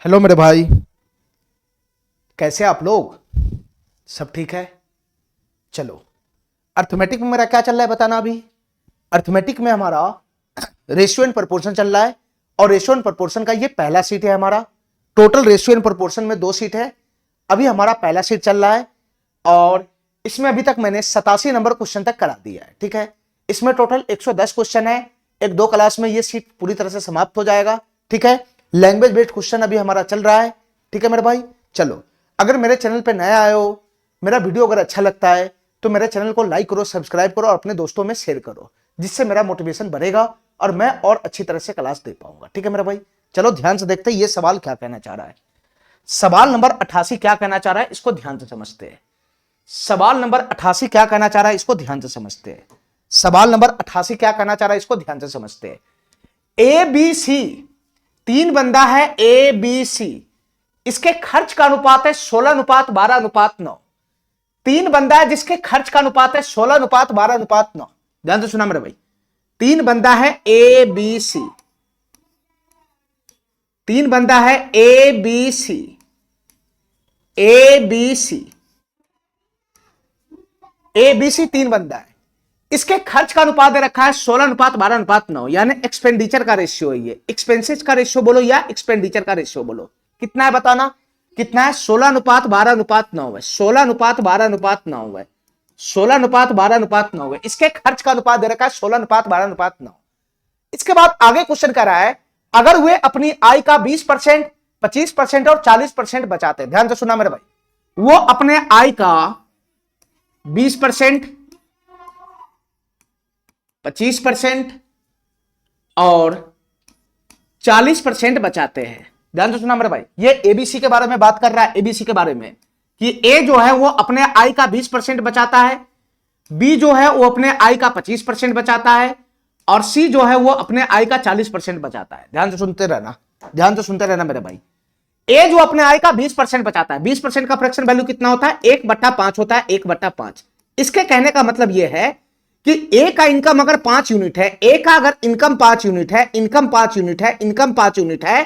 Hello मेरे भाई, कैसे आप लोग? सब ठीक है? चलो, अर्थमेटिक में मेरा क्या चल रहा है बताना। अभी अर्थमेटिक में हमारा रेशियो एंड प्रोपोर्शन चल रहा है और रेशियो एंड प्रोपोर्शन का ये पहला सीट है हमारा। टोटल रेशियो एंड प्रोपोर्शन में 2 सीट है। अभी हमारा पहला सीट चल रहा है और इसमें अभी तक मैंने 87 नंबर क्वेश्चन तक करा दिया है। ठीक है, इसमें टोटल 110 क्वेश्चन है। 1-2 क्लास में ये सीट पूरी तरह से समाप्त हो जाएगा। ठीक है, लैंग्वेज बेस्ड क्वेश्चन अभी हमारा चल रहा है। ठीक है मेरे भाई, चलो, अगर मेरे चैनल पे नया आए हो, मेरा वीडियो अगर अच्छा लगता है तो मेरे चैनल को लाइक करो, सब्सक्राइब करो और अपने दोस्तों में शेयर करो, जिससे मेरा मोटिवेशन बढ़ेगा और मैं और अच्छी तरह से क्लास दे पाऊंगा। ठीक है मेरे भाई, चलो ध्यान से देखते हैं ये सवाल क्या कहना चाह रहा है। सवाल नंबर 88 क्या कहना चाह रहा है, इसको ध्यान से समझते हैं। सवाल नंबर 88 क्या कहना चाह रहा है, इसको ध्यान से समझते हैं। सवाल नंबर 88 क्या कहना चाह रहा है, इसको ध्यान से समझते हैं। ए बी सी, 3 बंदा है ए बी सी, इसके खर्च का अनुपात है 16:12:9। 3 बंदा है जिसके खर्च का अनुपात है 16:12:9। ध्यान से सुना मेरे भाई, 3 बंदा है ए बी सी, 3 बंदा है A B C, A B C, A B C 3 बंदा है। इसके खर्च का अनुपात दे रखा है 16:12:9, यानी एक्सपेंडिचर का रेशियो है ये। एक्सपेंसेस का रेशियो बोलो या एक्सपेंडिचर का रेशियो बोलो, कितना है बताना, कितना है? 16:12:9 है। 16:12:9 है। 16:12:9 है। इसके खर्च का अनुपात दे रखा है 16:12:9। इसके बाद आगे क्वेश्चन कर रहा है, अगर वे अपनी आय का 20%, 25% और 40% बचाते हैं। ध्यान से सुना मेरे भाई, वो अपने आय का 20%, 25% और 40% बचाते हैं। ध्यान से सुना मेरे भाई, ये एबीसी के बारे में बात कर रहा है। एबीसी के बारे में कि ए जो है वो अपने आय का 20% बचाता है, बी जो है वो अपने आय का 25% बचाता है और सी जो है वो अपने आय का 40% बचाता है। ध्यान से सुनते रहना, ध्यान से सुनते रहना मेरे भाई। ए जो अपने आय का 20% बचाता है, 20% का फ्रैक्शन वैल्यू कितना होता है? 1/5 होता है। 1/5। इसके कहने का मतलब यह है कि ए का इनकम अगर 5 यूनिट है, ए का अगर इनकम 5 यूनिट है, इनकम 5 यूनिट है, इनकम 5 यूनिट है,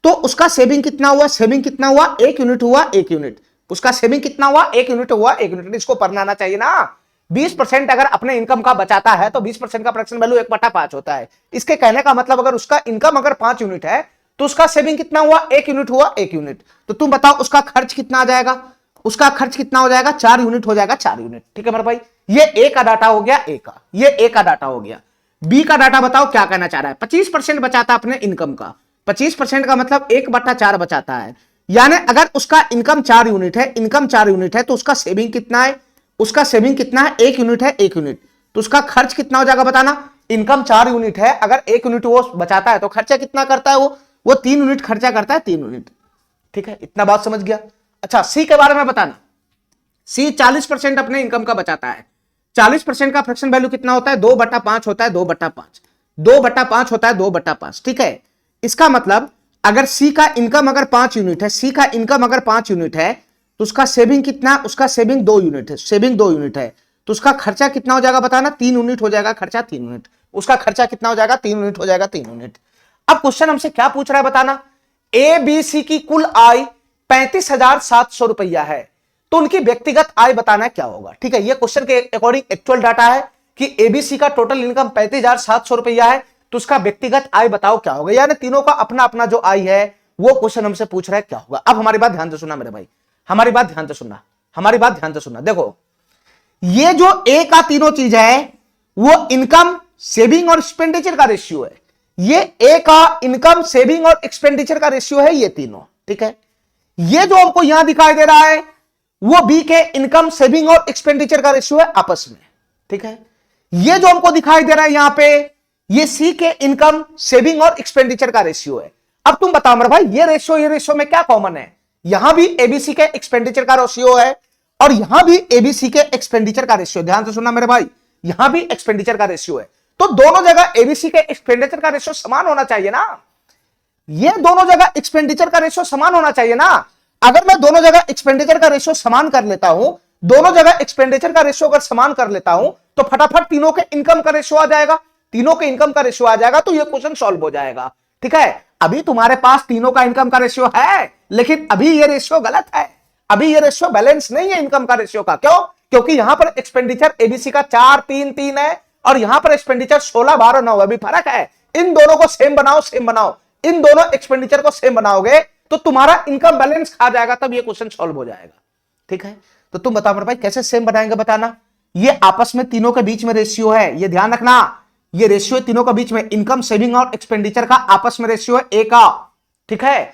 तो उसका सेविंग कितना हुआ? सेविंग कितना हुआ? 1 यूनिट हुआ। 1 यूनिट। उसका सेविंग कितना हुआ? 1 यूनिट हुआ। 1 यूनिट। इसको पढ़ना आना चाहिए ना। 20% अगर अपने इनकम का बचाता है तो 20% का फ्रैक्शन वैल्यू 1/5 होता है। इसके कहने का मतलब अगर उसका इनकम अगर 5 यूनिट है तो उसका सेविंग कितना हुआ? 1 यूनिट हुआ। 1 यूनिट। तो तुम बताओ उसका खर्च कितना आ जाएगा? उसका खर्च कितना हो जाएगा? 4 यूनिट हो जाएगा। 4 यूनिट। ठीक है मेरे भाई, ये ए का डाटा हो गया। ए का, ये ए का डाटा हो गया। बी का डाटा बताओ क्या कहना चाह रहा है। 25% बचाता अपने इनकम का। 25% का मतलब 1/4 बचाता है, यानी अगर उसका इनकम 4 यूनिट है, इनकम 4 यूनिट है तो उसका सेविंग कितना है? उसका सेविंग कितना है? 1 यूनिट है। 1 यूनिट। तो उसका खर्च कितना हो जाएगा बताना। इनकम 4 यूनिट है, अगर 1 यूनिट वो बचाता है तो खर्चा कितना करता है? वो 3 यूनिट खर्चा करता है। 3 यूनिट। ठीक है, इतना बात समझ गया। अच्छा, सी के बारे में बताना। सी 40% अपने इनकम का बचाता है। 40% का फ्रैक्शन वैल्यू कितना होता है? 2/5 होता है। 2/5। 2/5 होता है। 2/5। ठीक है, इसका मतलब अगर सी का इनकम अगर 5 यूनिट है, सी का इनकम अगर 5 यूनिट है तो उसका सेविंग कितना? उसका सेविंग 2 यूनिट है। सेविंग 2 यूनिट है तो उसका खर्चा कितना हो जाएगा बताना। 3 यूनिट हो जाएगा खर्चा। 3 यूनिट। उसका खर्चा कितना हो जाएगा? 3 यूनिट हो जाएगा। 3 यूनिट। अब क्वेश्चन हमसे क्या पूछ रहा है बताना। ए बी सी की कुल आय 35,700 रुपया है, तो उनकी व्यक्तिगत आय बताना है क्या होगा। ठीक है, ये क्वेश्चन के अकॉर्डिंग एक्चुअल डाटा है कि एबीसी का टोटल इनकम 35,700 रुपया है, तो उसका व्यक्तिगत आय बताओ क्या होगा। यानी तीनों का अपना अपना जो आय है वो क्वेश्चन हमसे पूछ रहा है क्या होगा। अब हमारी बात ध्यान से सुनना मेरे भाई, हमारी बात ध्यान से सुनना, हमारी बात ध्यान से सुनना। देखो, ये जो ए का तीनों चीज है वो इनकम, सेविंग और एक्सपेंडिचर का रेशियो है। ये ए का इनकम, सेविंग और एक्सपेंडिचर का रेशियो है, ये तीनों। ठीक है, ये जो हमको यहां दिखाई दे रहा है वो बी के इनकम, सेविंग और एक्सपेंडिचर का रेशियो है आपस में। ठीक है, ये जो हमको दिखाई दे रहा है यहां पे, ये सी के इनकम, सेविंग और एक्सपेंडिचर का रेशियो है। अब तुम बताओ मेरे भाई, ये रेशियो में क्या कॉमन है? यहां भी एबीसी के एक्सपेंडिचर का रेशियो है और यहां भी एबीसी के एक्सपेंडिचर का रेशियो। ध्यान से सुनना मेरे भाई, यहां भी एक्सपेंडिचर का रेशियो है, तो दोनों जगह एबीसी के एक्सपेंडिचर का रेशियो समान होना चाहिए ना। ये दोनों जगह एक्सपेंडिचर का रेशियो समान होना चाहिए ना। अगर मैं दोनों जगह एक्सपेंडिचर का रेशियो समान कर लेता हूं, दोनों जगह एक्सपेंडिचर का रेशियो अगर समान कर लेता हूं तो फटाफट तीनों के इनकम का रेशियो आ जाएगा। तीनों के इनकम का रेशियो आ जाएगा तो ये क्वेश्चन सॉल्व हो जाएगा। ठीक है, अभी तुम्हारे पास तीनों का इनकम का रेशियो है, लेकिन अभी ये रेशियो गलत है, अभी ये रेशियो बैलेंस नहीं है इनकम का रेशियो का। क्यों? क्योंकि यहां पर एक्सपेंडिचर एबीसी का 4-3-3 है और यहां पर एक्सपेंडिचर 16-12-9 अभी फर्क है। इन दोनों को सेम बनाओ, सेम बनाओ, इन दोनों एक्सपेंडिचर को सेम बनाओगे तो तुम्हारा इनकम बैलेंस खा जाएगा, तब ये क्वेश्चन सॉल्व हो जाएगा। ठीक है, तो तुम बताओ मेरे भाई कैसे सेम बनाएंगे, बताना। ये आपस में तीनों के बीच में रेशियो है, ये ध्यान रखना, ये रेशियो तीनों के बीच में, इनकम सेविंग और एक्सपेंडिचर का आपस में रेशियो है ए का। ठीक है,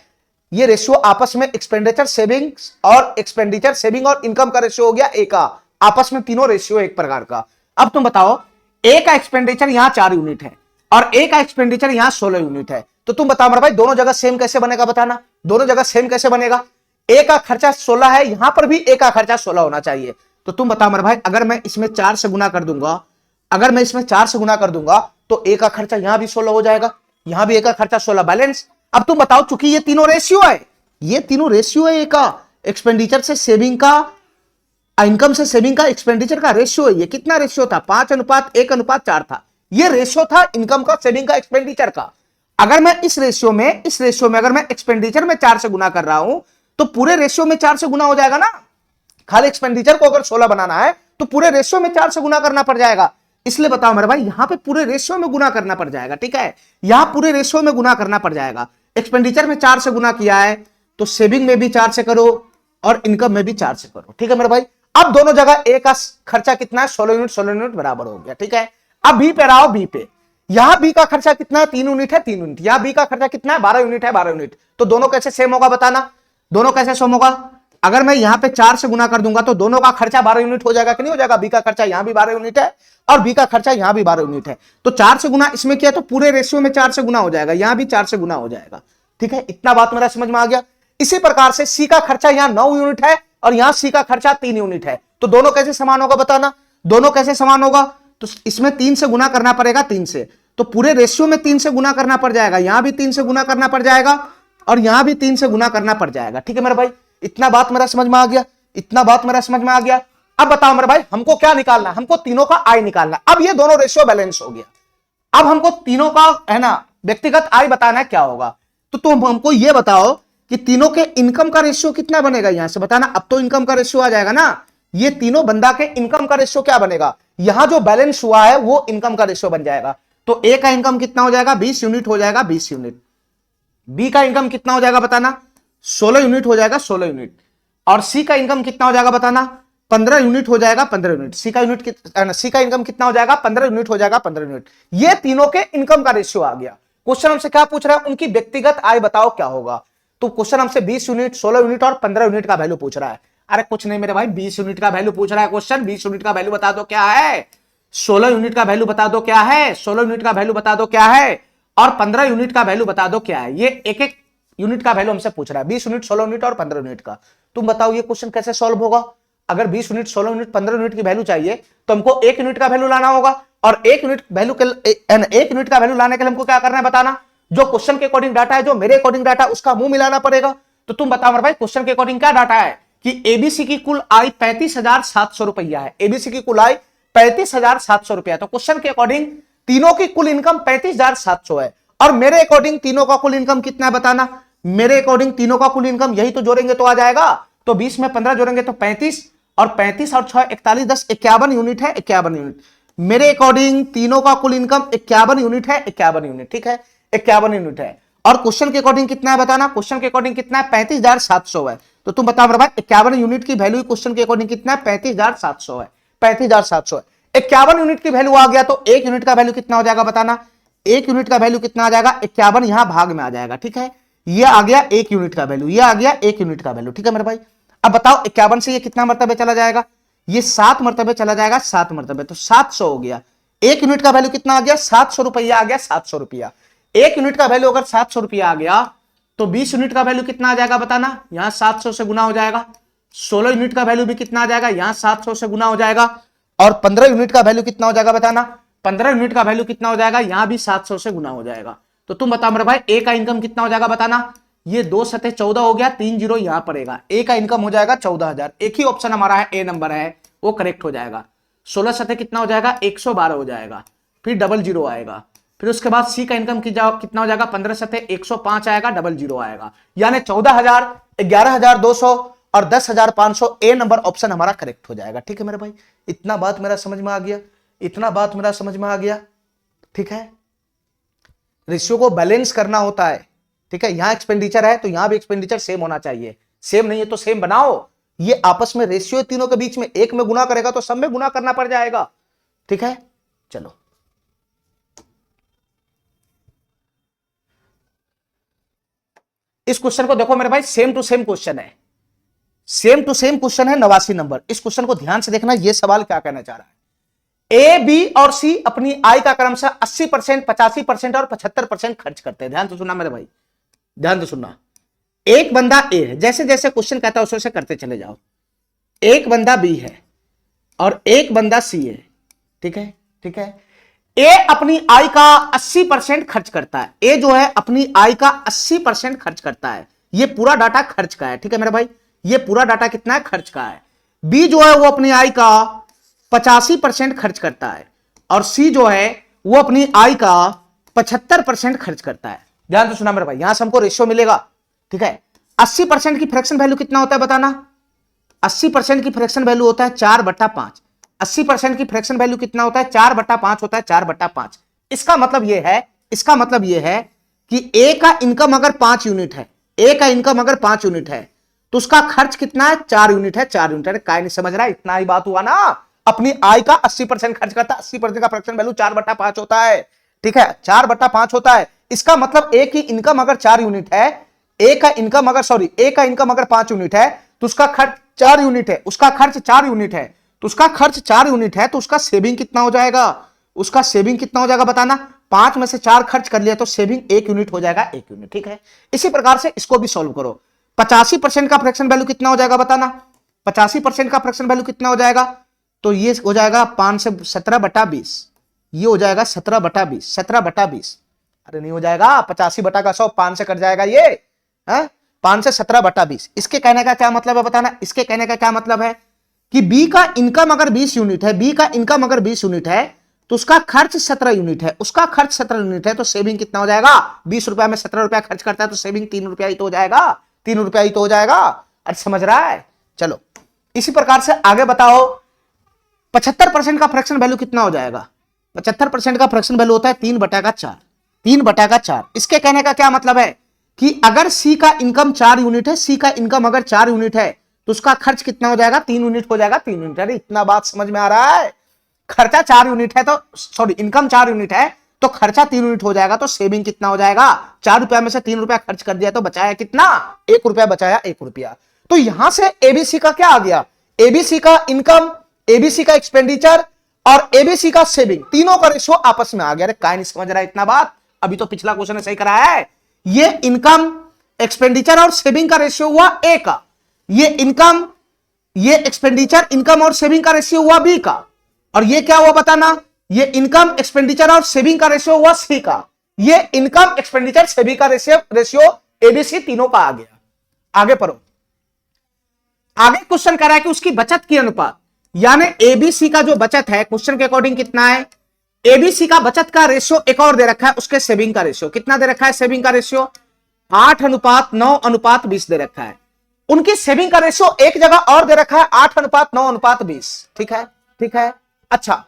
ये रेशियो आपस में एक्सपेंडिचर सेविंग्स और एक्सपेंडिचर सेविंग और इनकम का रेशियो हो गया ए का, आपस में तीनों रेशियो एक प्रकार का। अब तुम बताओ ए का एक्सपेंडिचर यहां 4 यूनिट है और ए का एक्सपेंडिचर यहां 16 यूनिट है, तो तुम बताओ मेरे भाई दोनों जगह सेम कैसे बनेगा, बताना। दोनों जगह सेम कैसे बनेगा? ए का खर्चा 16 है, यहां पर भी ए का खर्चा 16 होना चाहिए। तो तुम बताओ मेरे भाई अगर मैं इसमें 4 से गुना कर दूंगा, अगर मैं इसमें 4 से गुना कर दूंगा तो ए का खर्चा यहां भी 16 हो जाएगा, यहां भी ए का खर्चा 16, बैलेंस। अब तुम बताओ चूंकि ये तीनों रेशियो है, ये तीनों रेशियो है ए का, एक्सपेंडिचर से सेविंग का, इनकम से सेविंग का, एक्सपेंडिचर का रेशियो है। ये कितना रेशियो था? 5:1:4 था, ये रेशियो था इनकम का, सेविंग का, एक्सपेंडिचर का। अगर मैं इस रेशियो में अगर मैं एक्सपेंडिचर में 4 से गुना कर रहा हूं तो पूरे रेशियो में 4 से गुना हो जाएगा ना। खाली एक्सपेंडिचर को अगर 16 बनाना है तो पूरे रेशियो में 4 से गुना करना पड़ जाएगा। इसलिए बताओ मेरे भाई यहां पे पूरे रेशियो में गुना करना पड़ जाएगा। ठीक है, यहां पूरे रेशियो में गुना करना पड़ जाएगा। एक्सपेंडिचर में 4 से गुना किया है तो सेविंग में भी 4 से करो और इनकम में भी 4 से करो। ठीक है मेरे भाई, अब दोनों जगह ए का खर्चा कितना है? 16 यूनिट, 16 यूनिट बराबर हो गया। ठीक है, अब बी पे रहो, बी पे यहां बी का खर्चा कितना है? 3 यूनिट है, 3 यूनिट। यहां बी का खर्चा कितना है? 12 यूनिट है, 12 यूनिट। तो दोनों कैसे सेम होगा, बताना। दोनों कैसे सेम होगा? अगर मैं यहां पे 4 से गुना कर दूंगा तो दोनों का खर्चा 12 यूनिट हो जाएगा कि नहीं हो जाएगा? बी का खर्चा यहां भी 12 यूनिट है और बी का खर्चा यहां भी 12 यूनिट है, तो 4 से गुना इसमें किया तो पूरे रेशियो में 4 से गुना हो जाएगा, यहां भी 4 से गुना हो जाएगा। ठीक है, इतना बात मेरा समझ में आ गया। इसी प्रकार से सी का खर्चा यहां 9 यूनिट है और यहां सी का खर्चा 3 यूनिट है, तो दोनों कैसे समान होगा, बताना। दोनों कैसे समान होगा? तो इसमें 3 से गुना करना पड़ेगा, 3 से, तो पूरे रेशियो में 3 से गुना करना पड़ जाएगा, यहां भी 3 से गुना करना पड़ जाएगा और यहां भी 3 से गुना करना पड़ जाएगा। ठीक है मेरे भाई, इतना बात मेरा समझ में आ गया, इतना बात मेरा समझ में आ गया। अब बताओ मेरे भाई हमको क्या निकालना है? हमको तीनों का आय निकालना है। अब ये दोनों रेशियो बैलेंस हो गया, अब हमको तीनों का है ना व्यक्तिगत आय बताना है क्या होगा। तो तुम हमको ये बताओ कि तीनों के इनकम का रेशियो कितना बनेगा, यहां से बताना। अब तो इनकम का रेशियो आ जाएगा ना, ये तीनों बंदा के इनकम का रेशियो क्या बनेगा? यहां जो बैलेंस हुआ है वो इनकम का रेशियो बन जाएगा। तो ए का इनकम कितना हो जाएगा? 20 यूनिट हो जाएगा, 20 यूनिट। बी का इनकम कितना हो जाएगा, बताना। 16 यूनिट हो जाएगा, 16 यूनिट। और सी का इनकम कितना हो जाएगा, बताना। 15 यूनिट हो जाएगा, 15 यूनिट। सी का इनकम कितना हो जाएगा? 15 यूनिट हो जाएगा, 15 यूनिट। ये तीनों के इनकम का रेशियो आ गया। क्वेश्चन हमसे क्या पूछ रहा है? उनकी व्यक्तिगत आय बताओ क्या होगा। तो क्वेश्चन हमसे 20 यूनिट, 16 यूनिट और 15 यूनिट का वैल्यू पूछ रहा है। अरे कुछ नहीं मेरे भाई, 20 यूनिट का वैल्यू पूछ रहा है क्वेश्चन, 20 यूनिट का वैल्यू बता दो क्या है, 16 यूनिट का वैल्यू बता दो क्या है, 16 यूनिट का वैल्यू बता दो क्या है और 15 यूनिट का वैल्यू बता दो क्या है। ये एक एक यूनिट का वैल्यू हमसे पूछ रहा है, 20 यूनिट, 16 यूनिट और 15 यूनिट का। तुम बताओ ये क्वेश्चन कैसे सॉल्व होगा? अगर 20 यूनिट, 16 यूनिट, 15 यूनिट की वैल्यू चाहिए तो हमको 1 यूनिट का वैल्यू लाना होगा और 1 यूनिट का वैल्यू लाने के लिए हमको क्या करना है, बताना। जो क्वेश्चन के अकॉर्डिंग डाटा है, जो मेरे अकॉर्डिंग डाटा है, उसका मुंह मिलाना पड़ेगा। तो तुम बताओ मेरे भाई क्वेश्चन के अकॉर्डिंग क्या डाटा है कि एबीसी की कुल आय 35,700 रुपया है। एबीसी की कुल आय 35,700 रुपया, तो क्वेश्चन के अकॉर्डिंग तीनों की कुल इनकम 35,700 है और मेरे अकॉर्डिंग तीनों का कुल इनकम कितना है, बताना। मेरे अकॉर्डिंग तीनों का कुल इनकम यही तो जोड़ेंगे तो आ जाएगा। तो 20 में 15 जोड़ेंगे तो 35 और 35 और 6 41, 10 51 यूनिट है, 51 यूनिट। मेरे अकॉर्डिंग तीनों का कुल इनकम 51 यूनिट है, 51 यूनिट। ठीक है, 51 यूनिट है। और क्वेश्चन के अकॉर्डिंग कितना है, बताना। क्वेश्चन के अकॉर्डिंग कितना है? 35,700 है। तो तुम बताओ मेरे भाई 51 यूनिट की वैल्यू क्वेश्चन के अकॉर्डिंग कितना है? 35,700 है, 35,700 है। 51 यूनिट की वैल्यू आ गया तो 1 यूनिट का वैल्यू कितना हो जाएगा, बताना। 1 यूनिट का वैल्यू कितना आ जाएगा? 51 यहां भाग में आ जाएगा। ठीक है, ये आ गया 1 यूनिट का वैल्यू, ये आ गया 1 यूनिट का वैल्यू। ठीक है मेरे भाई, अब बताओ 51 से ये कितना मरतबे चला जाएगा? ये 7 मरतबे चला जाएगा, 7 मरतबे, तो 700 हो गया। 1 यूनिट का वैल्यू कितना आ गया? 700 रुपया आ गया, 700 रुपया। 1 यूनिट का वैल्यू अगर 700 रुपया आ गया तो 20 यूनिट का वैल्यू कितना आ जाएगा, बताना। यहां 700 से गुना हो जाएगा। 16 यूनिट का वैल्यू भी कितना आ जाएगा? यहां 700 से गुना हो जाएगा। और 15 यूनिट का वैल्यू कितना हो जाएगा, बताना। 15 यूनिट का वैल्यू कितना हो जाएगा? यहां भी 700 से गुना हो जाएगा। तो तुम बताओ मेरे भाई ए का इनकम कितना हो जाएगा, बताना। ये 2 सतह 14 हो गया, 3 जीरो यहां पड़ेगा। ए का इनकम हो जाएगा 14,000। एक ही ऑप्शन हमारा है, ए नंबर है, वो करेक्ट हो जाएगा। 16 सतह कितना हो जाएगा? 112 हो जाएगा। फिर डबल जीरो आएगा, फिर उसके बाद सी का इनकम की जाओ कितना हो जाएगा, 15 सते 105 आएगा, डबल जीरो आएगा, यानी 14,000, 11,200 और 10,500। ए नंबर ऑप्शन हमारा करेक्ट हो जाएगा। ठीक है मेरे भाई, इतना बात मेरा समझ में आ गया, इतना बात मेरा समझ में आ गया। ठीक है, रेशियो को बैलेंस करना होता है। ठीक है, यहां एक्सपेंडिचर है तो यहां भी एक्सपेंडिचर सेम होना चाहिए, सेम नहीं है तो सेम बनाओ। ये आपस में रेशियो है तीनों के बीच में, एक में गुना करेगा तो सब में गुना करना पड़ जाएगा। ठीक है, चलो इस क्वेश्चन को देखो मेरे भाई, सेम टू सेम क्वेश्चन है, सेम टू सेम क्वेश्चन है, 89 नंबर। इस क्वेश्चन को ध्यान से देखना, यह सवाल क्या कहना चाह रहा है। ए, बी और सी अपनी आय का क्रमशः 80%, 85% और 75% खर्च करते हैं। ध्यान से सुनना मेरे भाई, ध्यान से सुनना। एक बंदा ए है, जैसे जैसे क्वेश्चन कहता है उसे करते चले जाओ। एक बंदा बी है और एक बंदा सी है। ठीक है, ठीक है। ए अपनी आय का 80% खर्च करता है, ए जो है अपनी आय का 80% खर्च करता है। ये पूरा डाटा खर्च का है। ठीक है मेरे भाई, ये पूरा डाटा कितना है, खर्च का है। बी जो है वो अपनी आय का 85% खर्च करता है और सी जो है वो अपनी आय का 75% खर्च करता है। ध्यान से सुना मेरे भाई, यहां से हमको रेशियो मिलेगा। ठीक है, 80% की फ्रैक्शन वैल्यू कितना होता है बताना। 80% की फ्रैक्शन वैल्यू होता है 4/5। 80% की फ्रैक्शन वैल्यू कितना होता है, 4/5 होता है, 4/5। इसका मतलब यह है, इसका मतलब यह है कि ए का इनकम अगर 5 यूनिट है, ए का इनकम अगर 5 यूनिट है तो उसका खर्च कितना है, 4 यूनिट है, 4 यूनिट है। काय नहीं समझ रहा, इतना ही बात हुआ ना। अपनी आय का 80% खर्च करता है, 80% का फ्रैक्शन वैल्यू 4/5 होता है। ठीक है, 4/5 होता है। इसका मतलब ए की इनकम अगर 4 यूनिट है, ए का इनकम अगर 5 यूनिट है तो उसका खर्च 4 यूनिट है, उसका खर्च 4 यूनिट है, तो उसका खर्च 4 यूनिट है, तो उसका सेविंग कितना हो जाएगा, उसका सेविंग कितना हो जाएगा बताना। 5 में से 4 खर्च कर लिया तो सेविंग 1 यूनिट हो जाएगा, 1 यूनिट। ठीक है, इसी प्रकार से इसको भी सॉल्व करो। 85% का फ्रैक्शन वैल्यू कितना हो जाएगा बताना। 85% का फ्रैक्शन वैल्यू कितना हो जाएगा, तो ये हो जाएगा 5 से 17/20, ये हो जाएगा 17/20, 17/20। अरे नहीं हो जाएगा, 85/100 5 से कट जाएगा ये, 5 से 17/20। इसके कहने का क्या मतलब है बताना। इसके कहने का क्या मतलब है कि बी का इनकम अगर 20 यूनिट है, बी का इनकम अगर 20 यूनिट है तो उसका खर्च 17 यूनिट है, उसका खर्च 17 यूनिट है, तो सेविंग कितना हो जाएगा, 20 रुपया में 17 रुपया खर्च करता है तो सेविंग 3 रुपया ही तो हो जाएगा, 3 रुपया ही तो हो जाएगा। अरे समझ रहा है, चलो इसी प्रकार से आगे बताओ। 75% का फ्रैक्शन वैल्यू कितना हो जाएगा। 75% का फ्रैक्शन वैल्यू होता है 3/4, 3/4। इसके कहने का क्या मतलब है कि अगर सी का इनकम 4 यूनिट है, सी का इनकम अगर 4 यूनिट है तो उसका खर्च कितना हो जाएगा, 3 यूनिट हो जाएगा, 3 यूनिट। अरे इतना बात समझ में आ रहा है। खर्चा 4 यूनिट है तो सॉरी, इनकम 4 यूनिट है तो खर्चा 3 यूनिट हो जाएगा, तो सेविंग कितना हो जाएगा, 4 रुपया में से 3 रुपया खर्च कर दिया तो बचाया कितना, 1 रुपया बचाया, 1 रुपया। तो यहां से एबीसी का क्या आ गया, एबीसी का इनकम, एबीसी का एक्सपेंडिचर और एबीसी का सेविंग, तीनों का रेशियो आपस में आ गया। अरे काय नहीं समझ रहा है इतना बात, अभी तो पिछला क्वेश्चन सही कराया है। ये इनकम, एक्सपेंडिचर और सेविंग का रेशियो हुआ ए का, ये इनकम, ये एक्सपेंडिचर, इनकम और सेविंग का रेशियो हुआ बी का, और ये क्या हुआ बताना, ये इनकम, एक्सपेंडिचर और सेविंग का रेशियो हुआ सी का। ये इनकम, एक्सपेंडिचर, सेविंग का रेशियो एबीसी तीनों का आ गया। आगे पढ़ो, आगे क्वेश्चन कह रहा है कि उसकी बचत की अनुपात, यानी एबीसी का जो बचत है क्वेश्चन के अकॉर्डिंग कितना है, एबीसी का बचत का रेशियो एक और दे रखा है, उसके सेविंग का रेशियो कितना दे रखा है, सेविंग का रेशियो 8:9:20 दे रखा है। उनकी सेविंग का रेशियो एक जगह और दे रखा है 8:9:20। ठीक है, ठीक है। अच्छा,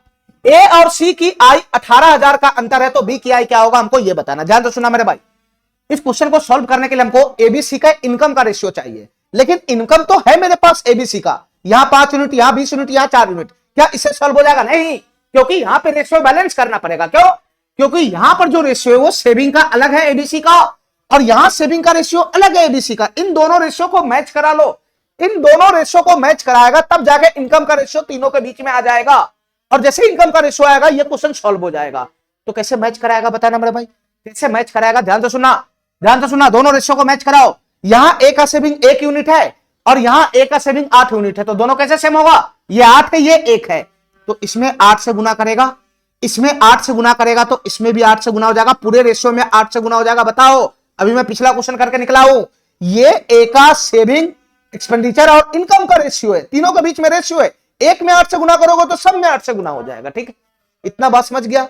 ए और सी की आय 18,000 का अंतर है, तो बी की आय क्या होगा हमको यह बताना। ध्यान से सुना मेरे भाई, इस क्वेश्चन को सॉल्व करने के लिए हमको एबीसी का इनकम का रेशियो चाहिए, लेकिन इनकम तो है मेरे पास एबीसी का, यहां 5 यूनिट, यहां 20 यूनिट, यहां 4 यूनिट, क्या इससे सॉल्व हो जाएगा, नहीं, क्योंकि यहां पे रेशियो बैलेंस करना पड़ेगा। क्यों, क्योंकि यहां पर जो रेशियो है वो सेविंग का अलग है एबीसी का, और यहां सेविंग का रेशियो अलग है एबीसी का। इन दोनों रेशियो को मैच करा लो, इन दोनों रेशियो को मैच कराएगा तब जाके इनकम का रेशियो तीनों के बीच में आ जाएगा, और जैसे इनकम का रेशियो आएगा ये क्वेश्चन सॉल्व हो जाएगा। तो कैसे मैच कराएगा बताना मेरे भाई, कैसे मैच कराएगा, ध्यान से सुनना, ध्यान से सुनना। दोनों रेशियो को मैच कराओ, यहां ए का सेविंग 1 यूनिट है और यहां ए का सेविंग 8 यूनिट है, तो दोनों कैसे सेम होगा, ये 8 है, ये 1 है, तो इसमें 8 से गुना करेगा, इसमें 8 से गुना करेगा, तो इसमें भी 8 से गुना हो जाएगा, पूरे रेशियो में 8 से गुना हो जाएगा। बताओ, अभी मैं पिछला क्वेश्चन करके निकला हूं, ये ए का सेविंग, एक्सपेंडिचर और इनकम का रेशियो है, तीनों के बीच में रेशियो है, एक में 8 से गुना करोगे तो सब में 8 से गुना हो जाएगा। ठीक है, इतना बात समझ गया।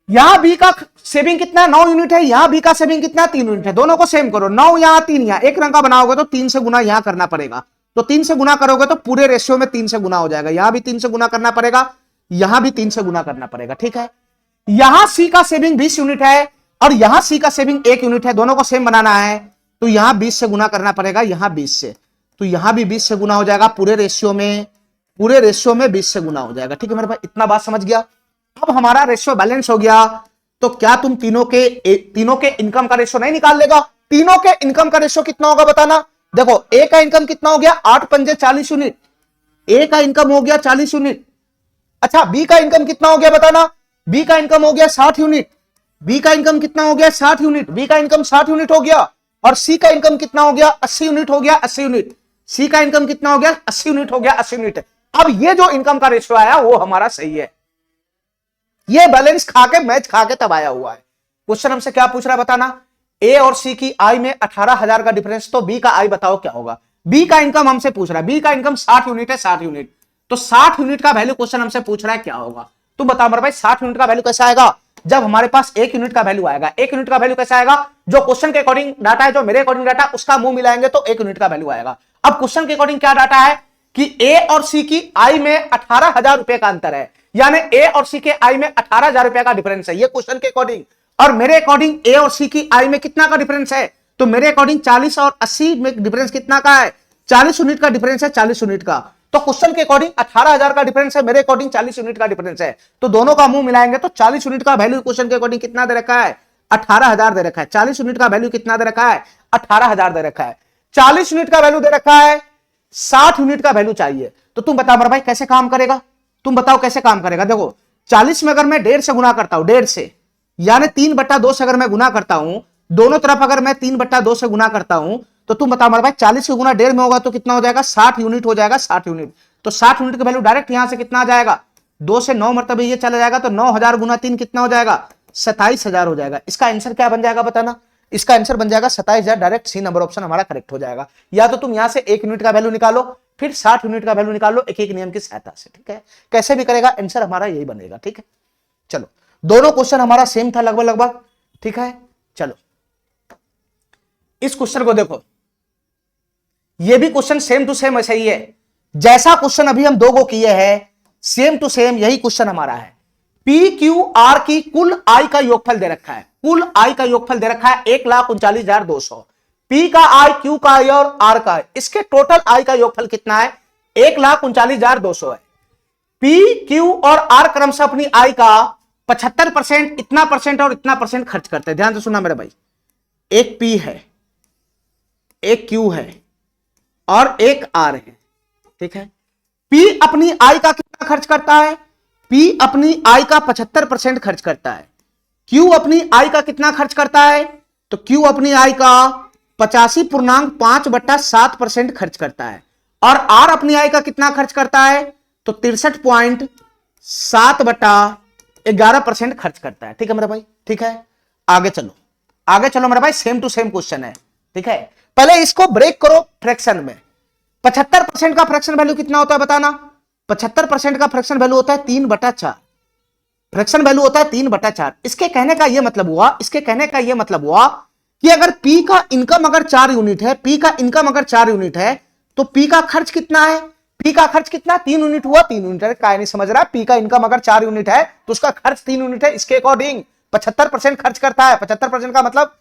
यहां बी का सेविंग कितना है, 9 यूनिट है, यहां बी का सेविंग कितना है, 3 यूनिट है। दोनों को सेम करो, 9 यहां 3 यहां, एक रंग का बनाओगे तो 3 से गुना यहां करना पड़ेगा। तो 3 से गुना करोगे तो पूरे रेशियो में 3 से गुना हो जाएगा। यहां भी 3 से गुना करना पड़ेगा, यहां भी 3 से गुना करना पड़ेगा। ठीक है, यहां सी का सेविंग 20 यूनिट है और यहां सी का सेविंग 1 यूनिट है। दोनों को सेम बनाना है तो यहां 20 से गुना करना पड़ेगा, यहां 20 से, तो यहां भी 20 से गुना हो जाएगा। पूरे रेशियो में 20 से गुना हो जाएगा। ठीक है मेरे भाई, इतना बात समझ गया। अब हमारा रेशियो बैलेंस हो गया, तो क्या तुम तीनों के इनकम का रेशियो नहीं निकाल लेगा? तीनों के इनकम का रेशियो कितना होगा बताना। देखो ए का इनकम कितना हो गया, 8 पंजे 40 यूनिट, ए का इनकम हो गया 40 यूनिट। अच्छा बी का इनकम कितना हो गया बताना, बी का इनकम हो गया 60 यूनिट, बी का इनकम कितना हो गया 60 यूनिट, बी का इनकम 60 यूनिट हो गया। और सी का इनकम कितना हो गया 80 यूनिट हो गया, 80 यूनिट, सी का इनकम कितना हो गया 80 यूनिट हो गया, 80 यूनिट। अब ये जो इनकम का रेशियो आया वो हमारा सही है, ये बैलेंस खा के मैच खा के तब आया हुआ है। क्वेश्चन हमसे क्या पूछ रहा है बताना, ए और सी की आई में 18,000 का डिफरेंस, तो बी का आई बताओ क्या होगा। बी का इनकम हमसे पूछ रहा है, बी का इनकम 60 यूनिट है, 60 यूनिट, तो 60 यूनिट का वैल्यू क्वेश्चन हमसे पूछ रहा है क्या होगा। तुम बताओ मेरे भाई 60 यूनिट का वैल्यू कैसा आएगा, जब हमारे पास 1 यूनिट का वैल्यू आएगा। 1 यूनिट का वैल्यू कैसा आएगा, जो क्वेश्चन के अकॉर्डिंग डाटा है, जो मेरे अकॉर्डिंग डाटा उसका मुंह मिलाएंगे तो 1 यूनिट का वैल्यू आएगा। अब क्वेश्चन के अकॉर्डिंग क्या डाटा है कि ए और सी की आई में 18,000 रुपए का अंतर है, यानी ए और सी के आई में 18,000 रुपए का डिफरेंस है, ये क्वेश्चन के अकॉर्डिंग। और मेरे अकॉर्डिंग ए और सी की आई में कितना का डिफरेंस है, तो मेरे अकॉर्डिंग 40 और 80 में डिफरेंस कितना का है, 40 यूनिट का डिफरेंस है, 40 यूनिट का। तो क्वेश्चन के अकॉर्डिंग 18,000 का डिफरेंस है, मेरे अकॉर्डिंग 40 यूनिट का डिफरेंस है, तो दोनों का मुंह मिलाएंगे तो 40 यूनिट का वैल्यू क्वेश्चन के अकॉर्डिंग कितना दे रखा है, 18,000 दे रखा है। 40 यूनिट का वैल्यू कितना दे रखा है, 18,000 दे रखा है। 40 यूनिट का वैल्यू दे रखा है, 60 यूनिट का वैल्यू चाहिए। तो तुम बताओ मेरे भाई कैसे काम करेगा, तुम बताओ कैसे काम करेगा। देखो 40 में अगर मैं 1.5 से गुना करता हूं, 1.5 से, यानी 3/2 से अगर मैं गुना करता हूं, दोनों तरफ अगर मैं 3/2 से गुना करता हूं, तो तुम बताओ मेरे भाई 40 के गुना 1.5 में होगा तो कितना हो जाएगा, 60 यूनिट हो जाएगा, 60 यूनिट। तो 60 यूनिट का वैल्यू डायरेक्ट यहां से कितना आ जाएगा, 2 से 9 मरतबे ये चला जाएगा, तो 9,000 गुना 3 कितना हो जाएगा, 27,000 हो जाएगा। इसका आंसर क्या बन जाएगा बताना, इसका आंसर बन जाएगा 27,000। डायरेक्ट सी नंबर ऑप्शन हमारा करेक्ट हो जाएगा। या तो तुम यहां से 1 यूनिट का वैल्यू निकालो, फिर 60 यूनिट का वैल्यू निकालो, एक एक नियम की सहायता से। ठीक है, कैसे भी करेगा आंसर हमारा यही बनेगा। ठीक है, चलो दोनों क्वेश्चन हमारा सेम था लगभग लगभग। ठीक है, चलो इस क्वेश्चन को देखो, ये भी क्वेश्चन सेम टू सेम ऐसा ही है जैसा क्वेश्चन अभी हम 2 को किए हैं, सेम टू सेम यही क्वेश्चन हमारा है। पी क्यू आर की कुल आय का योगफल दे रखा है, कुल आय का योगफल दे रखा है 1,39,200। पी का आय, क्यू का आय और आर का आय, इसके टोटल आय का योगफल कितना है, 1,39,200 है। पी क्यू और आर क्रमशः अपनी आय का 75%, इतना परसेंट और इतना परसेंट खर्च करते हैं। ध्यान से सुनना मेरे भाई, एक पी है, एक क्यू है और एक आर है। ठीक है, पी अपनी आय का कितना खर्च करता है, पी अपनी आय का 75% खर्च करता है। क्यू अपनी आय का कितना खर्च करता है, तो क्यू अपनी आय का 85.5/7% खर्च करता है। और आर अपनी आय का कितना खर्च करता है, तो 63.7/11% खर्च करता है। ठीक है मेरा भाई, ठीक है, आगे चलो, आगे चलो मेरा भाई, सेम टू सेम क्वेश्चन है। ठीक है, पहले इसको ब्रेक करो फ्रैक्शन में। 75% का फ्रैक्शन वैल्यू कितना होता है बताना, 75% का फ्रैक्शन वैल्यू होता है 3/4, फ्रैक्शन वैल्यू होता है 3/4। इसके कहने का यह मतलब हुआ, इसके कहने का यह मतलब हुआ कि अगर पी का इनकम अगर 4 यूनिट है, पी का इनकम अगर 4 यूनिट है, तो पी का खर्च कितना है, पी का खर्च कितना, 3 यूनिट हुआ, 3 यूनिट है, काय नहीं समझ रहा। पी का इनकम अगर 4 यूनिट है तो उसका खर्च 3 यूनिट है, इसके अकॉर्डिंग 75% खर्च करता है। 75% का मतलब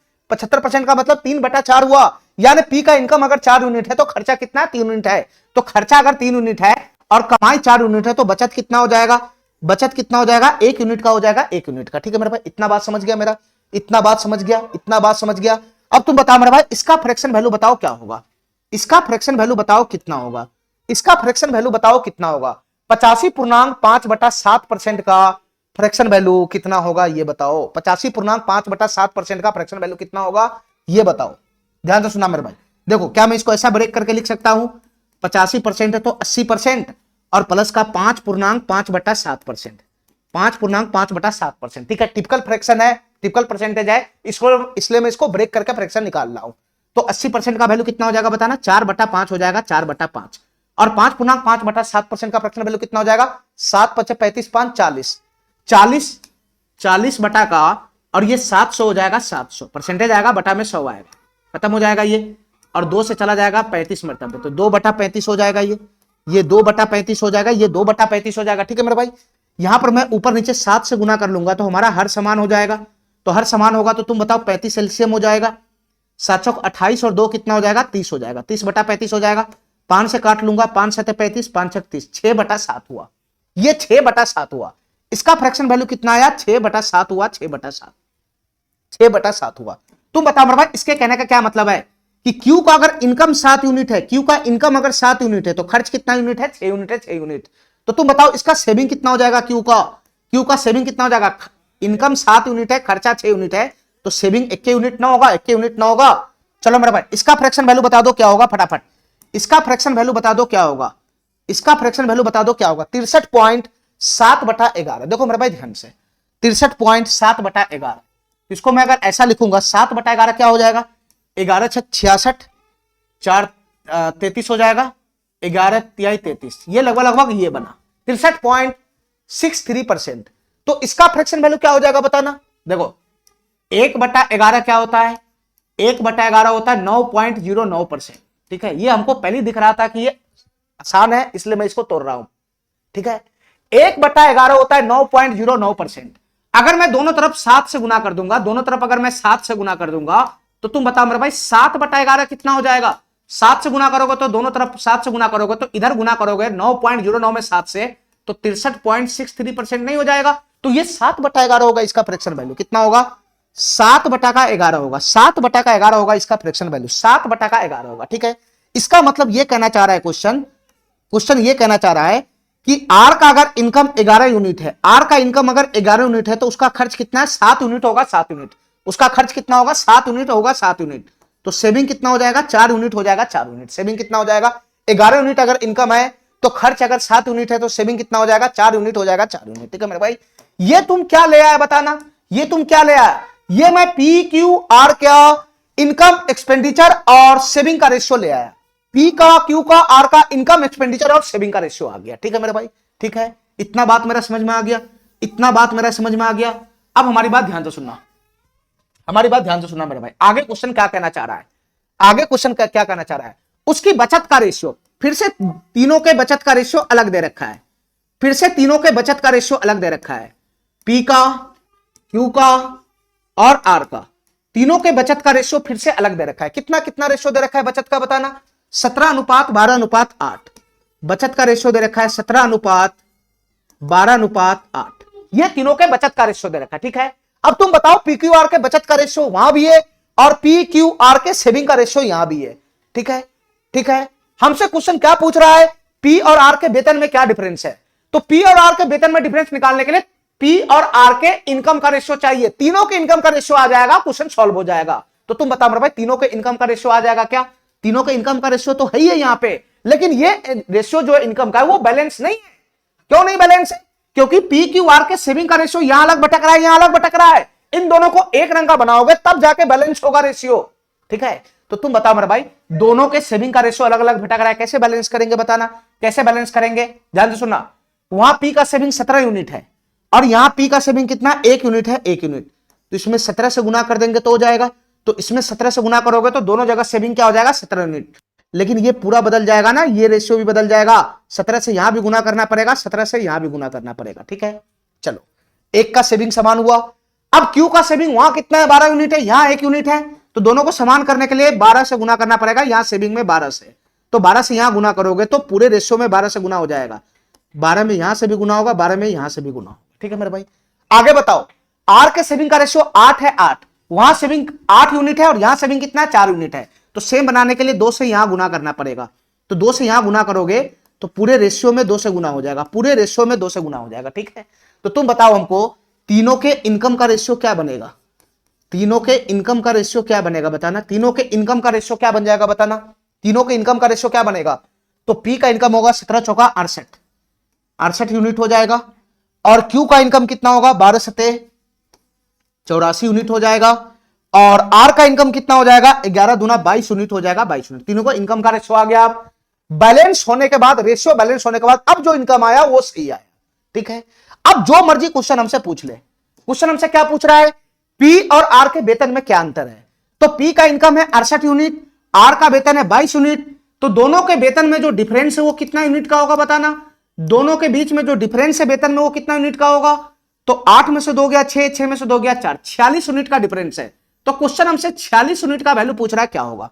3/4 हुआ, यानी पी का इनकम अगर 4 यूनिट है तो खर्चा कितना, 3 यूनिट है। तो खर्चा अगर 3 यूनिट है और कमाई 4 यूनिट है, तो बचत कितना हो जाएगा, बचत कितना हो जाएगा, 1 यूनिट का हो जाएगा, 1 यूनिट का। ठीक है मेरे भाई, इतना बात समझ गया मेरा, इतना बात समझ गया, इतना बात समझ गया। अब तुम बताओ मेरे भाई, इसका फ्रैक्शन वैल्यू बताओ क्या होगा, इसका फ्रैक्शन वैल्यू बताओ कितना होगा, इसका फ्रैक्शन वैल्यू बताओ कितना होगा। 85.5/7% का फ्रैक्शन वैल्यू कितना होगा ये बताओ, 85.5/7% का फ्रैक्शन वैल्यू कितना होगा ये बताओ। ध्यान से सुना मेरे भाई, देखो क्या मैं इसको ऐसा ब्रेक करके लिख सकता हूं, 85% है तो 80% और प्लस का 5.5/7%, 5.5/7%। ठीक है, टिपिकल फ्रैक्शन है, टिपिकल परसेंटेज है, इसको इसलिए मैं इसको ब्रेक करके फ्रैक्शन निकाल रहा हूं। तो 80% का वैल्यू कितना हो जाएगा बताना, 4/5 हो जाएगा, 4/5। और 5.5/7% का फ्रैक्शन वैल्यू कितना हो जाएगा, 7 × 5 = 35, 5 × 40, 40 40 बटा का, और ये 700 हो जाएगा, 700 परसेंटेज आएगा, बटा में 100 आएगा, खत्म हो जाएगा ये, और 2 से चला जाएगा 35 मरतबे, तो 2 बटा 35 हो जाएगा ये 2 बटा 35 हो जाएगा, ये 2 बटा 35 हो जाएगा। ठीक है मेरे भाई, यहां पर मैं ऊपर नीचे 7 से गुना कर लूंगा तो हमारा हर समान हो जाएगा, तो हर समान होगा तो तुम बताओ 35 एलसीएम हो जाएगा, 728 और 2 कितना हो जाएगा, 30 हो जाएगा, 30 बटा 35 हो जाएगा, 5 से काट लूंगा, 5 7 35, 5 6 30, 6 बटा 7 हुआ, ये 6 बटा 7 हुआ। इसका फ्रैक्शन वैल्यू कितना आया, 6 बटा 7 हुआ, 6 बटा 7, 6 बटा 7 हुआ। तुम बताओ मेरे भाई इसके कहने का क्या मतलब है कि Q का अगर इनकम 7 यूनिट है, Q का इनकम अगर 7 यूनिट है तो खर्च कितना यूनिट है, 6 यूनिट है, 6 यूनिट। तो तुम बताओ इसका सेविंग कितना हो जाएगा, Q का सेविंग कितना हो जाएगा, इनकम 7 यूनिट है, खर्चा 6 यूनिट है, तो सेविंग 1 यूनिट ना होगा, 1 यूनिट ना होगा। चलो मेरे भाई इसका फ्रैक्शन वैल्यू बता दो क्या होगा, फटाफट इसका फ्रैक्शन वैल्यू बता दो क्या होगा, इसका फ्रैक्शन वैल्यू बता दो क्या होगा, 63.7 बटा 11। देखो मेरे भाई ध्यान से, 63.7 बटा 11, इसको मैं अगर ऐसा लिखूंगा 7 बटा 11 क्या हो जाएगा, 11 6 66, 4 33 हो जाएगा, 11 तिहाई 33, ये लगभग ये बना 63.63%। तो इसका फ्रैक्शन वैल्यू क्या हो जाएगा बताना। देखो 1 बटा 11 क्या होता है, 1 बटा 11 होता है 9.09%। ठीक है, ये हमको पहले दिख रहा था कि ये आसान है इसलिए मैं इसको तोड़ रहा हूं। ठीक है, 1 बटा 11 होता है 9.09%। अगर मैं दोनों तरफ 7 से गुना कर दूंगा, दोनों तरफ अगर मैं 7 से गुना कर दूंगा तो तुम बताओ मेरे भाई 7 बटा 11 कितना हो जाएगा, 7 से गुना करोगे तो दोनों तरफ 7 से गुना करोगे तो इधर गुना करोगे 9.09 में 7 से तो 63.63% नहीं हो जाएगा, तो ये 7 बटा 11 होगा। इसका फ्रैक्शन वैल्यू कितना होगा, 7 बटा का 11 होगा, 7 बटा का 11 होगा इसका फ्रैक्शन वैल्यू, 7 बटा का 11 होगा। ठीक है, इसका मतलब ये कहना चाह रहा है क्वेश्चन ये कहना चाह रहा है कि आर का अगर इनकम 11 यूनिट है, आर का इनकम अगर 11 यूनिट है तो उसका खर्च कितना है, 7 यूनिट होगा, 7 यूनिट उसका खर्च कितना होगा, 7 यूनिट होगा, 7 यूनिट, तो सेविंग कितना हो जाएगा, 4 यूनिट हो जाएगा, 4 यूनिट सेविंग कितना हो जाएगा, 11 यूनिट अगर इनकम है तो खर्च अगर 7 यूनिट है तो सेविंग कितना हो जाएगा, 4 यूनिट हो जाएगा, 4 यूनिट। ठीक है मेरे भाई, ये तुम क्या ले आया बताना, ये तुम क्या ले आया, ये मैं पी क्यू आर क्या इनकम एक्सपेंडिचर और सेविंग का रेशियो ले आया, पी का क्यू का आर का इनकम एक्सपेंडिचर और सेविंग का रेशियो आ गया। ठीक है मेरे भाई, ठीक है, इतना बात मेरा समझ में आ गया, इतना बात मेरा समझ में आ गया। अब हमारी बात ध्यान से सुनना, हमारी बात ध्यान से सुनना मेरे भाई, आगे क्वेश्चन क्या कहना चाह रहा है, आगे क्वेश्चन क्या कहना चाह रहा है, उसकी बचत का रेशियो, फिर से तीनों के बचत का रेशियो अलग दे रखा है, फिर से तीनों के बचत का रेशियो अलग दे रखा है, पी का क्यू का और आर का, तीनों के बचत का रेशियो फिर से अलग दे रखा है। कितना कितना रेशियो दे रखा है बचत का बताना, 17:12:8 बचत का रेशियो दे रखा है, 17:12:8, ये तीनों के बचत का रेशियो दे रखा है। ठीक है, अब तुम बताओ पी क्यू आर के बचत का रेशियो वहां भी है और पी क्यू आर के सेविंग का रेशियो यहां भी है। ठीक है, ठीक है, हमसे क्वेश्चन क्या पूछ रहा है, पी और आर के वेतन में क्या डिफरेंस है, तो पी और आर के वेतन में डिफरेंस निकालने के लिए पी और आर के इनकम का रेशियो चाहिए, तीनों के इनकम का रेशियो आ जाएगा, क्वेश्चन सॉल्व हो जाएगा। तो तुम बताओ मेरे भाई तीनों के इनकम का रेशियो आ जाएगा क्या, तीनों के इनकम का रेशियो तो है ही है यहां पे, लेकिन ये रेशियो जो इनकम का है वो बैलेंस नहीं है। क्यों नहीं बैलेंस है, क्योंकि पी क्यू आर के सेविंग का रेशियो यहां अलग भटक रहा है, यहां अलग भटक रहा है, इन दोनों को एक रंग का बनाओगे तब जाके बैलेंस होगा रेशियो। ठीक है, तो तुम बताओ मेरे भाई दोनों के सेविंग का रेशियो अलग अलग भटक रहा है, कैसे बैलेंस करेंगे बताना, कैसे बैलेंस करेंगे, ध्यान से सुनना। वहां पी का सेविंग 17 यूनिट है और यहां पी का सेविंग कितना 1 यूनिट है, 1 यूनिट, तो इसमें 17 से गुना कर देंगे तो हो जाएगा, तो इसमें 17 से गुना करोगे तो दोनों जगह सेविंग क्या हो जाएगा 17 यूनिट, लेकिन ये पूरा बदल जाएगा ना, ये रेशियो भी बदल जाएगा, 17 से यहां भी गुना करना पड़ेगा, 17 से यहां भी गुना करना पड़ेगा। ठीक है, चलो एक का सेविंग समान हुआ। अब क्यू का सेविंग वहां कितना है 12 यूनिट है, यहां 1 यूनिट है, तो दोनों को समान करने के लिए 12 से गुना करना पड़ेगा, यहां सेविंग में 12 से, तो 12 से यहां गुना करोगे तो पूरे रेशियो में 12 से गुना हो जाएगा, 12 में यहां से भी गुना होगा, 12 में यहां से भी गुना होगा। ठीक है मेरे भाई, आगे बताओ आर के सेविंग का रेशियो 8 है, 8 वहां सेविंग 8 यूनिट है और यहां सेविंग कितना है 4 यूनिट है, तो सेम बनाने के लिए 2 से यहां गुना करना पड़ेगा, तो 2 से यहां गुना करोगे तो पूरे रेशियो में 2 से गुना हो जाएगा, पूरे रेशियो में 2 से गुना हो जाएगा। ठीक है, तो तुम बताओ हमको तीनों के इनकम का रेशियो क्या बनेगा, तीनों के इनकम का रेशियो क्या बनेगा बताना, तीनों के इनकम का रेशियो क्या बन जाएगा बताना, तीनों के इनकम का रेशियो क्या बनेगा, तो पी का इनकम होगा 17 चौका 68 यूनिट हो जाएगा, और क्यू का इनकम कितना होगा 12 सते 84 यूनिट हो जाएगा, और आर का इनकम कितना हो जाएगा 11 दूना 22 यूनिट हो जाएगा, 22 यूनिट, तीनों को इनकम का रेशियो आ गया। बैलेंस होने के बाद, रेशियो बैलेंस होने के बाद अब जो इनकम आया वो सही आया। ठीक है, अब जो मर्जी क्वेश्चन हमसे पूछ ले, क्वेश्चन हमसे क्या पूछ रहा है, पी और आर के वेतन में क्या अंतर है। तो पी का इनकम है 68 यूनिट, आर का वेतन है 22 यूनिट, तो दोनों के वेतन में जो डिफरेंस है वो कितना यूनिट का होगा बताना। दोनों के बीच में जो डिफरेंस है वेतन में वो कितना यूनिट का होगा। तो 8 में से 2 गया 6, 6 में से 2 गया 4, 46 यूनिट का डिफरेंस है। तो क्वेश्चन हमसे 46 यूनिट का वैल्यू पूछ रहा है क्या होगा।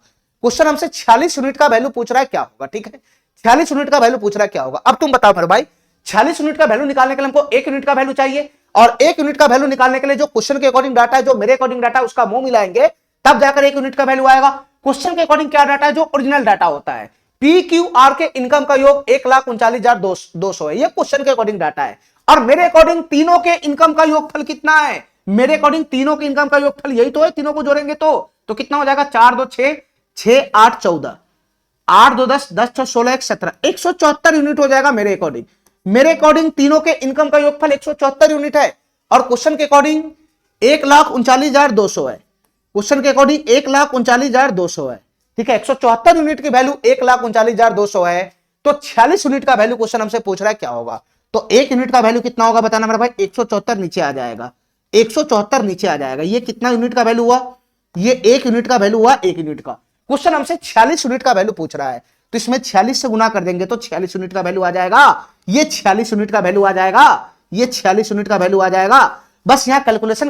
क्वेश्चन हमसे 46 यूनिट का वैल्यू पूछ रहा है क्या होगा। ठीक है, 46 यूनिट का वैल्यू पूछ रहा है क्या होगा। अब तुम बताओ मेरे भाई, 46 यूनिट का वैल्यू निकालने के लिए हमको 1 यूनिट का वैल्यू चाहिए, और 1 यूनिट का वैल्यू निकालने के लिए जो क्वेश्चन के अकॉर्डिंग डाटा है, जो मेरे अकॉर्डिंग डाटा है, उसका मुंह मिलाएंगे तब जाकर 1 यूनिट का वैल्यू आएगा। क्वेश्चन के अकॉर्डिंग क्या डाटा है, जो ओरिजिनल डाटा होता है, पी क्यू आर के इनकम का योग 1,39,200 है, ये क्वेश्चन के अकॉर्डिंग डाटा है। और मेरे अकॉर्डिंग तीनों के इनकम का योगफल कितना है, मेरे अकॉर्डिंग तीनों के इनकम का योगफल यही तो है, तीनों को जोड़ेंगे तो कितना हो जाएगा, 4 2 6, 6 8 14, 8 2 10, 10 6 16 1 17, 174 यूनिट हो जाएगा मेरे अकॉर्डिंग। मेरे अकॉर्डिंग तीनों के इनकम का योगफल 174 यूनिट है, और क्वेश्चन के अकॉर्डिंग 1,39,200 है। क्वेश्चन के अकॉर्डिंग 1,39,200 है। ठीक है, 174 यूनिट की वैल्यू 1,39,200 है, तो 46 यूनिट का वैल्यू क्वेश्चन हमसे पूछ रहा है क्या होगा। तो 1 यूनिट का वैल्यू कितना होगा बताना मेरा भाई, 174 नीचे आ जाएगा, 174 नीचे आ जाएगा। ये कितना यूनिट का वैल्यू हुआ, ये 1 यूनिट का वैल्यू हुआ, 1 यूनिट का। क्वेश्चन हमसे 46 यूनिट का वैल्यू पूछ रहा है, तो इसमें 46 से गुना कर देंगे तो 46 यूनिट का वैल्यू आ जाएगा, ये 46 यूनिट का वैल्यू आ जाएगा, ये 46 यूनिट का वैल्यू आ जाएगा। बस यहां कैलकुलेशन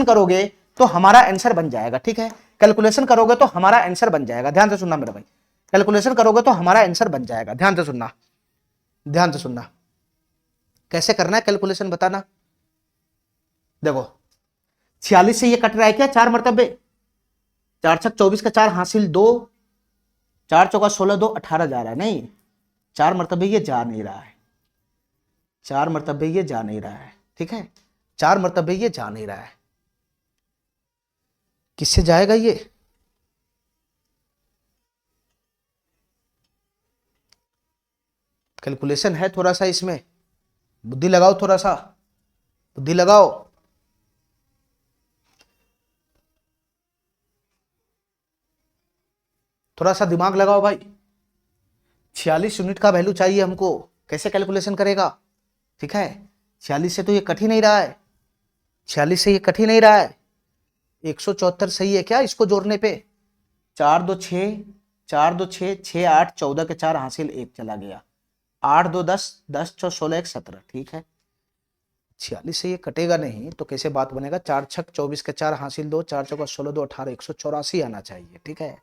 करोगे तो हमारा आंसर बन जाएगा। ठीक है, कैलकुलेशन करोगे तो हमारा आंसर बन जाएगा, ध्यान से सुनना मेरे भाई, कैलकुलेशन करोगे तो हमारा आंसर बन जाएगा। ध्यान से सुनना, ध्यान से सुनना, कैसे करना है कैलकुलेशन बताना। देखो 46 से ये कट रहा है क्या, 4 मरतबे, 4 छक 24 का 4 हासिल 2, 4 चौका 16 2 18 जा रहा है, नहीं 4 मरतबे ये जा नहीं रहा है, 4 मरतबे ये जा नहीं रहा है। ठीक है, 4 मरतबे ये जा नहीं रहा है, किससे जाएगा ये, कैलकुलेशन है थोड़ा सा, इसमें बुद्धि लगाओ, थोड़ा सा बुद्धि लगाओ। थोड़ा सा दिमाग लगाओ भाई, 46 यूनिट का वैल्यू चाहिए हमको, कैसे कैलकुलेशन करेगा। ठीक है, 46 से तो ये कट ही नहीं रहा है, 46 से ये कट ही नहीं रहा है, 174 सही है क्या इसको जोड़ने पे, 4 2 6, 4 2 6, 6 8 14 के 4 हासिल 1 चला गया, 8 2 10, 10 6 16 1 17। ठीक है, 46 से ये कटेगा नहीं तो कैसे बात बनेगा, 4 छक 24 के 4 हासिल 2, 4 चौका 16 2 18, 184 आना चाहिए। ठीक है,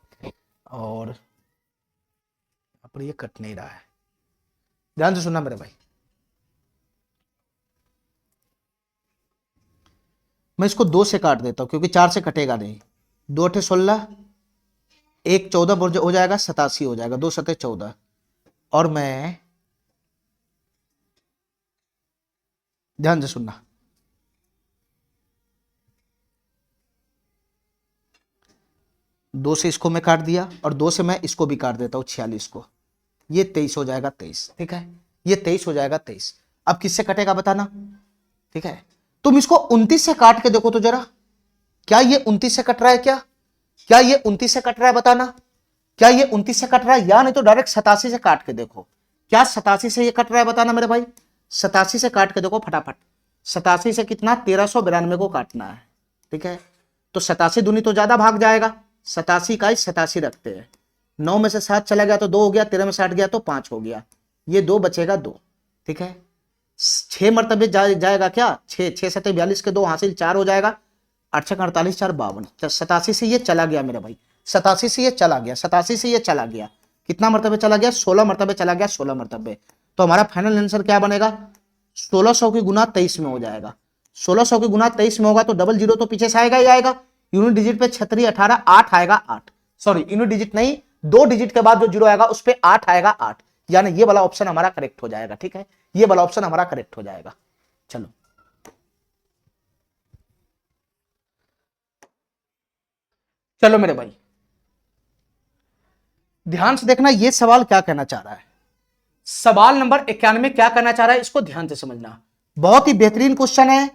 और यहाँ पर ये कट नहीं रहा है, ध्यान से सुनना मेरे भाई। मैं इसको 2 से काट देता हूं क्योंकि 4 से कटेगा नहीं, 2 8 16, 1 14 हो जाएगा, 87 हो जाएगा, 2 7 14, और मैं, ध्यान से सुनना, दो से इसको मैं काट दिया और 2 से मैं इसको भी काट देता हूं, 46 को, ये 23 हो जाएगा, 23। ठीक है, ये 23 हो जाएगा, 23। अब किससे कटेगा बताना। ठीक है, तुम इसको 29 से काट के देखो तो जरा, क्या ये 29 से कट रहा है, क्या ये 29 से कट रहा है बताना, क्या ये 29 से कट रहा है, या नहीं तो डायरेक्ट 87 से काट के देखो, क्या 87 से ये कट रहा है बताना मेरे भाई। 87 से काट के देखो फटाफट, 87 से कितना, 1392 को काटना है। ठीक है, तो 87 दूनी तो ज्यादा भाग जाएगा, 87 का 87 रखते हैं, 9 में से 7 चला गया तो 2 हो गया, 13 में से 8 गया तो 5 हो गया, ये 2 बचेगा 2। ठीक है, 6 मरतबे जाएगा क्या, 6 6 7 42 के 2 हासिल 4 हो जाएगा, 8 6 48 4 52, 87 से ये चला गया मेरे भाई, 87 से ये चला गया, 87 से ये चला गया, कितना मरतबे चला गया, 16 मरतबे चला गया, 16 मरतबे। तो हमारा फाइनल आंसर क्या बनेगा, 1600 की गुना 23 में हो जाएगा, 1600 की गुना 23 में होगा तो डबल जीरो तो पीछे से आएगा ही आएगा, यूनिट डिजिट पे 36 18 8 आएगा, 8 सॉरी यूनिट डिजिट नहीं, 2 डिजिट के बाद जो जीरो आएगा उस पे 8 आएगा, 8, यानी ये वाला ऑप्शन हमारा करेक्ट हो जाएगा। ठीक है, ये वाला ऑप्शन हमारा करेक्ट हो जाएगा। चलो चलो मेरे भाई ध्यान से देखना, ये सवाल क्या कहना चाह रहा है, सवाल नंबर 91 क्या कहना चाह रहा है, इसको ध्यान से समझना। बहुत ही बेहतरीन क्वेश्चन है,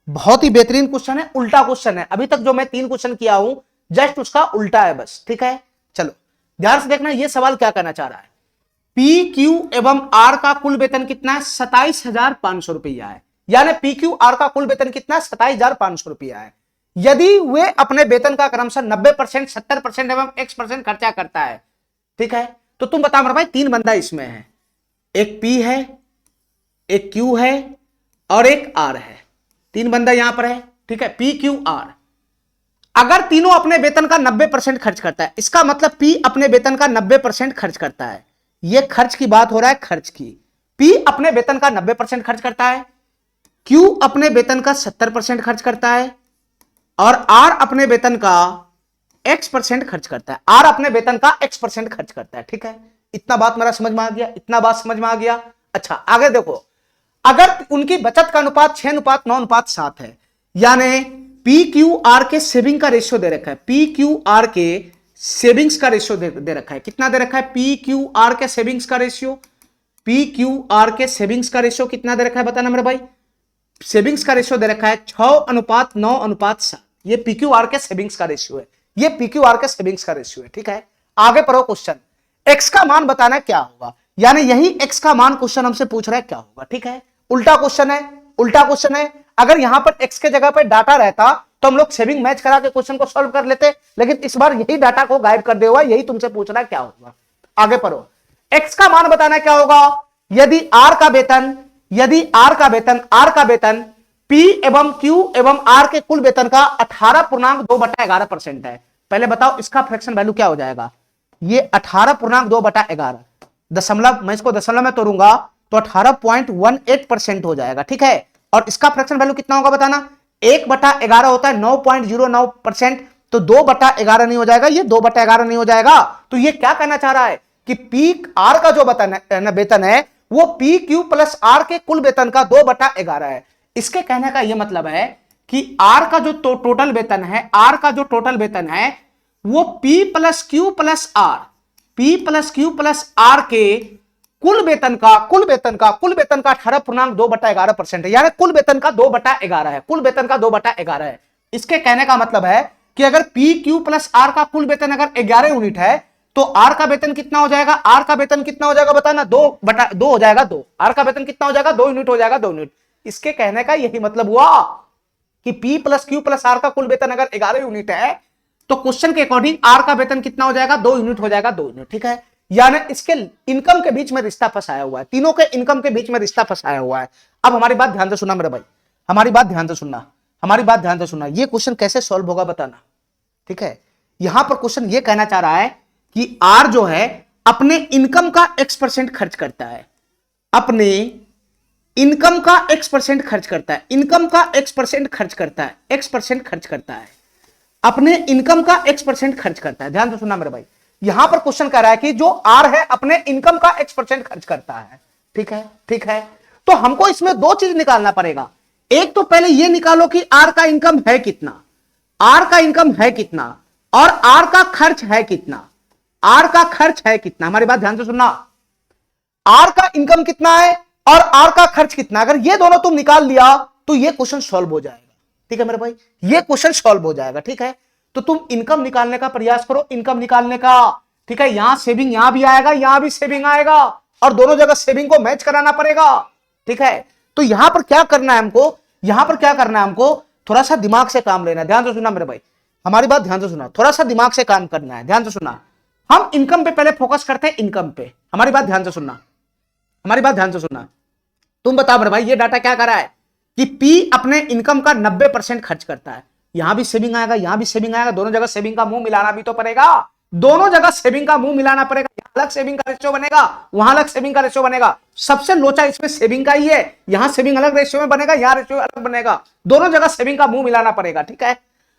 बहुत ही बेहतरीन क्वेश्चन है, उल्टा क्वेश्चन है, अभी तक जो मैं 3 क्वेश्चन किया हूं जस्ट उसका उल्टा है बस। ठीक है, चलो ध्यान से देखना, ये सवाल क्या कहना चाह रहा है, पी क्यू एवं आर का कुल वेतन कितना है, 27,500 रुपया है, यानी PQR का कुल वेतन कितना, 27,500 रुपया है। यदि वे अपने वेतन का क्रमशः 90%, 70% एवं X% खर्चा करता है, ठीक है, तो तुम बताओ मेरे भाई, 3 बंदा इसमें है, एक P है, एक Q है और एक R है, 3 बंदा यहां पर है, ठीक है, PQR। अगर तीनों अपने वेतन का 90% खर्च करता है, इसका मतलब P अपने वेतन का 90% खर्च करता है। यह खर्च की बात हो रहा है, खर्च की। P अपने वेतन का 90% खर्च करता है, Q अपने वेतन का 70% खर्च करता है और R अपने वेतन का X% खर्च करता है। R अपने वेतन का X% खर्च करता है, ठीक है। इतना बात मेरा समझ में आ गया, इतना बात समझ में आ गया। अच्छा, आगे देखो, अगर उनकी बचत का अनुपात 6:9:7 है, यानी PQR के सेविंग का रेशियो दे रखा है, PQR के सेविंग्स का रेशियो दे रखा है, कितना दे रखा है, PQR के सेविंग्स का रेशियो, PQR के सेविंग्स का रेशियो कितना दे रखा है बताना मेरे भाई, सेविंग्स का रेशियो दे रखा है 6:9:7। ये PQR के सेविंग्स का रेशियो है, ये PQR के सेविंग्स का रेशियो है, ठीक है। आगे पढ़ो क्वेश्चन, एक्स का मान बताना क्या होगा, यानी यही एक्स का मान क्वेश्चन हमसे पूछ रहा है क्या होगा, ठीक है। उल्टा क्वेश्चन है, उल्टा क्वेश्चन है। अगर यहां पर एक्स के जगह पर डाटा रहता तो हम लोग सेविंग मैच करा के क्वेश्चन को सॉल्व कर लेते, लेकिन इस बार यही डाटा को गायब कर दिया हुआ, यही तुमसे पूछ रहा है क्या होगा। आगे पढ़ो, एक्स का मान बताना क्या होगा, यदि आर का वेतन P एवं Q एवं R के कुल वेतन का 18.2/11% है। पहले बताओ इसका फ्रैक्शन वैल्यू क्या हो जाएगा, ये 18.2/11 दशमलव, मैं इसको दशमलव में तोड़ूंगा तो 18.18% हो जाएगा, ठीक है। और इसका फ्रैक्शन वैल्यू कितना होगा बताना, 1/11 होता है 9.09%, तो 2/11 नहीं हो जाएगा, ये 2/11 नहीं हो जाएगा। तो ये क्या कहना चाह रहा है कि PR का जो वेतन है वो PQ प्लस R के कुल वेतन का 2/11 है। इसके कहने का यह मतलब है कि R का जो टोटल वेतन है, R का जो टोटल वेतन है वो P plus Q plus R के कुल वेतन का 18.2/11% है, यानी कुल वेतन का 2/11 है, कुल वेतन का 2/11 है। इसके कहने का मतलब है कि अगर PQ प्लस R का कुल वेतन अगर 11 यूनिट है तो R का वेतन कितना हो जाएगा, R का वेतन कितना हो जाएगा बताना, 2/2 हो जाएगा, 2। R का वेतन कितना हो जाएगा, 2 यूनिट हो जाएगा, 2 यूनिट। इसके कहने का यही मतलब हुआ कि P plus Q plus R का कुल वेतन अगर 11 यूनिट है तो क्वेश्चन के अकॉर्डिंग R का वेतन कितना हो जाएगा, 2 यूनिट हो जाएगा, 2 यूनिट, ठीक है। यानी इसके इनकम के बीच में रिश्ता फंसाया हुआ है, तीनों के इनकम के बीच में रिश्ता फंसाया हुआ है। अब हमारी बात ध्यान से सुनना मेरे भाई, हमारी बात ध्यान से सुनना, हमारी बात ध्यान से सुनना। ये क्वेश्चन कैसे सॉल्व होगा बताना, ठीक है। यहां पर क्वेश्चन ये कहना चाह रहा है कि R जो है अपने इनकम का X% खर्च करता है, अपने इनकम का X% खर्च करता है, इनकम का X% खर्च करता है, X% खर्च करता है, अपने इनकम का X% खर्च करता है। ध्यान से सुनना मेरे भाई, यहां पर क्वेश्चन कह रहा है कि जो R है अपने इनकम का X% खर्च करता है, ठीक है, ठीक है। तो हमको इसमें 2 चीज निकालना पड़ेगा। एक तो पहले यह निकालो कि R का इनकम है कितना, R का इनकम है कितना और R का खर्च है कितना, R का खर्च है कितना। हमारी बात ध्यान से सुनना, R का इनकम कितना है और R का खर्च कितना, अगर ये दोनों तुम निकाल लिया तो ये क्वेश्चन सॉल्व हो जाएगा, ठीक है मेरे भाई, ये क्वेश्चन सॉल्व हो जाएगा, ठीक है। तो तुम इनकम निकालने का प्रयास करो, इनकम निकालने का, ठीक है। यहां सेविंग यहां भी आएगा, यहां भी सेविंग आएगा और दोनों जगह सेविंग को मैच कराना पड़ेगा, ठीक है। तो यहां पर क्या करना है हमको, यहां पर क्या करना है हमको, थोड़ा सा दिमाग से काम लेना है। ध्यान से सुनना मेरे भाई, हमारी बात ध्यान से सुना, थोड़ा सा दिमाग से काम करना है, ध्यान से सुना। हम इनकम पे पहले फोकस करते हैं, इनकम पे। हमारी बात ध्यान से सुनना, हमारी बात ध्यान से सुनना। तुम बताओ मेरे भाई, ये डाटा क्या कर रहा है कि P अपने इनकम का 90% खर्च करता है, यहां भी सेविंग आएगा, यहां भी सेविंग आएगा, दोनों जगह सेविंग का मुंह मिलाना भी तो पड़ेगा, दोनों जगह सेविंग का मुंह मिलाना पड़ेगा। यहां अलग सेविंग का रेशियो बनेगा, वहां अलग सेविंग का रेशियो बनेगा। सबसे लोचा इसमें सेविंग का ही है, यहां सेविंग अलग रेशियो में बनेगा, यहां रेशियो अलग बनेगा, दोनों जगह सेविंग का मुंह मिलाना पड़ेगा, ठीक है।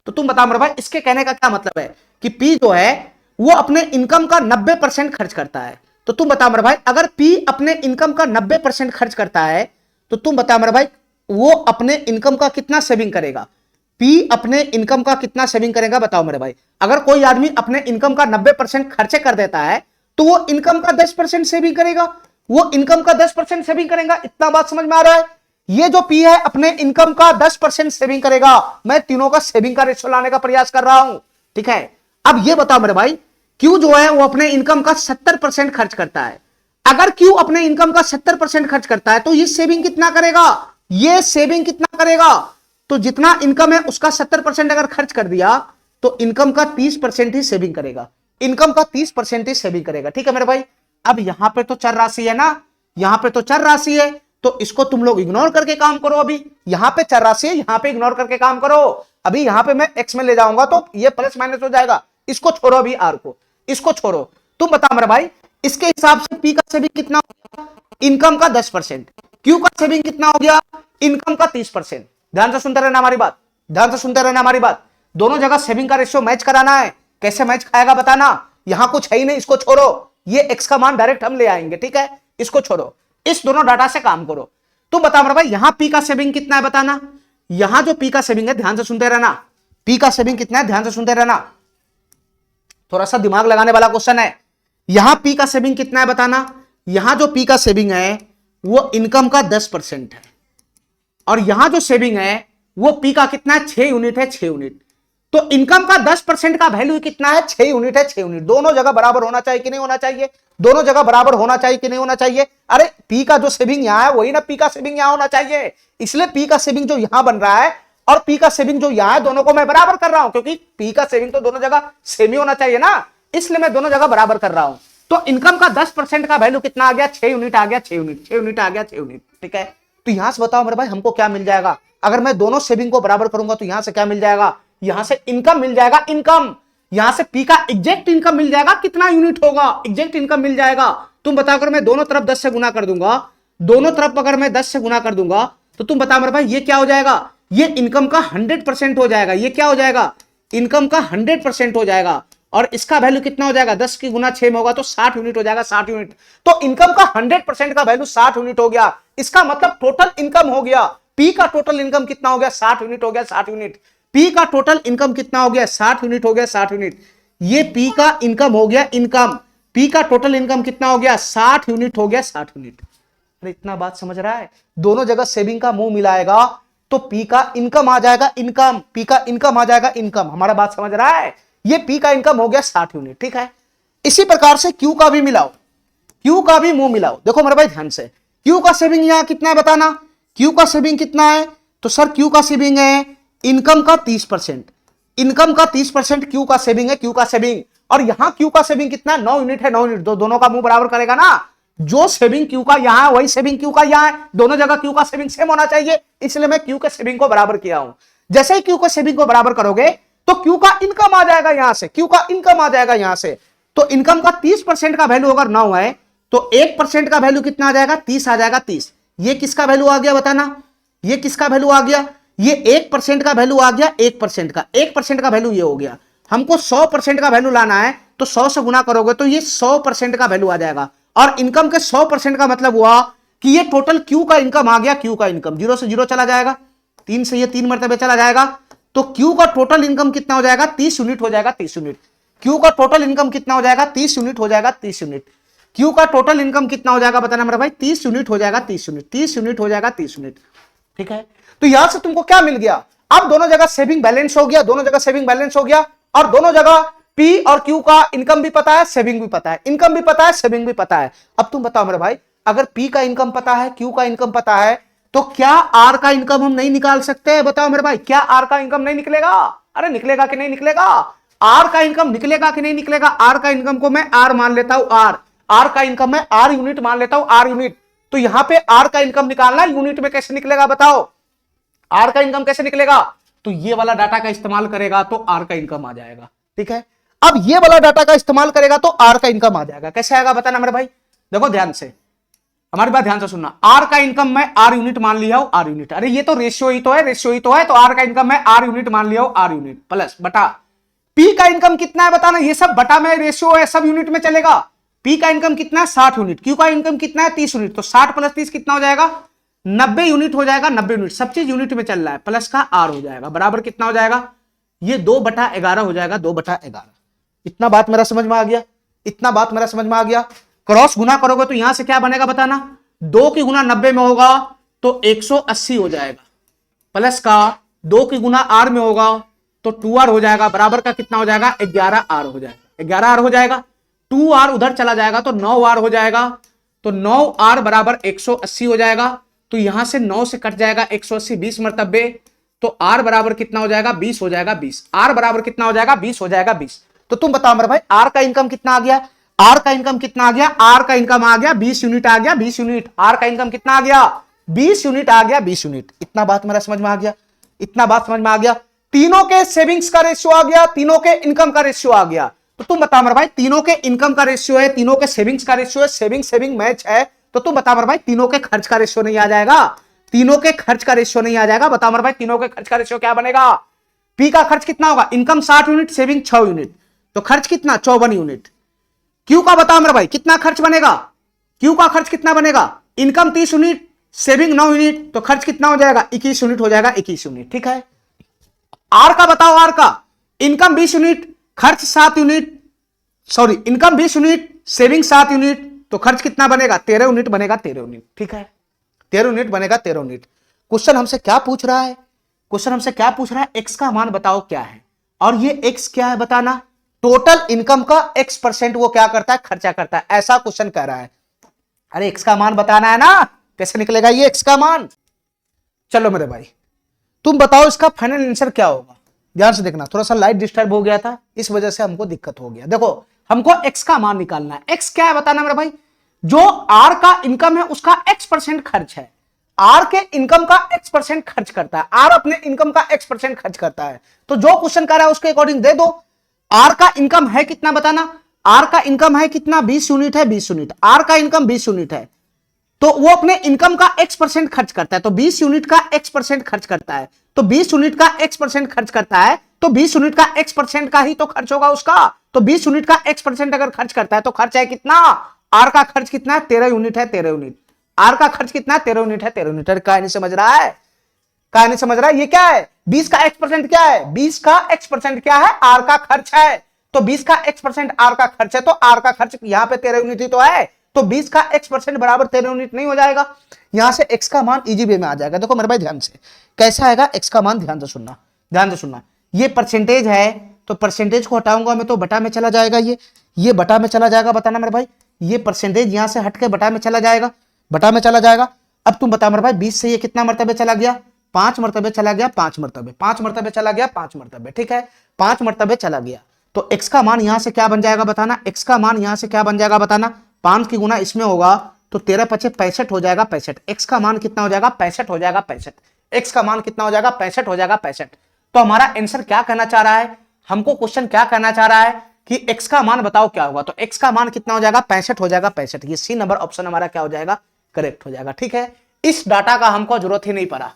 तो तुम बताओ मेरे भाई, इसके कहने का क्या मतलब है कि P जो है वो अपने इनकम का 90% खर्च करता है। तो तुम बताओ मेरे भाई, अगर P अपने इनकम का 90% खर्च करता है तो तुम बताओ मेरे भाई वो अपने इनकम का कितना सेविंग करेगा, P अपने इनकम का कितना सेविंग करेगा बताओ मेरे भाई। अगर कोई आदमी अपने इनकम का 90% खर्चे कर देता है तो वो इनकम का 10% सेविंग करेगा, वो इनकम का 10% सेविंग करेगा। इतना बात समझ में आ रहा है। ये जो P है अपने इनकम का 10% सेविंग करेगा। मैं तीनों का सेविंग का रेशियो लाने का प्रयास कर रहा हूं, ठीक है। अब ये बताओ मेरे भाई, Q जो है वो अपने इनकम का 70% खर्च करता है। अगर Q अपने इनकम का 70% खर्च करता है तो ये सेविंग कितना करेगा, ये सेविंग कितना करेगा, तो जितना इनकम है उसका 70% अगर खर्च कर दिया तो इनकम का 30% ही सेविंग करेगा, इनकम का 30% ही सेविंग करेगा। ठीक है मेरे भाई। अब यहां पे तो चर राशि है ना, यहां पे तो चर राशि है, तो इसको तुम लोग इग्नोर करके काम करो। अभी यहां पे चर राशि है, यहां पे इग्नोर करके काम करो। अभी यहां पे मैं एक्स में ले जाऊंगा तो ये प्लस माइनस हो जाएगा, इसको छोड़ो, अभी आर को, इसको छोड़ो। तुम बता मेरे भाई, इसके हिसाब से पी का सेविंग कितना हो गया, इनकम का 10%, क्यू का सेविंग कितना हो गया, इनकम का 30%। ध्यान से सुनते रहना हमारी बात, ध्यान से सुनते रहना हमारी बात। दोनों जगह सेविंग का रेशियो मैच कराना है। कैसे मैच खाएगा बताना, यहां कुछ है ही नहीं, इसको छोड़ो, ये एक्स का मान डायरेक्ट हम ले आएंगे। ठीक है, इसको छोड़ो, इस दोनों डाटा से काम करो। तुम बता मेरे भाई, यहां पी का सेविंग कितना है बताना। यहां जो पी का सेविंग है, ध्यान से सुनते रहना, पी का सेविंग कितना है, ध्यान से सुनते रहना, थोड़ा सा दिमाग लगाने वाला क्वेश्चन है। यहां पी का सेविंग कितना है बताना। यहां जो पी का सेविंग है वो इनकम का 10% है, और यहां जो सेविंग है वो पी का कितना है, 6 यूनिट है, 6 यूनिट। तो इनकम का 10% का वैल्यू कितना है, 6 यूनिट है, 6 यूनिट। दोनों जगह बराबर होना चाहिए कि नहीं होना चाहिए, दोनों जगह बराबर होना चाहिए कि नहीं होना चाहिए। अरे पी का जो सेविंग यहां है वही ना पी का सेविंग यहां होना चाहिए, इसलिए पी का सेविंग जो यहां बन रहा है और पी का सेविंग जो यहां है, दोनों को मैं बराबर कर रहा हूं, क्योंकि पी का सेविंग तो दोनों जगह सेम ही होना चाहिए ना, इसलिए मैं दोनों जगह बराबर कर रहा हूं। तो इनकम का 10% का वैल्यू कितना आ गया, 6 यूनिट आ गया, 6 यूनिट, 6 यूनिट आ गया, 6 यूनिट। ठीक है, तो यहां से बताओ मेरे भाई हमको क्या मिल जाएगा। अगर मैं दोनों सेविंग को बराबर करूंगा तो यहां से क्या मिल जाएगा, यहां से इनकम मिल जाएगा, इनकम। यहां से पी का एग्जैक्ट इनकम मिल जाएगा, कितना यूनिट होगा, एग्जैक्ट इनकम मिल जाएगा। तुम बताओ, अगर मैं दोनों तरफ 10 से गुना कर दूंगा, दोनों तरफ अगर मैं 10 से गुना कर दूंगा तो तुम बताओ मेरे भाई ये क्या हो जाएगा, ये इनकम का 100% हो जाएगा। ये क्या हो जाएगा, इनकम का 100% हो जाएगा। और इसका वैल्यू कितना हो जाएगा, 10 की गुना 6 में होगा तो 60 यूनिट हो जाएगा, 60 यूनिट। तो इनकम का 100% का वैल्यू 60 यूनिट हो गया। इसका मतलब टोटल इनकम हो गया, पी का टोटल इनकम कितना हो गया, 60 यूनिट हो गया, 60 यूनिट। पी का टोटल इनकम कितना हो गया, 60 यूनिट हो गया, 60 यूनिट। ये पी का इनकम हो गया, इनकम। पी का टोटल इनकम कितना हो गया, 60 यूनिट हो गया, 60 यूनिट। अरे इतना बात समझ रहा है, दोनों जगह सेविंग का मुंह मिलाएगा तो पी का इनकम आ जाएगा, इनकम, पी का इनकम आ जाएगा, इनकम। हमारा बात समझ रहा है, ये पी का इनकम हो गया 60 यूनिट। ठीक है, इसी प्रकार से क्यू का भी मिलाओ, क्यू का भी मुंह मिलाओ। देखो मेरे भाई ध्यान से, क्यू का सेविंग यहां कितना है बताना। क्यू का सेविंग कितना है, तो सर क्यू का सेविंग है इनकम का 30%, इनकम का 30% क्यू का सेविंग है, क्यू का सेविंग। और यहां क्यू का सेविंग कितना है, 9 यूनिट है, 9 यूनिट। दोनों का मुंह बराबर करेगा ना, जो सेविंग क्यू का यहां है वही सेविंग क्यू का यहां है, दोनों जगह क्यू का सेविंग सेम होना चाहिए, इसलिए मैं क्यू के सेविंग को बराबर किया हूं। जैसे ही क्यू के सेविंग को बराबर करोगे तो क्यू का इनकम आ जाएगा यहां से, क्यू का इनकम आ जाएगा यहां से। तो इनकम का 30% का वैल्यू अगर 9 है तो 1% का वैल्यू कितना आ जाएगा, 30 आ जाएगा, 30। ये किसका वैल्यू आ गया बताना, ये किसका वैल्यू आ गया, ये 1% का वैल्यू आ गया, 1% का, 1% का वैल्यू ये हो गया। हमको 100% का वैल्यू लाना है तो 100 से गुना करोगे तो ये 100% का वैल्यू आ जाएगा। और इनकम के 100% का मतलब हुआ कि ये टोटल क्यू का इनकम आ गया, क्यू का इनकम। 0 से 0 चला जाएगा, 3 से ये 3 मरतबे चला जाएगा, तो क्यू का टोटल इनकम कितना हो जाएगा, 30 यूनिट हो जाएगा, 30 यूनिट। क्यू का टोटल इनकम कितना हो जाएगा, 30 यूनिट हो जाएगा, 30 यूनिट। क्यू का टोटल इनकम कितना हो जाएगा बताना मेरा भाई, 30 यूनिट हो जाएगा, 30 यूनिट, 30 यूनिट हो जाएगा, 30 यूनिट। ठीक है, तो यहां से तुमको क्या मिल गया, अब दोनों जगह सेविंग बैलेंस हो गया, दोनों जगह सेविंग बैलेंस हो गया। और दोनों जगह पी और क्यू का इनकम भी पता है, सेविंग भी पता है, इनकम भी पता है, सेविंग भी पता है। अब तुम बताओ मेरे भाई, अगर पी का इनकम पता है, क्यू का इनकम पता है, तो क्या आर का इनकम हम नहीं निकाल सकते, बताओ मेरे भाई, क्या आर का इनकम नहीं निकलेगा। अरे निकलेगा कि नहीं निकलेगा, आर का इनकम निकलेगा कि नहीं निकलेगा। आर का इनकम को मैं आर मान लेता हूं, आर का इनकम मैं आर यूनिट मान लेता हूं, आर यूनिट। तो यहां पे आर का इनकम निकालना, यूनिट में कैसे निकलेगा बताओ, आर का इनकम कैसे निकलेगा, तो ये वाला डाटा का इस्तेमाल करेगा तो आर का इनकम आ जाएगा। ठीक है, अब ये वाला डाटा का इस्तेमाल करेगा तो आर का इनकम आ जाएगा। कैसे आएगा बताना मेरे भाई, देखो ध्यान से, हमारी बात ध्यान से सुनना। आर का इनकम मैं आर यूनिट मान लिया हूं, आर यूनिट। अरे ये तो रेशियो ही तो है, रेशियो ही तो है, तो आर का इनकम मैं आर यूनिट मान लिया हूं, आर यूनिट प्लस बटा पी का इनकम कितना है बताना। ये सब बटा में रेशियो है, सब यूनिट में चलेगा। पी का इनकम कितना है, 60 यूनिट। क्यू का इनकम कितना है, 30 यूनिट। तो 60 प्लस 30 कितना हो जाएगा, 90 यूनिट हो जाएगा, 90 यूनिट। सब चीज यूनिट में चल रहा है, प्लस का आर हो जाएगा, बराबर कितना हो जाएगा, ये 2/11 हो जाएगा, 2/11। इतना बात मेरा समझ में आ गया, इतना बात मेरा समझ में आ गया। क्रॉस गुना करोगे तो यहां से क्या बनेगा बताना, 2 की गुना 90 में होगा तो 180 हो जाएगा, प्लस का 2 की गुना आर में होगा तो 2r हो जाएगा, बराबर का कितना हो जाएगा, 11r हो जाएगा, 11r हो जाएगा। 2r उधर चला जाएगा तो 9r हो जाएगा, तो 9r बराबर 180 हो जाएगा। तो यहां से 9 से कट जाएगा 180, 20 मरतबे, तो R बराबर कितना हो जाएगा, 20 हो जाएगा, 20। R बराबर कितना हो जाएगा, 20 हो जाएगा, 20। तो तुम बताओ मेरे भाई R का इनकम कितना आ गया, R का इनकम कितना आ गया, R का इनकम आ गया 20 यूनिट आ गया, 20 यूनिट। R का इनकम कितना आ गया, 20 यूनिट आ गया, 20 यूनिट। इतना बात मेरा समझ में आ गया, इतना बात समझ में आ गया। तीनों के सेविंग्स का रेशियो आ गया, तीनों के इनकम का रेशियो आ गया। तो तुम बता मेरे भाई, तीनों के इनकम का रेशियो है, तीनों के सेविंग्स का रेशियो है, सेविंग सेविंग मैच है, तो तुम बता मेरे भाई तीनों के खर्च का रेशियो नहीं आ जाएगा, तीनों के खर्च का रेशियो नहीं आ जाएगा। बता मेरे भाई तीनों के खर्च का रेशियो क्या बनेगा, पी का खर्च कितना होगा, इनकम 60 यूनिट, सेविंग 6 यूनिट, तो खर्च कितना 54 यूनिट। क्यू का बता मेरे भाई कितना खर्च बनेगा, क्यू का खर्च कितना बनेगा, इनकम 30 यूनिट, सेविंग 9 यूनिट, तो खर्च कितना हो जाएगा 21 यूनिट हो जाएगा, 21 यूनिट। ठीक है। आर का बताओ, आर का इनकम 20 यूनिट, खर्च 7 unit, sorry income 20 unit, saving 7 unit, तो खर्च कितना बनेगा 13 यूनिट बनेगा, 13 यूनिट। ठीक है, 13 यूनिट बनेगा, 13 यूनिट। क्वेश्चन हमसे क्या पूछ रहा है, क्वेश्चन हमसे क्या पूछ रहा है, एक्स का मान बताओ क्या है, और ये एक्स क्या है बताना, टोटल इनकम का x% वो क्या करता है, खर्चा करता है, ऐसा क्वेश्चन कह रहा है। अरे एक्स का मान बताना है ना, कैसे निकलेगा ये एक्स का मान। चलो मेरे भाई तुम बताओ इसका फाइनल आंसर क्या होगा, ध्यान से देखना, थोड़ा सा लाइट डिस्टर्ब हो गया था, इस वजह से हमको दिक्कत हो गया। देखो हमको एक्स का मान निकालना है, एक्स क्या है बताना मेरे भाई, जो आर का इनकम है उसका x% खर्च है, आर के इनकम का x% खर्च करता है, आर अपने इनकम का x% खर्च करता है, तो जो क्वेश्चन कर रहा है उसके अकॉर्डिंग दे दो। आर का इनकम है कितना बताना, आर का इनकम है कितना 20 यूनिट है, 20 यूनिट, आर का इनकम 20 यूनिट है, तो वो अपने इनकम का x% खर्च करता है, तो 20 यूनिट का x% खर्च करता है, तो 20 यूनिट का x% खर्च करता है, तो 20 यूनिट का x% का ही तो खर्च होगा उसका, तो 20 यूनिट का x% अगर खर्च करता है तो खर्च है कितना, आर का खर्च कितना है 13 यूनिट है, 13 यूनिट, आर का खर्च कितना है 13 यूनिट है, 13 यूनिट। क्या नहीं समझ रहा है, क्या नहीं समझ रहा है, ये क्या है 20 का x% क्या है, 20 का x% क्या है, आर का खर्च है, तो 20 का x% आर का खर्च है, तो आर का खर्च यहां पे 13 यूनिट ही तो है, तो 20 का x% बराबर 13 यूनिट नहीं हो जाएगा, यहां से x का मान इजी वे में आ जाएगा। देखो मेरे भाई ध्यान से कैसा आएगा x का मान, ध्यान से सुनना, ध्यान से सुनना, ये परसेंटेज है, तो परसेंटेज को हटाऊंगा मैं तो बटा में चला जाएगा, ये बटा में चला जाएगा, बताना मेरे भाई, ये परसेंटेज यहां से हट के बटा में चला जाएगा, बटा में चला जाएगा। अब तुम बता मेरे भाई 20 से ये कितना मरतबे चला गया, 5 मरतबे चला गया, 5 मरतबे, 5 मरतबे चला गया, 5 मरतबे। ठीक है, 5 मरतबे चला गया, तो x का मान यहां से क्या बन जाएगा बताना, x का मान यहां से क्या बन जाएगा बताना, 5 की गुना इसमें होगा तो 13 पचे 65 हो जाएगा, 65। x का मान कितना हो जाएगा 65 हो जाएगा, 65। x का मान कितना हो जाएगा 65 हो जाएगा, 65। तो हमारा आंसर क्या कहना चाह रहा है, हमको क्वेश्चन क्या कहना चाह रहा है कि x का मान बताओ क्या होगा, तो x का मान कितना हो जाएगा 65 हो जाएगा, 65। ये सी नंबर ऑप्शन हमारा क्या हो जाएगा, करेक्ट हो जाएगा। ठीक है, इस डाटा का हमको जरूरत ही नहीं पड़ा,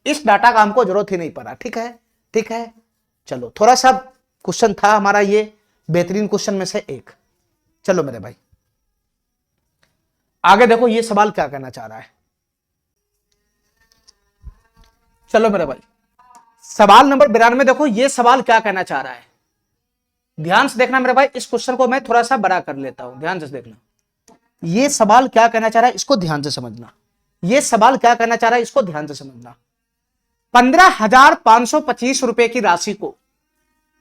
इस डाटा का हमको जरूरत ही नहीं पड़ा। ठीक है, ठीक है, चलो थोड़ा सा क्वेश्चन था हमारा ये बेहतरीन क्वेश्चन में से एक। चलो मेरे भाई आगे देखो ये सवाल क्या कहना चाह रहा है, चलो मेरे भाई सवाल नंबर 92 देखो ये सवाल क्या कहना चाह रहा है, ध्यान से देखना मेरे भाई, इस क्वेश्चन को मैं थोड़ा सा बड़ा कर लेता हूं, ध्यान से देखना, ये सवाल क्या कहना चाह रहा है इसको ध्यान से समझना, ये सवाल क्या कहना चाह रहा है इसको ध्यान से समझना। 15,525 रुपए की राशि को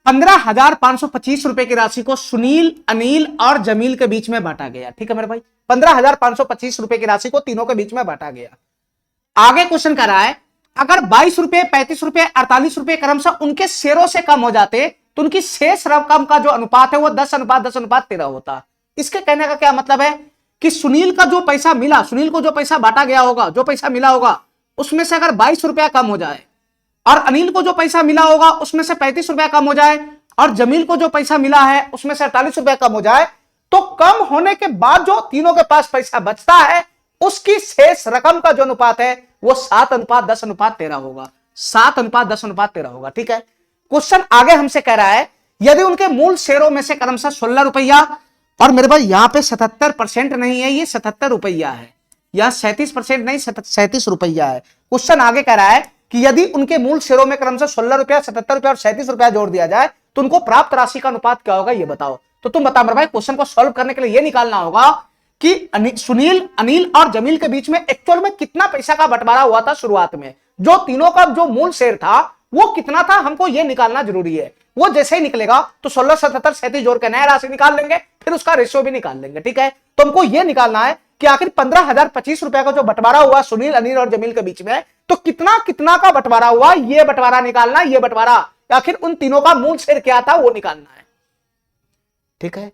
15,525 रुपए की राशि को सुनील, अनिल और जमील के बीच में बांटा गया। ठीक है मेरे भाई, 15,525 रुपए की राशि को तीनों के बीच में बांटा गया। आगे क्वेश्चन कर रहा है अगर 22 रुपए, 35 रुपए, 48 रुपए क्रमशः उनके शेयरों से कम हो जाते तो उनकी शेष रकम का जो अनुपात है वो 10:10:13 होता। इसके कहने का क्या मतलब है कि सुनील का जो पैसा मिला, सुनील को जो पैसा बांटा गया होगा, जो पैसा मिला होगा उसमें से अगर 22 रुपया कम हो जाए, और अनिल को जो पैसा मिला होगा उसमें से 35 रुपया कम हो जाए, और जमील को जो पैसा मिला है उसमें से 48 रुपया कम हो जाए, तो कम होने के बाद जो तीनों के पास पैसा बचता है उसकी शेष रकम का जो अनुपात है वो 7:10:13 होगा, 7:10:13 होगा। ठीक है, क्वेश्चन आगे हमसे कह रहा है यदि उनके मूल शेयरों में से क्रमशः 16 रुपया, और मेरे भाई यहां पे 77% नहीं है, ये 77 रुपया है, यहां 37% नहीं 37 रुपया है। क्वेश्चन आगे कह रहा है कि यदि उनके मूल शेयरों में क्रमशः 16 रुपया, 77 रुपया और 37 रुपया जोड़ दिया जाए तो उनको प्राप्त राशि का अनुपात क्या होगा ये बताओ। तो तुम बताओ मेरे भाई, क्वेश्चन को सॉल्व करने के लिए ये निकालना होगा कि सुनील, अनिल और जमील के बीच में एक्चुअल में कितना पैसा का बंटवारा हुआ था शुरुआत में, जो तीनों का जो मूल शेयर था वो कितना था, हमको ये निकालना जरूरी है। वो जैसे ही निकलेगा तो 16, 77, 37 जोड़ के नया राशि निकाल लेंगे, फिर उसका रेशियो भी निकाल लेंगे। ठीक है, तो हमको ये निकालना है कि आखिर 15,025 रुपए का जो बंटवारा हुआ सुनील, अनिल और जमील के बीच में, तो कितना कितना का बंटवारा हुआ, ये बंटवारा निकालना, ये बंटवारा, आखिर उन तीनों का मूल शेर क्या था वो निकालना है। ठीक है,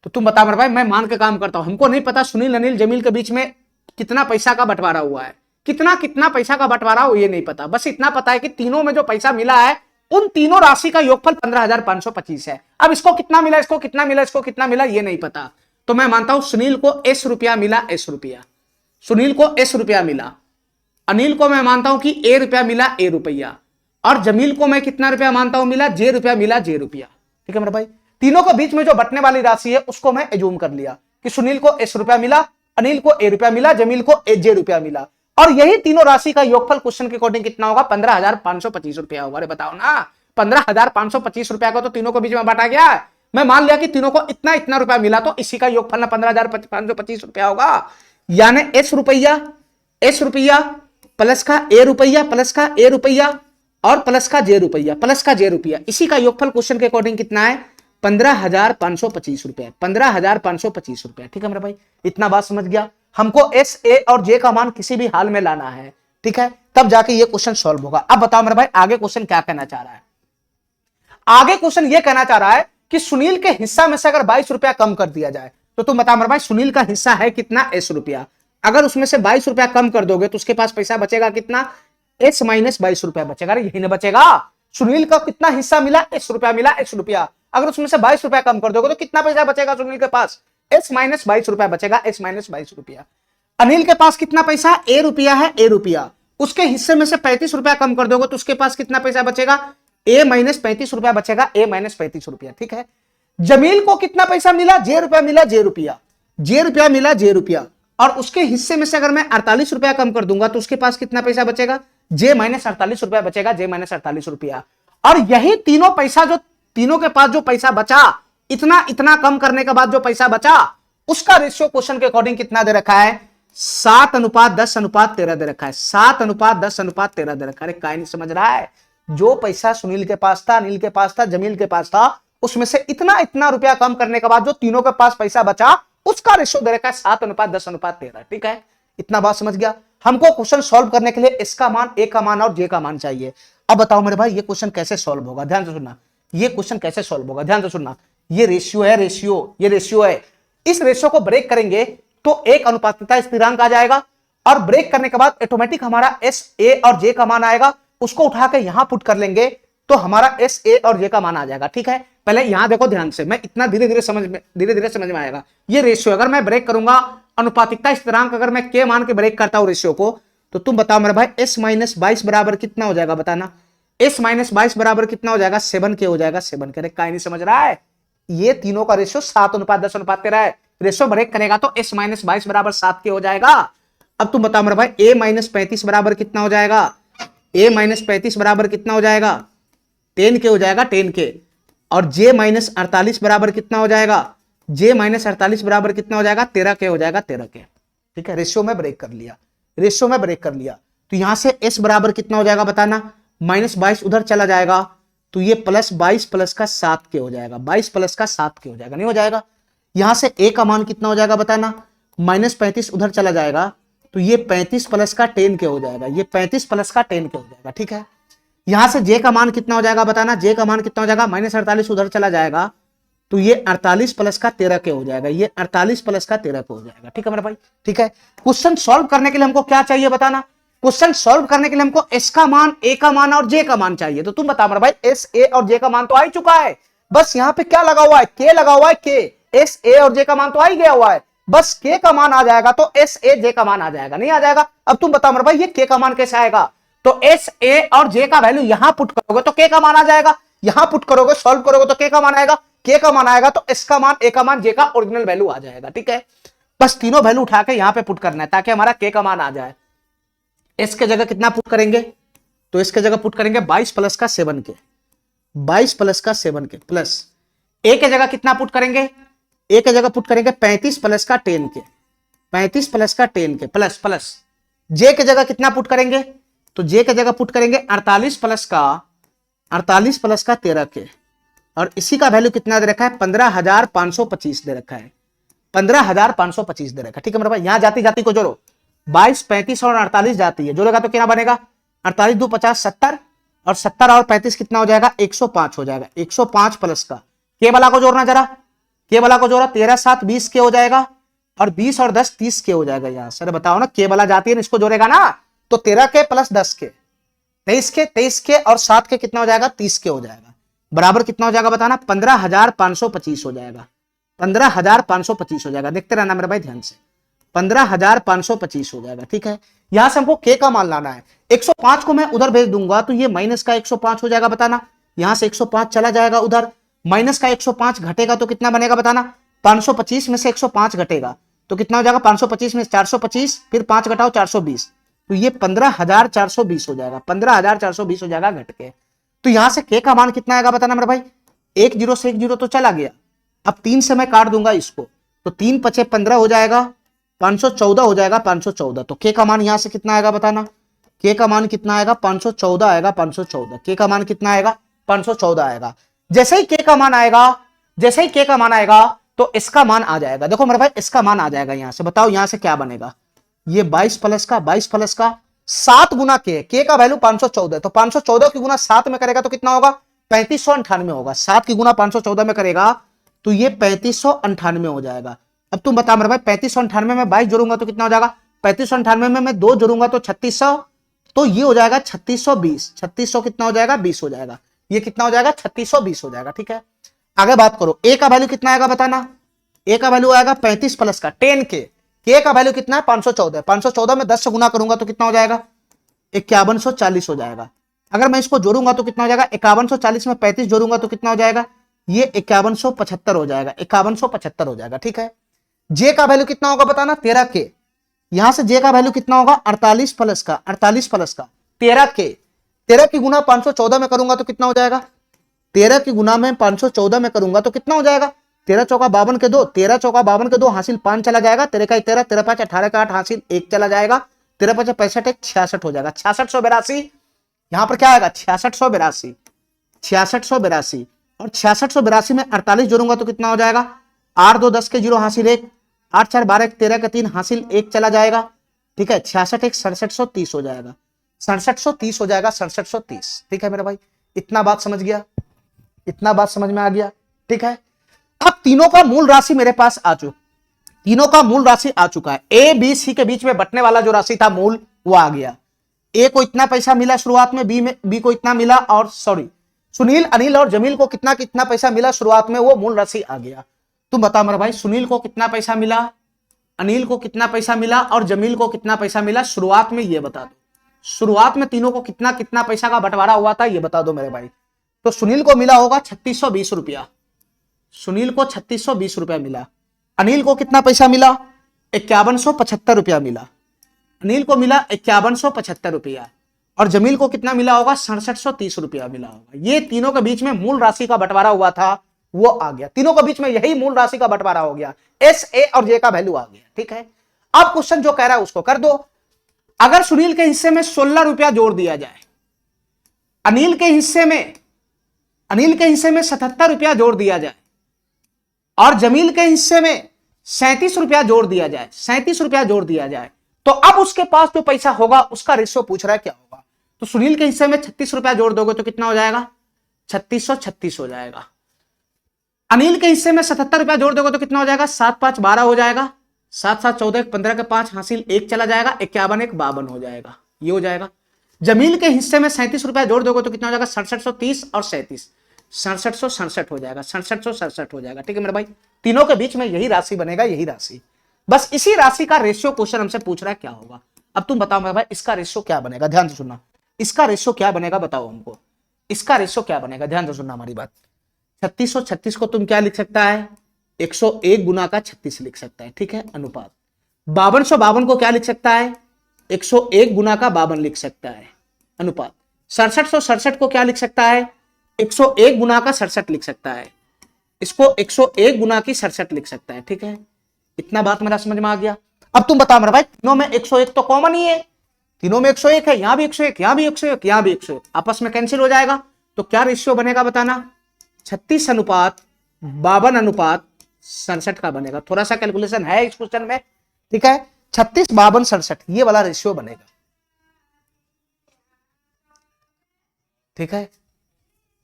तो तुम बता मेरे भाई, मैं मान के काम करता हूं, हमको नहीं पता सुनील, अनिल, जमील के बीच में कितना पैसा का बंटवारा हुआ है, कितना कितना पैसा का बंटवारा हो ये नहीं पता, बस इतना पता है कि तीनों में जो पैसा मिला है उन तीनों राशि का योगफल 15,525 है। अब इसको कितना मिला, इसको कितना मिला, इसको कितना मिला, ये नहीं पता, तो मैं मानता हूं सुनील को एस रुपया मिला, एस रुपया, सुनील को एस रुपया मिला, अनिल को मैं मानता हूं कि ए रुपया मिला, ए रुपया, और जमील को मैं कितना रुपया मानता हूं मिला, जे रुपया मिला, जे रुपया। ठीक है मेरे भाई, तीनों के बीच में जो बंटने वाली राशि है उसको मैं एज्यूम कर लिया कि सुनील को एस रुपया मिला, अनिल को ए रुपया मिला, जमील को जे रुपया मिला, और यही तीनों राशि का योगफल क्वेश्चन के अकॉर्डिंग कितना होगा, 15,525 रुपया होगा। अरे बताओ ना, 15,525 रुपया को तो तीनों के बीच में बांटा गया है, मैं मान लिया कि तीनों को इतना इतना रुपया मिला, तो इसी का योगफल ना 15,525 रुपया होगा, यानी एस रुपया प्लस का ए रुपया, प्लस का ए रुपया, और प्लस का जे रुपया, प्लस का जे रुपया, इसी का योगफल क्वेश्चन के अकॉर्डिंग कितना है, 15,525 रुपया, 15,525 रुपया। ठीक है मेरा भाई, इतना बात समझ गया, हमको एस, ए और जे का मान किसी भी हाल में लाना है। ठीक है, तब जाके ये क्वेश्चन सॉल्व होगा। अब बताओ मेरे भाई, आगे क्वेश्चन क्या कहना चाह रहा है, आगे क्वेश्चन ये कहना चाह रहा है कि सुनील के हिस्सा में से अगर 22 रुपया कम कर दिया जाए, तो तुम बताओ मेरे भाई, सुनील का हिस्सा है कितना, एस रुपया, अगर उसमें से 22 रुपया कम कर दोगे तो उसके पास पैसा बचेगा कितना, एस माइनस 22 रुपया बचेगा। यही ना बचेगा, सुनील का कितना हिस्सा मिला, एस रुपया मिला, एस रुपया, अगर उसमें से 22 रुपया कम कर दोगे तो कितना पैसा बचेगा सुनील के पास, एस माइनस 22 रुपया बचेगा, एस माइनस 22 रुपया। अनिल के पास कितना पैसा, ए रुपया है, ए रुपया, उसके हिस्से में से 35 रुपया कम कर दोगे तो उसके पास कितना पैसा बचेगा, ए माइनस 35 रुपया बचेगा, ए माइनस 35 रुपया। ठीक है, जमील को कितना पैसा मिला, जे रुपया मिला, जे रुपया, जे रुपया मिला, जे रुपया, और उसके हिस्से में से अगर मैं 48 रुपया कम कर दूंगा तो उसके पास कितना पैसा बचेगा, जे माइनस 48 रुपया बचेगा, जे माइनस 48 रुपया। और यही तीनों पैसा, जो तीनों के पास जो पैसा बचा, इतना इतना कम करने के बाद जो पैसा बचा, उसका रेशियो क्वेश्चन के अकॉर्डिंग कितना दे रखा है, 7:10:13 दे रखा है, 7:10:13 दे रखा है। काय नहीं समझ रहा है, जो पैसा सुनील के पास था, अनिल के पास था, जमील के पास था, उसमें से इतना इतना रुपया कम करने के बाद जो तीनों के पास पैसा बचा, उसका रेशियो दे रखा है 7:10:13। ठीक है, इतना बात समझ गया। हमको क्वेश्चन सॉल्व करने के लिए इसका मान, ए का मान और जे का मान चाहिए। अब बताओ मेरे भाई, ये क्वेश्चन कैसे सॉल्व होगा, ध्यान से सुनना, ये क्वेश्चन कैसे सॉल्व होगा, ध्यान से सुनना। ये रेशियो है, रेशियो, ये रेशियो है, इस रेशियो को ब्रेक करेंगे तो एक अनुपातिकता स्थिरांक आ जाएगा, और ब्रेक करने के बाद ऑटोमेटिक हमारा एस, ए और जे का मान आएगा, उसको उठा के यहां पुट कर लेंगे तो हमारा एस, ए और जे का मान आ जाएगा। ठीक है, पहले यहां देखो ध्यान से, मैं इतना धीरे धीरे समझ में आएगा। ये रेशियो अगर मैं ब्रेक करूंगा, अनुपातिकता स्थिरांक अगर मैं के मान के ब्रेक करता हूं रेशियो को, तो तुम बताओ मेरे भाई, एस माइनस 22 बराबर कितना हो जाएगा, बताना, एस माइनस 22 बराबर कितना हो जाएगा, 7 के हो जाएगा, 7 के। काय नहीं समझ रहा है, ये तीनों का रेशियो 7:10:13 है, रेशियो ब्रेक करेगा तो एस माइनस 22 बराबर 7 के हो जाएगा। अब तुम बताओ मेरे भाई, ए माइनस 35 बराबर कितना हो जाएगा, ए माइनस 35 बराबर कितना हो जाएगा, 10 के हो जाएगा, 10 के, और जे माइनस 48 बराबर कितना हो जाएगा, जे माइनस 48 बराबर कितना हो जाएगा, 13 के हो जाएगा, 13 के। ठीक है, रेशियो में ब्रेक कर लिया, रेशियो में ब्रेक कर लिया, तो यहां से एस बराबर कितना हो जाएगा, बताना, माइनस 22 उधर चला जाएगा तो ये प्लस 22 प्लस का 7 के हो जाएगा, 22 प्लस का 7 के हो जाएगा, नहीं हो जाएगा। यहां से ए का मान कितना हो जाएगा, बताना, माइनस 35 उधर चला जाएगा तो ये 35 प्लस का 10 के हो जाएगा, ये 35 प्लस का 10 के हो जाएगा। ठीक है, यहां से जे का मान कितना हो जाएगा, बताना, जे का मान कितना हो जाएगा, माइनस 48 उधर चला जाएगा तो ये 48 प्लस का 13 के हो जाएगा, ये 48 प्लस का 13 के हो जाएगा। ठीक है मेरे भाई, ठीक है। क्वेश्चन सॉल्व करने के लिए हमको क्या चाहिए, बताना, क्वेश्चन सॉल्व करने के लिए हमको एस का मान, ए का मान और जे का मान चाहिए। तो तुम बता मेरे भाई, एस, ए और जे का मान तो आ ही चुका है, बस यहाँ पे क्या लगा हुआ है, के लगा हुआ है, के, एस, ए और जे का मान तो आ ही गया हुआ है, बस के का मान आ जाएगा तो एस, ए, जे का मान आ जाएगा, नहीं आ जाएगा। अब तुम बताओ मेरे भाई, ये के का मान कैसे आएगा, तो एस, ए और जे का वैल्यू यहां पुट करोगे तो के का मान आ जाएगा, यहां पुट करोगे, सॉल्व करोगे तो के का मान आएगा, के का मान आएगा तो एस का मान, ए का मान, जे का ओरिजिनल वैल्यू आ जाएगा। ठीक है, बस तीनों वैल्यू उठा के यहां पे पुट करना है ताकि हमारा के का मान आ जाए। एस के जगह कितना पुट करेंगे, तो इसके जगह पुट करेंगे 22 प्लस का 7 के, 22 प्लस का 7 के, प्लस ए के जगह कितना पुट करेंगे, ए के जगह पुट करेंगे 35 प्लस का 10 के, 35 प्लस का 10 के, प्लस प्लस जे के जगह कितना पुट करेंगे, तो जे के जगह पुट करेंगे 48 प्लस का 13 के, और इसी का वैल्यू कितना दे रखा है, 15,525 दे रखा है, 15,525 दे रखा। ठीक है मेरे भाई, यहां जाती जाती को जोड़ो, 22, 35 और 48 जाती है, जोड़ेगा तो क्या बनेगा, 48 2 50 70, और 70 और 35 कितना हो जाएगा, 105 हो जाएगा। 105 प्लस का के वाला को जोड़ना जरा, के वाला को जोड़ा, 13 7 20 के हो जाएगा, और 20 और 10 30 के हो जाएगा। यहां सर बताओ ना, के वाला जाती है, इसको जोड़ेगा ना, तो 13 के प्लस 10 के 23 के और 7 के कितना हो जाएगा, 30 के हो जाएगा, बराबर कितना हो जाएगा बताना, 15,525 हो जाएगा। 15,525 हो जाएगा, देखते रहना मेरे भाई ध्यान से, 15,525 हो जाएगा। ठीक है, यहां से हमको के का मान लाना है। 105 को मैं उधर भेज दूंगा तो ये माइनस का 105 हो जाएगा बताना, यहां से 105 चला जाएगा उधर, माइनस का 105 घटेगा तो कितना बनेगा बताना, 525 में से 105 घटेगा तो कितना हो जाएगा, 525 में 425, फिर 5 घटाओ 420, तो ये 15,420 हो जाएगा। 15,420 हो जाएगा घट के। तो यहां से के का मान कितना आएगा बताना मेरे भाई, 1 0 से 1 0 तो चला गया, अब 3 से मैं काट दूंगा इसको, तो 3 5 15 हो जाएगा, 514 हो जाएगा, 514। तो के का मान यहां से कितना आएगा बताना, के का मान कितना आएगा, 514 आएगा, 514। के का मान कितना आएगा, 514 आएगा। जैसे ही के का मान आएगा, जैसे ही के का मान आएगा तो इसका मान आ जाएगा। देखो मेरे भाई, इसका मान आ जाएगा यहां से, बताओ यहां से क्या बनेगा, ये 22 प्लस का 7 गुना के का वैल्यू 514, तो 514 की गुना 7 में करेगा तो कितना होगा, 3598 होगा। 7 की गुना 514 में करेगा तो ये 3598 हो जाएगा। अब तुम बता मेरे भाई, 3598 में 22 जोड़ूंगा तो कितना हो जाएगा, 3598 में मैं 2 जोड़ूंगा तो 3600, तो ये हो जाएगा 3620। 3600 कितना हो जाएगा, 20 हो जाएगा। ये कितना हो जाएगा, 3620 हो जाएगा। ठीक है, आगे बात करो, ए का वैल्यू कितना आएगा बताना, ए का वैल्यू आएगा 35 प्लस का 10 के का वैल्यू कितना है, 514। 514 में 10 से गुना करूंगा तो कितना हो जाएगा, 5140 हो जाएगा। अगर मैं इसको जोड़ूंगा तो कितना हो जाएगा, 5140 में 35 जोड़ूंगा तो कितना हो जाएगा, ये 5175 हो जाएगा, 5175 हो जाएगा। ठीक है, जे का वैल्यू कितना होगा बताना, 13 के, यहां से जे का वैल्यू कितना होगा, 48 प्लस का 13 के, 13 की गुना 514 में करूंगा तो कितना हो जाएगा, 13 की गुना में 514 में करूंगा तो कितना हो जाएगा, 13 चौका 52 के 2, 13 चौका 52 के 2 हासिल 5 चला जाएगा, 13 का 13, 13 5 18 का 8 हासिल 1 चला जाएगा, 13 5 65 1 66 हो जाएगा। 6682 यहां पर क्या आएगा, 6682, 6682, और 6682 में 48 जोड़ूंगा तो कितना हो जाएगा, 8 2 10 के 0 हासिल 1, 8 4 12 13 के 3 हासिल 1 चला जाएगा। ठीक है, 66 1 6730 हो जाएगा, 6730 हो जाएगा, 6730। ठीक है मेरे भाई, इतना बात समझ गया, इतना बात समझ में आ गया। ठीक है, अब तीनों का मूल राशि मेरे पास आ चुका, तीनों का मूल राशि आ चुका है। ए बी सी के बीच में बंटने वाला जो राशि था मूल, वो आ गया। ए को इतना पैसा मिला शुरुआत में, बी को इतना मिला, और सॉरी सुनील अनिल और जमील को कितना कितना पैसा मिला शुरुआत में, वो मूल राशि आ गया। तुम बता मेरे भाई, सुनील को कितना पैसा मिला, अनिल को कितना पैसा मिला, और जमील को कितना पैसा मिला शुरुआत में, ये बता दो। शुरुआत में तीनों को कितना कितना पैसा का बंटवारा हुआ था, ये बता दो मेरे भाई। तो सुनील को मिला होगा 3620 रुपया, सुनील को 3620 रुपया मिला। अनिल को कितना पैसा मिला, 5175 रुपया मिला, अनिल को मिला 5175 रुपया, और जमील को कितना मिला होगा, 6730 रुपया मिला होगा। ये तीनों के बीच में मूल राशि का बंटवारा हुआ था, वो आ गया। तीनों के बीच में यही मूल राशि का बंटवारा हो गया, एस ए और जे का वैल्यू आ गया। ठीक है, अब क्वेश्चन जो कह रहा है उसको कर दो। अगर सुनील के हिस्से में 16 रुपया जोड़ दिया जाए, अनिल के हिस्से में 77 रुपया जोड़ दिया जाए, और जमील के हिस्से में 37 रुपया जोड़ दिया जाए, 37 रुपया जोड़ दिया जाए, तो अब उसके पास जो पैसा होगा उसका रेशियो पूछ रहा है क्या होगा। तो सुनील के हिस्से में 36 रुपया जोड़ दोगे तो कितना हो जाएगा, 3636 हो जाएगा। अनिल के हिस्से में 77 रुपया जोड़ दोगे तो कितना हो जाएगा, 7 5 12 हो जाएगा, 7 7 14 15 के 5 हासिल 1 चला जाएगा, 51 1 52 हो जाएगा, ये हो जाएगा। जमील के हिस्से में 37 रुपया जोड़ दोगे तो कितना हो जाएगा, 6730 और 37, 6767 हो जाएगा, 6767 हो जाएगा। ठीक है मेरे भाई, तीनों के बीच में यही राशि बनेगा, यही राशि, बस इसी राशि का रेशियो क्वेश्चन हमसे पूछ रहा है क्या होगा। अब तुम बताओ मेरे भाई, इसका रेशियो क्या बनेगा, ध्यान से सुनना, इसका रेशियो क्या बनेगा बताओ हमको, इसका रेशियो क्या बनेगा, ध्यान से सुनना हमारी बात। 3636 को तुम क्या लिख सकता है, 101 गुना का 36 लिख सकता है। ठीक है, अनुपात 5252 को क्या लिख सकता है, 101 गुना का 52 लिख सकता है, अनुपात 6767 को क्या लिख सकता है, 101 गुना का 67 लिख सकता है, इसको 101 गुना की 67 लिख सकता है। ठीक है, इतना बात मेरा समझ में आ गया। अब तुम बताओ मेरा भाई, तीनों में 101 तो कॉमन ही है, तीनों में 101 है, यहां भी 101, यहां भी 101, यहां भी 101, आपस में कैंसिल हो जाएगा, तो क्या रेशियो बनेगा बताना, 36 अनुपात 52 अनुपात 67 का बनेगा। थोड़ा सा कैलकुलेशन है इस क्वेश्चन में, ठीक है। 36, 52, 67 ये वाला रेशियो बनेगा, ठीक है।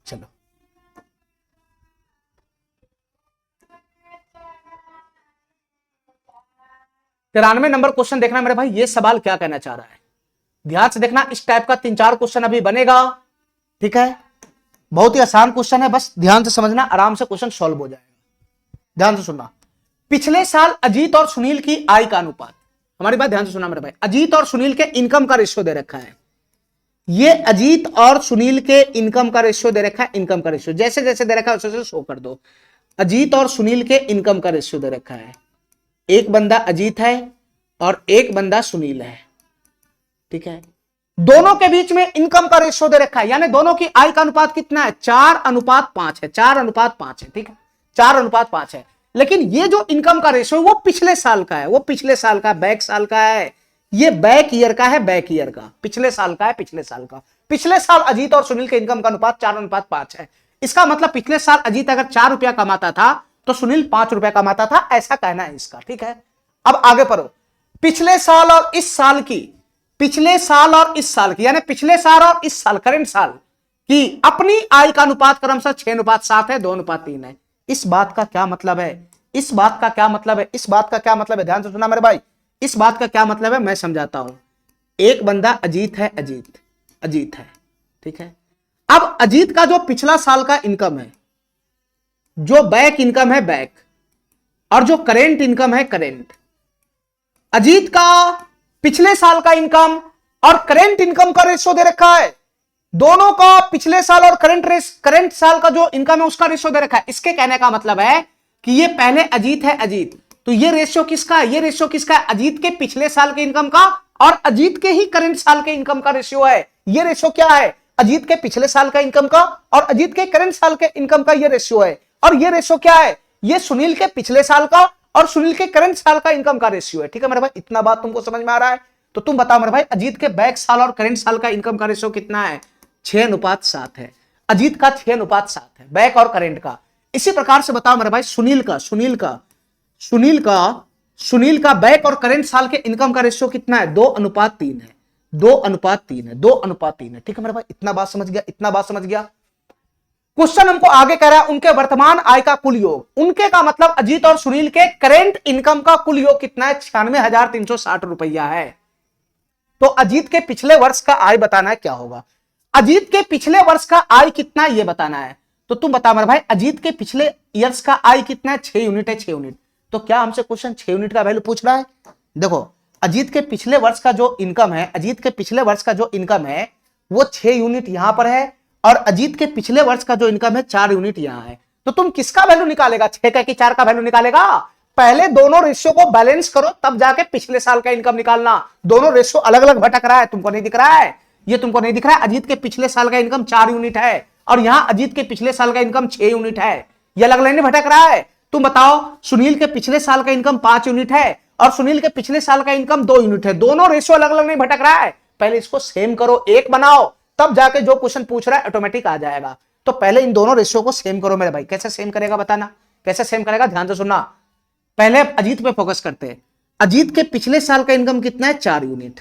चलो 93 नंबर क्वेश्चन देखना मेरे भाई, ये सवाल क्या कहना चाह रहा है, ध्यान से देखना। इस टाइप का 3-4 क्वेश्चन अभी बनेगा, ठीक है। बहुत ही आसान क्वेश्चन है, बस ध्यान से समझना, आराम से क्वेश्चन सॉल्व हो जाएगा। ध्यान से सुनना। पिछले साल अजीत और सुनील की आय का अनुपात, हमारी बात ध्यान से सुनना मेरे भाई। अजीत और सुनील के इनकम का रेशियो दे रखा है, ये अजीत और सुनील के इनकम का रेशियो दे रखा है। इनकम का रेशियो जैसे जैसे दे रखा है वैसे शो कर दो। अजीत और सुनील के इनकम का रेशियो दे रखा है, एक बंदा अजीत है और एक बंदा सुनील है, ठीक है। दोनों के बीच में इनकम का रेशियो दे रखा है, यानी दोनों की आय का अनुपात कितना है, 4:5 है। 4:5 है, ठीक है, 4:5 है। लेकिन ये जो इनकम का रेशियो है वो पिछले साल का है, वो पिछले साल का, बैक साल का है, ये बैक ईयर का है, बैक ईयर का, पिछले साल का है, पिछले साल का। पिछले साल अजीत और सुनील के इनकम का अनुपात 4:5 है। इसका मतलब पिछले साल अजीत अगर 4 रुपया कमाता था तो सुनील 5 रुपया कमाता था, ऐसा कहना है इसका, ठीक है। अब आगे पढ़ो। पिछले साल और इस साल की, पिछले साल और इस साल की, यानी पिछले साल और इस साल, करंट साल की अपनी आय का अनुपात क्रमशः 6:7 है, 2:3 है। इस बात का क्या मतलब है, इस बात का क्या मतलब है, इस बात का क्या मतलब है, ध्यान से सुनना मेरे भाई। इस बात का क्या मतलब है मैं समझाता हूं। एक बंदा अजीत है, अजीत है, ठीक है। अब अजीत का जो पिछला साल का इनकम है, जो बैक इनकम है बैक, और जो करेंट इनकम है करेंट। अजीत का पिछले साल का इनकम और करेंट इनकम का रेशियो दे रखा है, दोनों का पिछले साल और करंट साल का जो इनकम है उसका रेशियो दे रखा है। इसके कहने का मतलब है कि ये पहले अजीत है, अजीत, तो ये रेशियो किसका है, ये रेशियो किसका है, अजीत के पिछले साल के इनकम का और अजीत के ही करंट साल के इनकम का रेशियो है। ये रेशियो क्या है, अजीत के पिछले साल का इनकम का और अजीत के करंट साल के इनकम का ये रेशियो है। और ये रेशियो क्या है, ये सुनील के पिछले साल का और सुनील के करंट साल का इनकम का रेशियो है, ठीक है मेरे भाई। इतना बात तुमको समझ में आ रहा है? तो तुम बताओ मेरे भाई, अजीत के बैक साल और करंट साल का इनकम का रेशियो कितना है, 6:7 है। अजीत का 6:7 है, बैक और करंट का। इसी प्रकार से बताओ मेरे भाई, सुनील का बैक और करंट साल के इनकम का रेशियो कितना है, 2:3 है, 2:3 है, 2:3 है, ठीक है मेरे भाई। इतना बात समझ गया, इतना बात समझ गया। क्वेश्चन हमको आगे कह रहा है उनके वर्तमान आय का कुल योग। उनके का मतलब अजीत और सुनील के करंट इनकम का कुल योग कितना है, 96,360 रुपया है। तो अजीत के पिछले वर्ष का आय बताना है क्या होगा, अजीत के पिछले वर्ष का आय कितना है ये बताना है। तो तुम बता मेरे भाई, अजीत के पिछले ईयर्स का आय कितना है, 6 यूनिट है, 6 यूनिट। तो क्या हमसे क्वेश्चन 6 यूनिट का वैल्यू पूछ रहा है? देखो, अजीत के पिछले वर्ष का जो इनकम है, अजीत के पिछले वर्ष का जो इनकम है वो 6 यूनिट यहां पर है, और अजीत के पिछले वर्ष का जो इनकम है 4 यूनिट यहां है। तो तुम किसका वैल्यू निकालेगा, 6 का कि 4 का वैल्यू निकालेगा? पहले दोनों रेशियो को बैलेंस करो, तब जाके पिछले साल का इनकम निकालना। दोनों रेशियो अलग अलग भटक रहा है, तुमको नहीं दिख रहा है, ये तुमको नहीं दिख रहा है। अजीत के पिछले साल का इनकम 4 यूनिट है और यहां अजीत के पिछले साल का इनकम 6 यूनिट है, ये अलग अलग नहीं भटक रहा है। तुम बताओ, सुनील के पिछले साल का इनकम 5 यूनिट है और सुनील के पिछले साल का इनकम 2 यूनिट है, दोनों रेशियो अलग अलग नहीं भटक रहा है। पहले इसको सेम करो, एक बनाओ, तब जाके जो क्वेश्चन पूछ रहा है ऑटोमेटिक आ जाएगा। तो पहले इन दोनों रेशियो को सेम करो मेरे भाई। कैसे सेम करेगा बताना, कैसे सेम करेगा, ध्यान से सुनना। पहले अजीत पे फोकस करते हैं। अजीत के पिछले साल का इनकम कितना है, 4 यूनिट,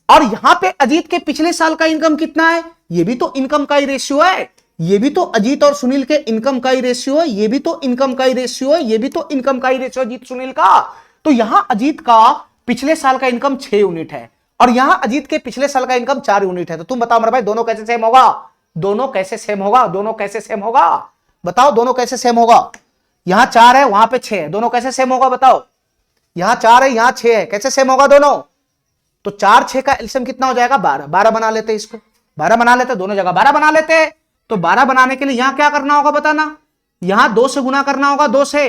और यहां पे अजीत के पिछले साल का इनकम कितना है, ये भी तो इनकम का ही रेशियो है, ये भी तो अजीत और सुनील के इनकम का ही रेशियो है, ये भी तो इनकम का ही रेशियो है, ये भी तो इनकम का ही रेशियो अजीत सुनील का। तो यहां अजीत का पिछले साल का इनकम 6 यूनिट है और यहां अजीत के पिछले साल का इनकम 4 यूनिट है। तो तुम बताओ मेरे भाई, दोनों कैसे सेम होगा, दोनों कैसे सेम होगा, दोनों कैसे सेम होगा, बताओ दोनों कैसे सेम होगा। यहां 4 है, वहां पे 6 है, दोनों कैसे सेम होगा बताओ। यहां 4 है, यहां 6 है, कैसे सेम होगा दोनों? तो 4 6 का एलसीएम कितना हो जाएगा, 12। 12 बना लेते, इसको 12 बना लेते, दोनों जगह 12 बना लेते। तो 12 बनाने के लिए यहां क्या करना होगा बताना, यहां 2 से गुना करना होगा, 2 से।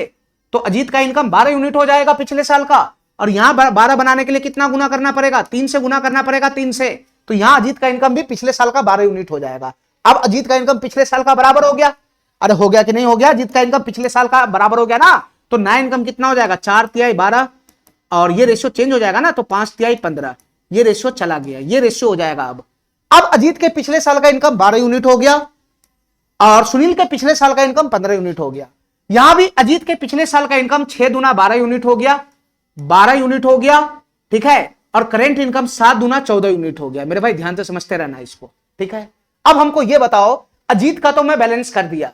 तो अजीत का इनकम 12 यूनिट हो जाएगा पिछले साल का, और यहां 12 बनाने के लिए कितना गुना करना पड़ेगा, 3 से गुना करना पड़ेगा, 3 से। तो यहां अजीत का इनकम भी पिछले साल का 12 यूनिट हो जाएगा। अब अजीत का इनकम पिछले साल का बराबर हो गया, अरे हो गया कि नहीं हो गया, अजीत का इनकम पिछले साल का बराबर हो गया ना। तो नया इनकम कितना हो जाएगा, 4 तिहाई 12, और ये रेशियो चेंज हो जाएगा ना, तो 5 तिहाई 15, ये रेशियो चला गया, ये रेशियो हो जाएगा। अब अजीत के पिछले साल का इनकम 12 यूनिट हो गया और सुनील के पिछले साल का इनकम 15 यूनिट हो गया। यहां भी अजीत के पिछले साल का इनकम 6 दूना 12 यूनिट हो गया, 12 यूनिट हो गया, ठीक है। और करेंट इनकम 7 दूना 14 यूनिट हो गया। मेरे भाई ध्यान से समझते रहना इसको, ठीक है। अब हमको यह बताओ, अजीत का तो मैं बैलेंस कर दिया,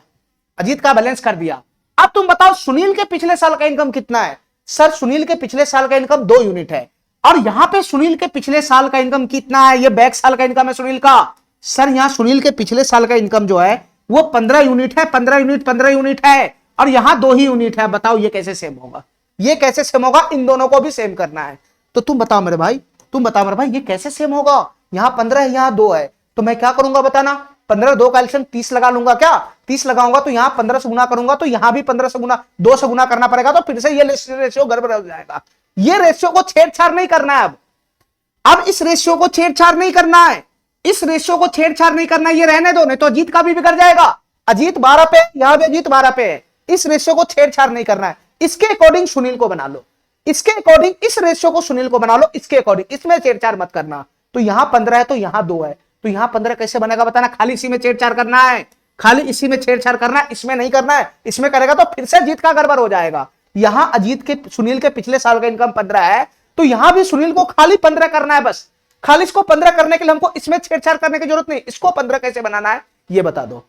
अजीत का बैलेंस कर दिया। अब तुम बताओ सुनील के पिछले साल का इनकम कितना है। सर सुनील के पिछले साल का इनकम 2 यूनिट है, और यहां पे सुनील के पिछले साल का इनकम कितना है, ये बैक साल का इनकम है सुनील का। सर यहां सुनील के पिछले साल का इनकम जो है वो 15 यूनिट है, 15 यूनिट 15 यूनिट है, और यहां 2 ही यूनिट है। बताओ ये कैसे सेम होगा, ये कैसे सेम होगा, इन दोनों को भी सेम करना है। तो तुम बताओ मेरे भाई, तुम बताओ मेरे भाई ये कैसे सेम होगा। यहां 15 है, यहां 2 है, तो मैं क्या करूंगा बताना, 15 2 का एलसीएम 30 लगा लूंगा। क्या 30 लगाऊंगा तो यहां 15 से गुना करूंगा, तो यहां भी 15 से गुना 2 से गुना करना पड़ेगा, तो फिर से ये रेशियो गड़बड़ हो जाएगा। ये रेशियो को छेड़छाड़ नहीं करना है। अब इस रेशियो को छेड़छाड़ नहीं करना है, इस रेशियो को छेड़छाड़ नहीं करना है, ये रहने दो, नहीं तो अजीत का भी बिगड़ जाएगा। अजीत 12 पे, यहां भी अजीत 12 पे है, इस रेशियो को छेड़छाड़ नहीं करना है। इसके अकॉर्डिंग सुनील को बना लो, इसके अकॉर्डिंग इस रेशियो को सुनील को बना लो, इसके अकॉर्डिंग, इसमें छेड़छाड़ मत करना। तो यहां 15 है तो यहां 2 है, तो यहां 15 कैसे बनेगा बताना। खाली इसी में छेड़छाड़ करना है, खाली इसी में छेड़छाड़ करना है, इसमें नहीं करना है। इसमें करेगा तो फिर से अजीत का गड़बड़ हो जाएगा। यहां अजीत के सुनील के पिछले साल का इनकम 15 है, तो यहां भी सुनील को खाली 15 करना है बस। खाली इसको 15 करने के लिए हमको इसमें छेड़छाड़ करने की जरूरत नहीं। इसको 15 कैसे बनाना है ये बता दो।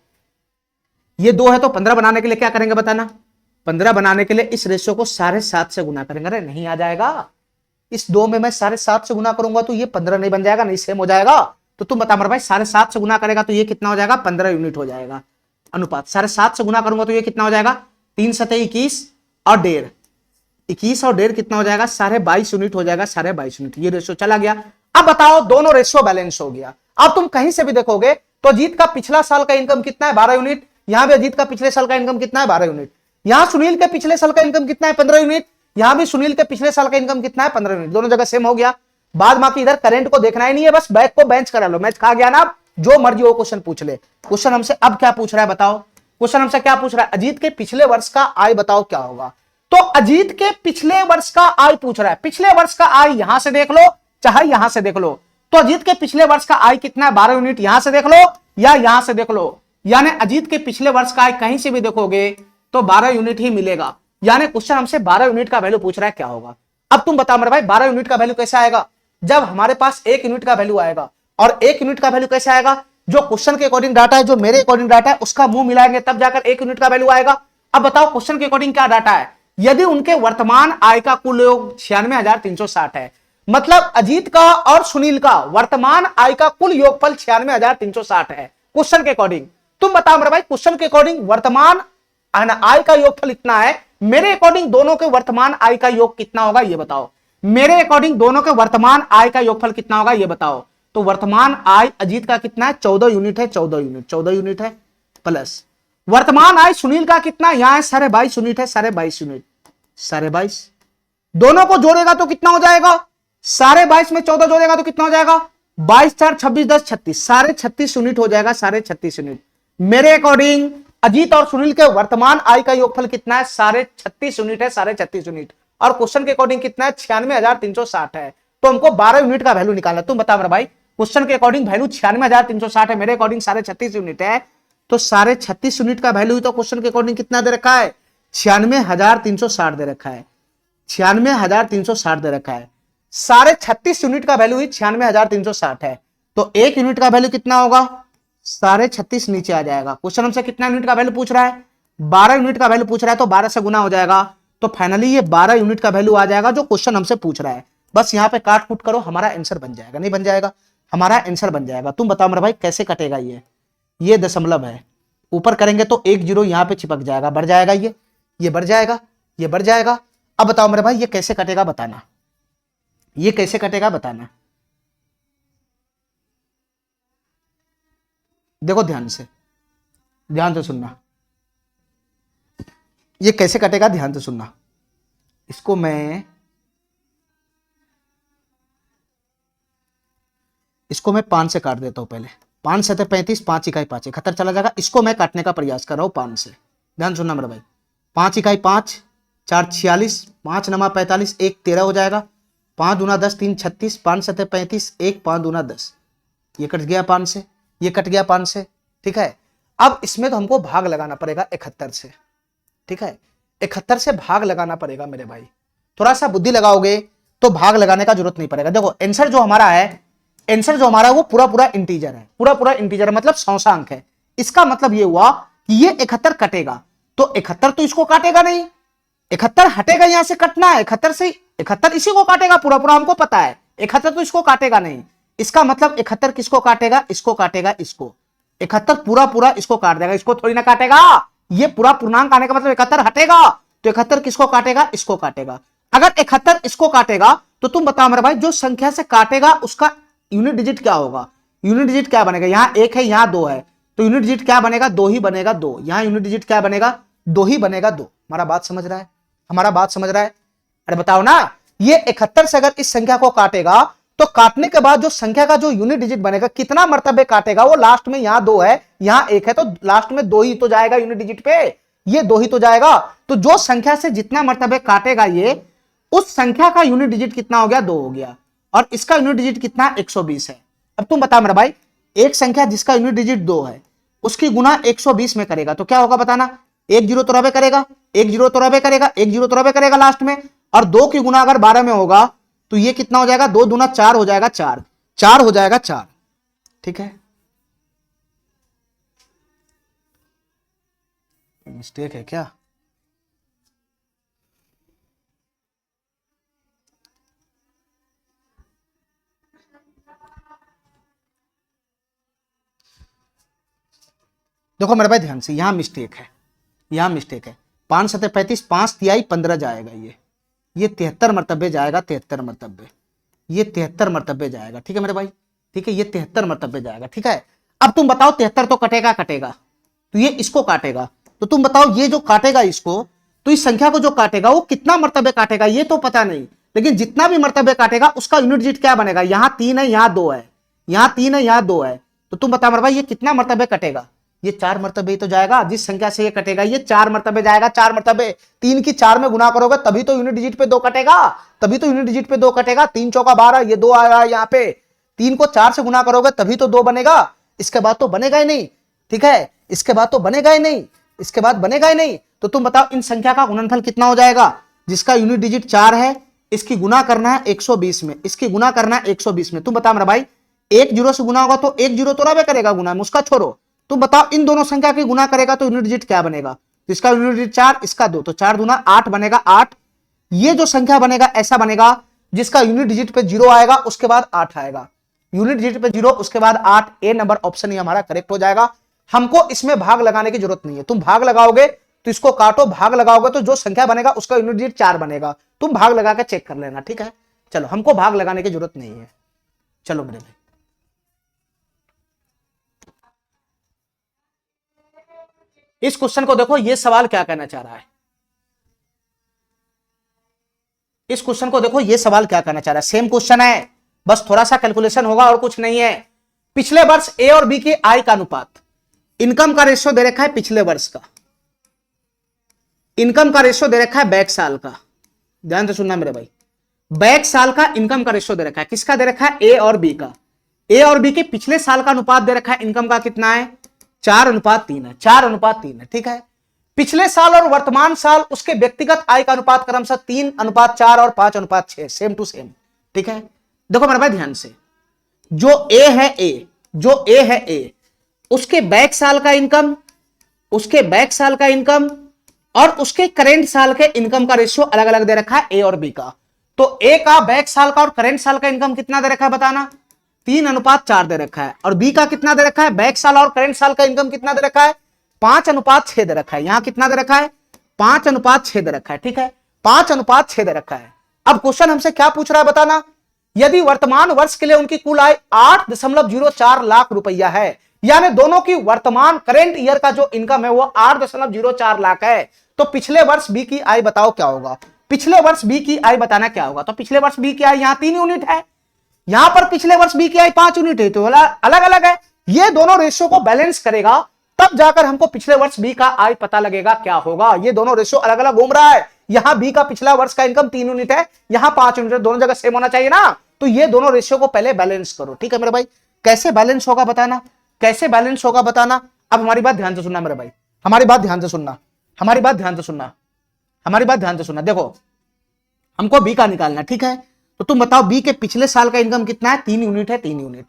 ये 2 है तो 15 बनाने के लिए क्या करेंगे बताना। 15 बनाने के लिए इस रेशियो को 7.5 से गुना करेंगे। अरे नहीं आ जाएगा, इस 2 में मैं 7.5 से गुना करूंगा तो ये 15 नहीं बन जाएगा, नहीं सेम हो जाएगा। तो तुम बता मेरे भाई 7.5 से गुना करेगा तो ये कितना हो जाएगा, 15 यूनिट हो जाएगा अनुपात। 7.5 से गुना करूंगा तो ये कितना हो जाएगा, 3 7 21 और 1.5, 21 और 1.5 कितना हो जाएगा, 22.5 यूनिट हो जाएगा, 22.5 यूनिट। ये रेशियो चला गया। अब बताओ दोनों रेशियो बैलेंस हो गया। अब तुम कहीं से भी देखोगे तो अजीत का पिछला साल का इनकम कितना है, 12 यूनिट। यहां भी अजीत का पिछले साल का इनकम कितना है, 12 यूनिट। यहां सुनील के पिछले साल का इनकम कितना है, 15 यूनिट। यहां भी सुनील के पिछले साल का इनकम कितना है, 15 यूनिट। दोनों जगह सेम हो गया। बाद बाकी इधर करंट को देखना ही नहीं है, बस बैक को बेंच करा लो। मैच खा गया ना, जो मर्जी वो क्वेश्चन पूछ ले। क्वेश्चन हमसे अब क्या पूछ रहा है बताओ, क्वेश्चन हमसे क्या पूछ रहा है, अजीत के पिछले वर्ष का आय बताओ क्या होगा। तो अजीत के पिछले वर्ष का आय पूछ रहा है। पिछले वर्ष का आय यहां से देख लो चाहे यहां से देख लो। तो अजीत के पिछले वर्ष का आय कितना है, 12 यूनिट। यहां से देख लो या यहां से देख लो, यानी अजीत के पिछले वर्ष का आय कहीं से भी देखोगे तो 12 यूनिट ही मिलेगा। यानी क्वेश्चन हमसे 12 यूनिट का वैल्यू पूछ रहा है क्या होगा। अब तुम बताओ मेरे भाई 12 यूनिट का वैल्यू कैसे आएगा, जब हमारे पास 1 यूनिट का वैल्यू आएगा। और 1 यूनिट का वैल्यू कैसे आएगा, जो क्वेश्चन के अकॉर्डिंग डाटा है, जो मेरे अकॉर्डिंग डाटा है, उसका मुंह मिलाएंगे तब जाकर 1 यूनिट का वैल्यू आएगा। अब बताओ क्वेश्चन के अकॉर्डिंग क्या डाटा है, यदि उनके वर्तमान आय का कुल योग 96,360 है, मतलब अजीत का और सुनील का वर्तमान आय का कुल योगफल 96,360 है क्वेश्चन के अकॉर्डिंग। तुम बताओ मेरे भाई क्वेश्चन के अकॉर्डिंग वर्तमान आय का योगफल इतना है, मेरे अकॉर्डिंग दोनों के वर्तमान आय का योग कितना होगा ये बताओ। मेरे अकॉर्डिंग दोनों के वर्तमान आय का योगफल कितना होगा ये बताओ। तो वर्तमान आय अजीत का कितना है, 14 यूनिट है, 14 यूनिट है, प्लस वर्तमान आय सुनील का कितना, यहां है 22.5 यूनिट है, 22.5 यूनिट, 22.5 दोनों को जोड़ेगा तो कितना हो जाएगा, 22.5 में 14 जोड़ेगा तो कितना हो जाएगा, 22 4 26 10 36, 36.5 यूनिट हो जाएगा, 36.5 यूनिट। मेरे अकॉर्डिंग अजीत और सुनील के वर्तमान आय का योगफल कितना है, 36.5 यूनिट है, 36.5 यूनिट। और क्वेश्चन के अकॉर्डिंग कितना है, 96,360 है। तो हमको 12 यूनिट का वैल्यू निकालना। तुम बता मेरे भाई क्वेश्चन के अकॉर्डिंग वैल्यू 96,360 है, मेरे अकॉर्डिंग 36.5 यूनिट है, तो 36.5 यूनिट का वैल्यू तो क्वेश्चन के अकॉर्डिंग कितना दे रखा है, 96,360 दे रखा है, 96,360 दे रखा है। 36.5 यूनिट का वैल्यू ही 96,360 है, तो 1 यूनिट का वैल्यू कितना होगा, 36.5 नीचे आ जाएगा। क्वेश्चन हमसे कितना यूनिट का वैल्यू पूछ रहा है, 12 यूनिट का वैल्यू पूछ रहा है, तो 12 से गुना हो जाएगा, तो फाइनली ये 12 यूनिट का वैल्यू आ जाएगा जो क्वेश्चन हमसे पूछ रहा है। बस यहाँ पे काट कूट करो, हमारा आंसर बन जाएगा, नहीं बन जाएगा, हमारा आंसर बन जाएगा। तुम बताओ मेरे भाई कैसे कटेगा, ये दशमलव है, ऊपर करेंगे तो 1 0 यहाँ पे चिपक जाएगा, बढ़ जाएगा, ये बढ़ जाएगा, ये बढ़ जाएगा। अब बताओ मेरे भाई ये कैसे कटेगा बताना, ये कैसे कटेगा बताना। देखो ध्यान से सुनना, ये कैसे कटेगा ध्यान से सुनना। इसको मैं 5 से काट देता हूं पहले। 5 7 35, 5 इकाई 5 71 चला जाएगा। इसको मैं काटने का प्रयास कर रहा हूं 5 से, ध्यान सुनना मेरे भाई। 5 इकाई 5, 4 46, 5 9 45, 1 13 हो जाएगा, 5 दूना 10, 3 36, 5 7 35, 1 5 दूना 10, ये कट गया 5 से, ये कट गया 5 से, ठीक है। अब इसमें तो हमको भाग लगाना पड़ेगा 71 से, ठीक है, 71 से भाग लगाना पड़ेगा मेरे भाई, थोड़ा सा बुद्धि लगाओगे तो भाग लगाने का जरूरत नहीं पड़ेगा। देखो आंसर जो हमारा है, आंसर जो हमारा वो पूरा पूरा इंटीजर है, पूरा पूरा इंटीजर मतलब सौसांक है। इसका मतलब ये हुआ कि ये 71 कटेगा तो 71 तो इसको काटेगा नहीं, 71 हटेगा, यहां से कटना है 71 से, 71 इसी को काटेगा पूरा पूरा, हमको पता है 71 तो इसको काटेगा नहीं। इसका मतलब 71 किसको काटेगा, इसको काटेगा, इसको 71 पूरा पूरा इसको काट देगा, इसको थोड़ी ना काटेगा। ये पूरा पूर्णांक आने का मतलब 71 हटेगा तो 71 किसको काटेगा, इसको काटेगा। अगर 71 इसको काटेगा तो तुम बताओ मेरे भाई जो संख्या से काटेगा उसका यूनिट डिजिट क्या होगा, यूनिट डिजिट क्या बनेगा, यहां 1 है यहां 2 है तो यूनिट डिजिट क्या बनेगा, 2 ही बनेगा, 2। यहां यूनिट डिजिट क्या बनेगा, 2 ही बनेगा, 2। हमारा बात समझ रहा है, हमारा बात समझ रहा है? अरे बताओ ना, ये 71 से अगर इस संख्या को काटेगा तो काटने के बाद जो संख्या का जो यूनिट डिजिट बनेगा कितना मर्तबे काटेगा, वो लास्ट में यहां 2 है यहां 1 है तो लास्ट में 2 ही तो जाएगा यूनिट डिजिट पे, ये 2 ही तो जाएगा। तो जो संख्या से जितना मर्तबे काटेगा ये, उस संख्या का यूनिट डिजिट कितना हो गया, 2 हो गया, और इसका यूनिट डिजिट कितना 120 है। अब तुम बता मेरा भाई, एक संख्या जिसका यूनिट डिजिट 2 है उसकी गुना 120 में करेगा तो क्या होगा बताना, 1 जीरो तो रबे करेगा, 1 जीरो तो रबे करेगा, 1 जीरो तो रबे करेगा लास्ट में, और 2 की गुना अगर 12 में होगा तो ये कितना हो जाएगा, 2 दूना 4 हो जाएगा, 4 हो जाएगा 4। ठीक है, मिस्टेक है क्या? देखो मेरे भाई ध्यान से, यहां मिस्टेक है, यहां मिस्टेक है। 5 सतह 35, 5 तिहाई 15 जाएगा, ये 73 मरतबे जाएगा, 73 मरतबे, ये 73 मरतबे जाएगा। ठीक है मेरे भाई, ठीक है, ये 73 मरतबे जाएगा। ठीक है, अब तुम बताओ 73 तो कटेगा, कटेगा तो ये इसको काटेगा, तो तुम बताओ ये जो काटेगा इसको, तो इस संख्या को जो काटेगा वो कितना मरतबे काटेगा ये तो पता नहीं, लेकिन जितना भी मरतबे काटेगा उसका यूनिट डिजिट क्या बनेगा, यहां 3 है यहां 2 है, यहां 3 है यहां 2 है, तो तुम बताओ मेरे भाई ये कितना मरतबे कटेगा, ये 4 मरतबे ही तो जाएगा। जिस संख्या से ये कटेगा ये 4 मरतबे जाएगा, 4 मरतबे, 3 की 4 में गुना करोगे तभी तो यूनिट डिजिट पे 2 कटेगा, तभी तो यूनिट डिजिट पे 2 कटेगा। 3 चौका 12, ये 2 आया यहाँ पे, 3 को 4 से गुना करोगे तभी तो 2 बनेगा, इसके बाद तो बनेगा ही नहीं। ठीक है, इसके बाद तो बनेगा ही नहीं, इसके बाद बनेगा ही नहीं। तो तुम बताओ इन संख्या का गुणनफल कितना हो जाएगा, जिसका यूनिट डिजिट 4 है, इसकी गुना करना है 120 में, इसकी गुना करना है 120 में। तुम बताओ मेरा भाई 1 जीरो से गुना होगा तो 1 जीरो तो रबे करेगा गुना में, उसका छोड़ो। तुम बताओ इन दोनों संख्या की गुना करेगा तो यूनिट डिजिट क्या बनेगा, तो इसका यूनिट डिजिट 4, इसका 2, तो 4 दूना 8 बनेगा, 8। ये जो संख्या बनेगा ऐसा बनेगा जिसका यूनिट डिजिट पे 0 आएगा उसके बाद 8 आएगा, यूनिट डिजिट पे 0 उसके बाद 8। ए नंबर ऑप्शन ही हमारा करेक्ट हो जाएगा। हमको इसमें भाग लगाने की जरूरत नहीं है, तुम भाग लगाओगे तो इसको काटो, भाग लगाओगे तो जो संख्या बनेगा उसका यूनिट डिजिट 4 बनेगा, तुम भाग लगा के चेक कर लेना। ठीक है, चलो हमको भाग लगाने की जरूरत नहीं है। चलो मेरे भाई इस क्वेश्चन को देखो, ये सवाल क्या कहना चाह रहा है, इस क्वेश्चन को देखो, ये सवाल क्या कहना चाह रहा है। सेम क्वेश्चन है, बस थोड़ा सा कैलकुलेशन होगा और कुछ नहीं है। पिछले वर्ष ए और बी की आय का अनुपात, इनकम का रेशियो दे रखा है पिछले वर्ष का, इनकम का रेशियो दे रखा है बैक साल का, ध्यान से सुनना मेरे भाई, बैक साल का इनकम का रेशियो दे रखा है, किसका दे रखा है, ए और बी का। ए और बी के पिछले साल का अनुपात दे रखा है इनकम का कितना है, 4:3 है, 4:3 है। ठीक है, पिछले साल और वर्तमान साल उसके व्यक्तिगत आय का अनुपात क्रमशः 3:4 और 5:6, सेम टू सेम। ठीक है, देखो मेरे भाई ध्यान से, जो ए है ए, जो ए है ए, उसके बैक साल का इनकम, उसके बैक साल का इनकम और उसके करेंट साल के इनकम का रेशियो अलग अलग दे रखा है ए और बी का। तो ए का बैक साल का और करेंट साल का इनकम कितना दे रखा है बताना, 3:4 दे रखा है, और बी का कितना दे रखा है, बैक साल और करेंट साल का इनकम कितना दे रखा है, 5:6 दे रखा है। यहां कितना दे रखा है, 5:6 दे रखा है। ठीक है, 5:6 दे रखा है। अब क्वेश्चन हमसे क्या पूछ रहा है बताना, यदि वर्तमान वर्ष के लिए उनकी कुल आय 8.04 लाख रुपया है, यानी दोनों की वर्तमान करेंट ईयर का जो इनकम है वो 8.04 लाख है, तो पिछले वर्ष बी की आय बताओ क्या होगा, पिछले वर्ष बी की आय बताना क्या होगा। तो पिछले वर्ष बी की आय यहां 3 यूनिट है, यहां पर पिछले वर्ष बी की आय 5 यूनिट है, तो अलग अलग है। ये दोनों रेशियो को बैलेंस करेगा तब जाकर हमको पिछले वर्ष बी का आय पता लगेगा क्या होगा। ये दोनों रेशियो अलग अलग घूम रहा है, यहां बी का पिछला वर्ष का इनकम 3 यूनिट है, यहां 5 यूनिट है, दोनों जगह सेम होना चाहिए ना। तो ये दोनों रेशियो को पहले बैलेंस करो। ठीक है मेरे भाई, कैसे बैलेंस होगा बताना, कैसे बैलेंस होगा बताना। अब हमारी बात ध्यान से सुनना मेरे भाई, हमारी बात ध्यान से सुनना। हमारी बात ध्यान से सुनना, हमारी बात ध्यान से सुनना। देखो हमको बी का निकालना है, ठीक है। तो तुम बताओ बी के पिछले साल का इनकम कितना है, 3 यूनिट है, 3 यूनिट।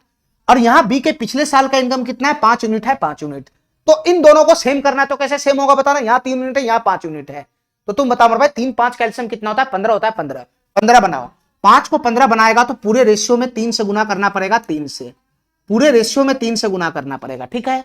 और यहां बी के पिछले साल का इनकम कितना है, 5 यूनिट है, 5 यूनिट। तो इन दोनों को सेम करना है, तो कैसे सेम होगा बताना। यहां 3 यूनिट है, यहां 5 यूनिट है। तो तुम बताओ मेरे भाई 3 5 कैल्शियम कितना होता है, 15 होता है। 15 15 बनाओ। 5 को 15 बनाएगा तो पूरे रेशियो में 3 से गुना करना पड़ेगा, 3 से, पूरे रेशियो में 3 से गुना करना पड़ेगा, ठीक है।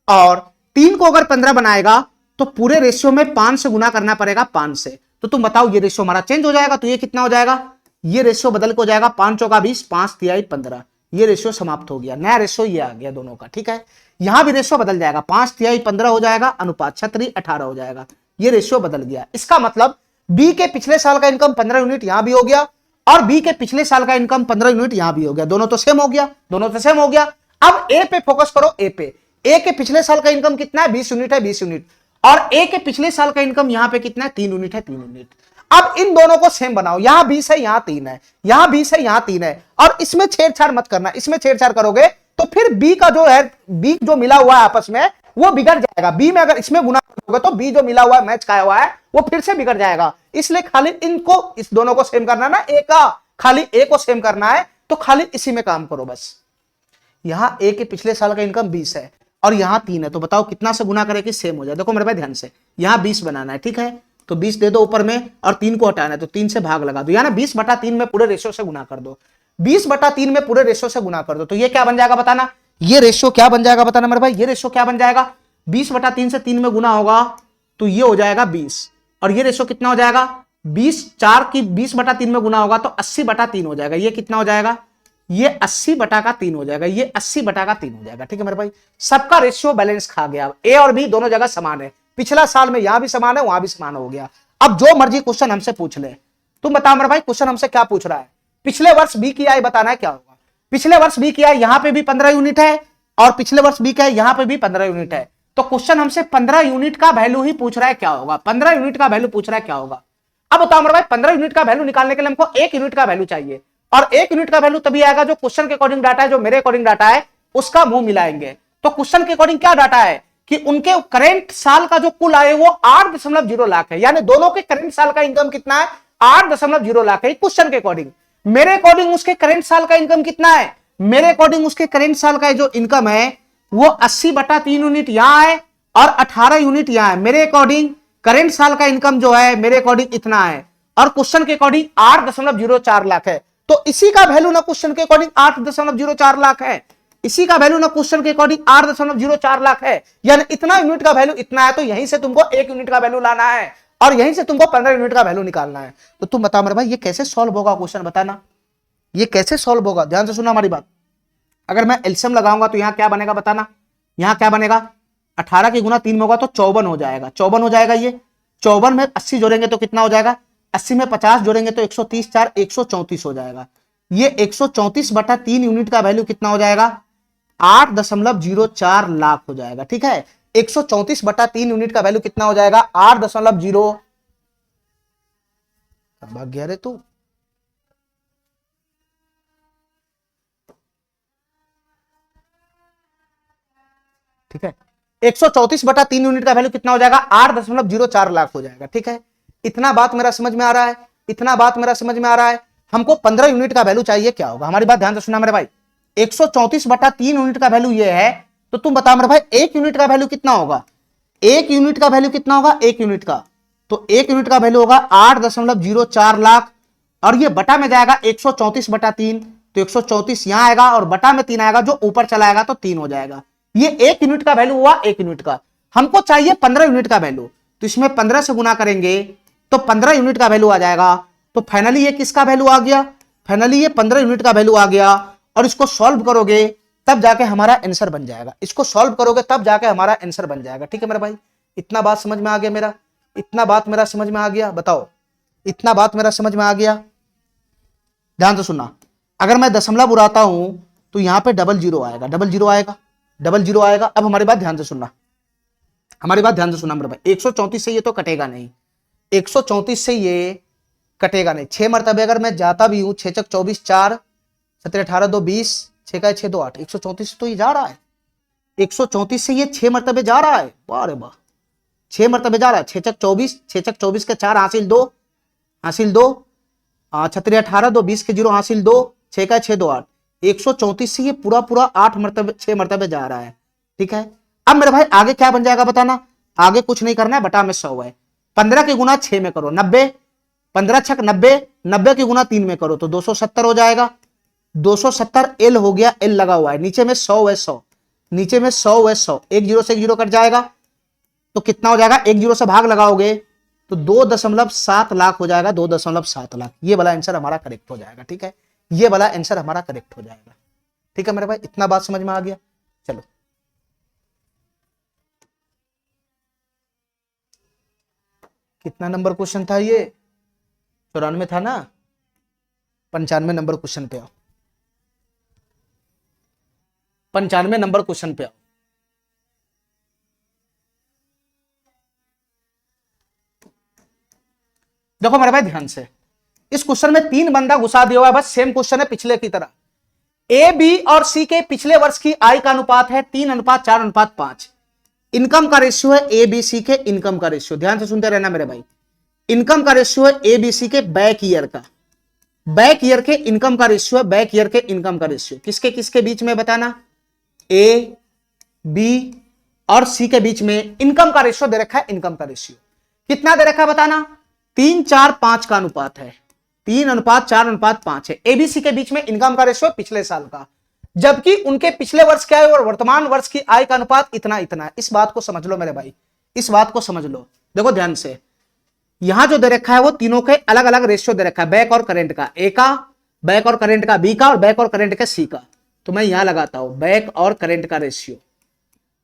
और 3 को अगर 15 बनाएगा तो पूरे रेशियो में 5 से गुना करना पड़ेगा, 5 से। तो तुम बताओ ये रेशियो हमारा चेंज हो जाएगा, तो ये कितना हो जाएगा, ये रेशियो बदल के हो जाएगा 5 चौका 20, 5 तिहाई 15। ये रेशियो समाप्त हो गया, नया रेशियो ये आ गया दोनों का, ठीक है। यहां भी रेशियो बदल जाएगा, 5 तिहाई 15 हो जाएगा, अनुपात 36 18 हो जाएगा। ये रेशियो बदल गया। इसका मतलब बी के पिछले साल का इनकम 15 यूनिट यहां भी हो गया, और बी के पिछले साल का इनकम 15 यूनिट यहां भी हो गया। दोनों तो सेम हो गया, दोनों तो सेम हो गया। अब ए पे फोकस करो, ए पे। ए के पिछले साल का इनकम कितना है, 20 यूनिट है, 20 यूनिट। और ए के पिछले साल का इनकम यहां पे कितना है, 3 यूनिट है, 3 यूनिट। अब इन दोनों को सेम बनाओ, यहां 20 है, यहां 3 है, यहां 20 है, यहां 3 है। और इसमें छेड़छाड़ मत करना, इसमें छेड़छाड़ करोगे तो फिर बी का जो है, बी जो मिला हुआ है आपस में वो बिगड़ जाएगा। बी में अगर इसमें गुना करोगे तो बी जो मिला हुआ है, मैच खाया हुआ है, वो फिर से बिगड़ जाएगा। इसलिए खाली इनको, इस दोनों को सेम करना ना, ए का खाली ए को सेम करना है, तो खाली इसी में काम करो बस। यहां ए के पिछले साल का इनकम 20 है और यहां 3 है, तो बताओ कितना से गुना करें कि सेम हो जाए। देखो मेरे भाई ध्यान से, यहां 20 बनाना है, ठीक है। तो 20 दे दो ऊपर में और 3 को हटाना है, तो 3 से भाग लगा दो, यानी 20/3 में पूरे रेशियो से गुना कर दो। 20/3 में पूरे रेशियो से गुना कर दो, तो ये क्या बन जाएगा बताना, ये रेशियो क्या बन जाएगा बताना मेरे भाई, ये रेशियो क्या बन जाएगा। 20/3 से 3 में गुना होगा तो ये हो जाएगा 20, और ये रेशियो कितना हो जाएगा, 20 4 की 20/3 में गुना होगा तो 80/3 हो जाएगा। ये कितना हो जाएगा, ये 80/3 हो जाएगा, ये 80/3 हो जाएगा, ठीक है मेरे भाई। सबका रेशियो बैलेंस खा गया। ए और बी दोनों जगह समान है, पिछला साल में यहां भी समान है, वहां भी समान हो गया। अब जो मर्जी क्वेश्चन हमसे पूछ ले। तुम बताओ मेरे भाई क्वेश्चन हमसे क्या पूछ रहा है, पिछले वर्ष बी की आय बताना है, क्या होगा। पिछले वर्ष बी की आय यहां पे भी 15 यूनिट है, और पिछले वर्ष बी की आय यहां पे भी 15 यूनिट है। तो क्वेश्चन हमसे 15 यूनिट का वैल्यू ही पूछ रहा है, क्या होगा। 15 यूनिट का वैल्यू पूछ रहा है, क्या होगा। अब बताओ मेरे भाई 15 यूनिट का वैल्यू निकालने के लिए हमको 1 यूनिट का वैल्यू चाहिए, और 1 यूनिट का वैल्यू तभी आएगा जो क्वेश्चन के अकॉर्डिंग डाटा है, जो मेरे अकॉर्डिंग डाटा है उसका मुंह मिलाएंगे। तो क्वेश्चन के अकॉर्डिंग क्या डाटा है कि उनके करेंट साल का जो कुल आय वो 8.0 लाख है, यानी दोनों के करेंट साल का इनकम कितना है, 8.0 लाख है क्वेश्चन के अकॉर्डिंग। मेरे अकॉर्डिंग उसके करेंट साल का इनकम कितना है, मेरे अकॉर्डिंग उसके करेंट साल का जो इनकम है वो 80/3 यूनिट यहां है और 18 यूनिट यहां है। मेरे अकॉर्डिंग करेंट साल का इनकम जो है मेरे अकॉर्डिंग इतना है, और क्वेश्चन के अकॉर्डिंग 8.04 लाख है। तो इसी का वैल्यू ना क्वेश्चन के अकॉर्डिंग 8.04 लाख है, इसी का वैल्यू ना क्वेश्चन के अकॉर्डिंग 8.04 लाख है, यानी इतना यूनिट का वैल्यू इतना है। तो यहीं से तुमको 1 यूनिट का वैल्यू लाना है और यहीं से तुमको 15 यूनिट का वैल्यू निकालना है। तो तुम बताओ मेरे भाई ये कैसे सॉल्व होगा क्वेश्चन, बताना ये कैसे सॉल्व होगा। ध्यान से सुना हमारी बात। अगर मैं एलसीएम लगाऊंगा तो यहां क्या बनेगा बताना, यहां क्या बनेगा, 18 की गुना 3 में होगा तो 54 हो जाएगा, 54 हो जाएगा। ये 54 में 80 जोड़ेंगे तो कितना हो जाएगा, 80 में 50 जोड़ेंगे तो 130 4 134 हो जाएगा। ये 134/3 यूनिट का वैल्यू कितना हो जाएगा, 8.04 लाख हो जाएगा, ठीक है। 134/3 यूनिट का वैल्यू कितना हो जाएगा, 8.0 भाग गया रे तू, ठीक है। 134/3 यूनिट का वैल्यू कितना हो जाएगा, 8.04 लाख हो जाएगा, ठीक है। इतना बात मेरा समझ में आ रहा है, इतना बात मेरा समझ में आ रहा है। हमको 15 यूनिट का वैल्यू चाहिए, क्या होगा। हमारी बात ध्यान से सुना मेरे भाई, 134/3 यूनिट का वैल्यू ये है, तो तुम बताओ मेरे भाई 1 यूनिट का वैल्यू कितना होगा, 1 यूनिट का वैल्यू कितना होगा, 1 यूनिट का, तो 1 यूनिट का वैल्यू होगा 8.04 लाख, और ये बटा में जाएगा 134/3, तो 134 यहां आएगा और बटा में 3 आएगा, जो ऊपर चला आएगा तो 3 हो जाएगा। ये 1 यूनिट का वैल्यू हुआ, 1 यूनिट का। हमको चाहिए 15 यूनिट का वैल्यू, तो इसमें 15 से गुना करेंगे तो 15 यूनिट का वैल्यू आ जाएगा। तो फाइनली ये किसका वैल्यू आ गया, फाइनली ये 15 यूनिट का वैल्यू आ गया। और इसको सॉल्व करोगे तब जाके हमारा आंसर बन जाएगा, इसको सॉल्व करोगे तब जाके हमारा आंसर बन जाएगा, ठीक है मेरा भाई। इतना बात समझ में आ गया मेरा, इतना बात मेरा समझ में आ गया, बताओ इतना बात मेरा समझ में आ गया। ध्यान से सुनना, अगर मैं दशमलव उड़ाता हूं तो यहां पे 00 आएगा, 00 आएगा, 00 आएगा। अब हमारी बात ध्यान से सुनना, हमारी बात ध्यान से सुनना मेरे भाई, 134 से ये तो कटेगा नहीं, 134 से ये कटेगा नहीं। 6 मरतबे अगर मैं जाता भी हूं, 6 चक 24 4 17 18 2 20 6 का 6 2 8, 134 तो ये जा रहा है, 134 से ये 6 मरतबे जा रहा है, वाह रे वाह, 6 मरतबे जा रहा है, 6 चक 24, 6 चक 24 के 4 हासिल 2, हासिल 2, 6 18 2, 20 के 0 हासिल 2, 6 का 6 2 8, 134 से ये पूरा पूरा 8 मरतबे 6 मरतबे जा रहा है। ठीक है, अब मेरे भाई आगे क्या बन जाएगा बताना, आगे कुछ नहीं करना है, बटा में 100 है, 15 के गुना 6 में करो 90, 15 छक 90, 90 के गुना 3 में करो तो 270 हो जाएगा, 270 L हो गया, L लगा हुआ है, नीचे में 100 है 100, नीचे में 100 है 100, एक जीरो से एक जीरो कट जाएगा तो कितना हो जाएगा, एक जीरो से भाग लगाओगे तो 2.7 लाख हो जाएगा, 2.7 लाख। ये वाला आंसर हमारा करेक्ट हो जाएगा। ठीक है, ये वाला आंसर हमारा करेक्ट हो जाएगा। ठीक है मेरे भाई, इतना बात समझ में आ गया। चलो कितना नंबर क्वेश्चन था ये, 94 था ना, 95 नंबर क्वेश्चन पे आओ, 95 नंबर क्वेश्चन पे आओ। देखो मेरे भाई ध्यान से, इस क्वेश्चन में 3 बंदा घुसा दिया हुआ है, बस सेम क्वेश्चन है पिछले की तरह। ए बी और सी के पिछले वर्ष की आय का अनुपात है 3:4:5। इनकम का रेशियो है ए बी सी के इनकम का रेशियो, ध्यान से सुनते रहना मेरे भाई। इनकम का रेशियो है ए बी सी के बैक ईयर का, बैक ईयर के इनकम का रेशियो है, बैक ईयर के इनकम का रेशियो किसके किसके बीच में बताना, ए बी और सी के बीच में इनकम का रेशियो दे रखा है। इनकम का रेशियो कितना दे रखा है बताना, 3:4:5 का अनुपात है, 3:4:5 है। एबीसी के बीच में इनकम का रेशियो पिछले साल का, जबकि उनके पिछले वर्ष क्या है और वर्तमान वर्ष की आय का अनुपात इतना इतना है। इस बात को समझ लो मेरे भाई, इस बात को समझ लो। देखो ध्यान से, यहां जो दे रखा है वो तीनों के अलग अलग रेशियो दे रखा है, बैक और करंट का, ए का, बैक और करंट का बी का, और बैक और करंट का सी का। तो मैं यहां लगाता हूं बैक और करंट का रेशियो,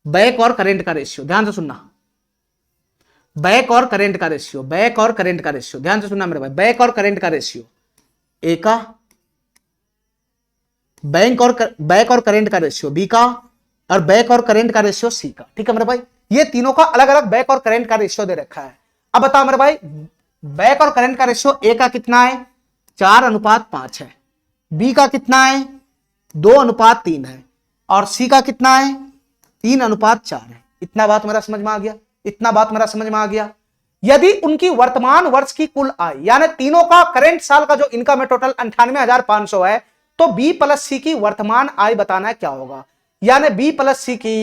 बैक और करंट का रेशियो, ध्यान से सुनना, बैक और करंट का रेशियो, बैक और करंट का रेशियो, ध्यान से सुनना मेरे भाई, बैक और करंट का रेशियो ए का, बैक और करंट का रेशियो बी का, और बैक और करंट का रेशियो सी का। ठीक है मेरे भाई, ये तीनों का अलग अलग बैक और करंट का रेशियो दे रखा है। अब बताओ मेरे भाई, बैक और करंट का रेशियो ए का कितना है, 4:5 है, बी का कितना है, 2:3 है, और सी का कितना है, 3:4 है। इतना बात मेरा समझ में आ गया, इतना बात मेरा समझ में आ गया। यदि उनकी वर्तमान वर्ष की कुल आय, यानी तीनों का करंट साल का जो इनकम है टोटल 98,500 है, तो बी प्लस सी की वर्तमान आय बताना है क्या होगा, यानी बी प्लस सी की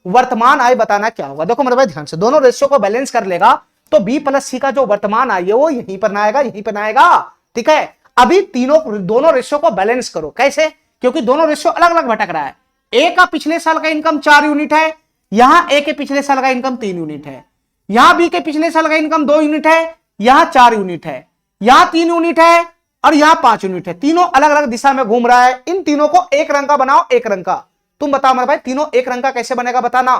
वर्तमान आय बताना क्या होगा। देखो मेरे भाई ध्यान से, दोनों रेशियो को बैलेंस कर लेगा तो बी प्लस सी का जो वर्तमान आय है वो यहीं पर ना आएगा, यहीं पर ना आएगा। ठीक है, अभी दोनों रेशियो को बैलेंस करो। कैसे, क्योंकि दोनों रेशियो अलग अलग भटक रहा है। ए का पिछले साल का इनकम 4 यूनिट है, यहां ए के पिछले साल का इनकम 3 यूनिट है, यहां बी के पिछले साल का इनकम 2 यूनिट है, यहां 4 यूनिट है, यहां 3 यूनिट है, और यहां 5 यूनिट है। तीनों अलग अलग दिशा में घूम रहा है। इन तीनों को एक रंग का बनाओ, एक रंग का। तुम बताओ मेरे भाई, तीनों एक रंग का कैसे बनेगा बताना,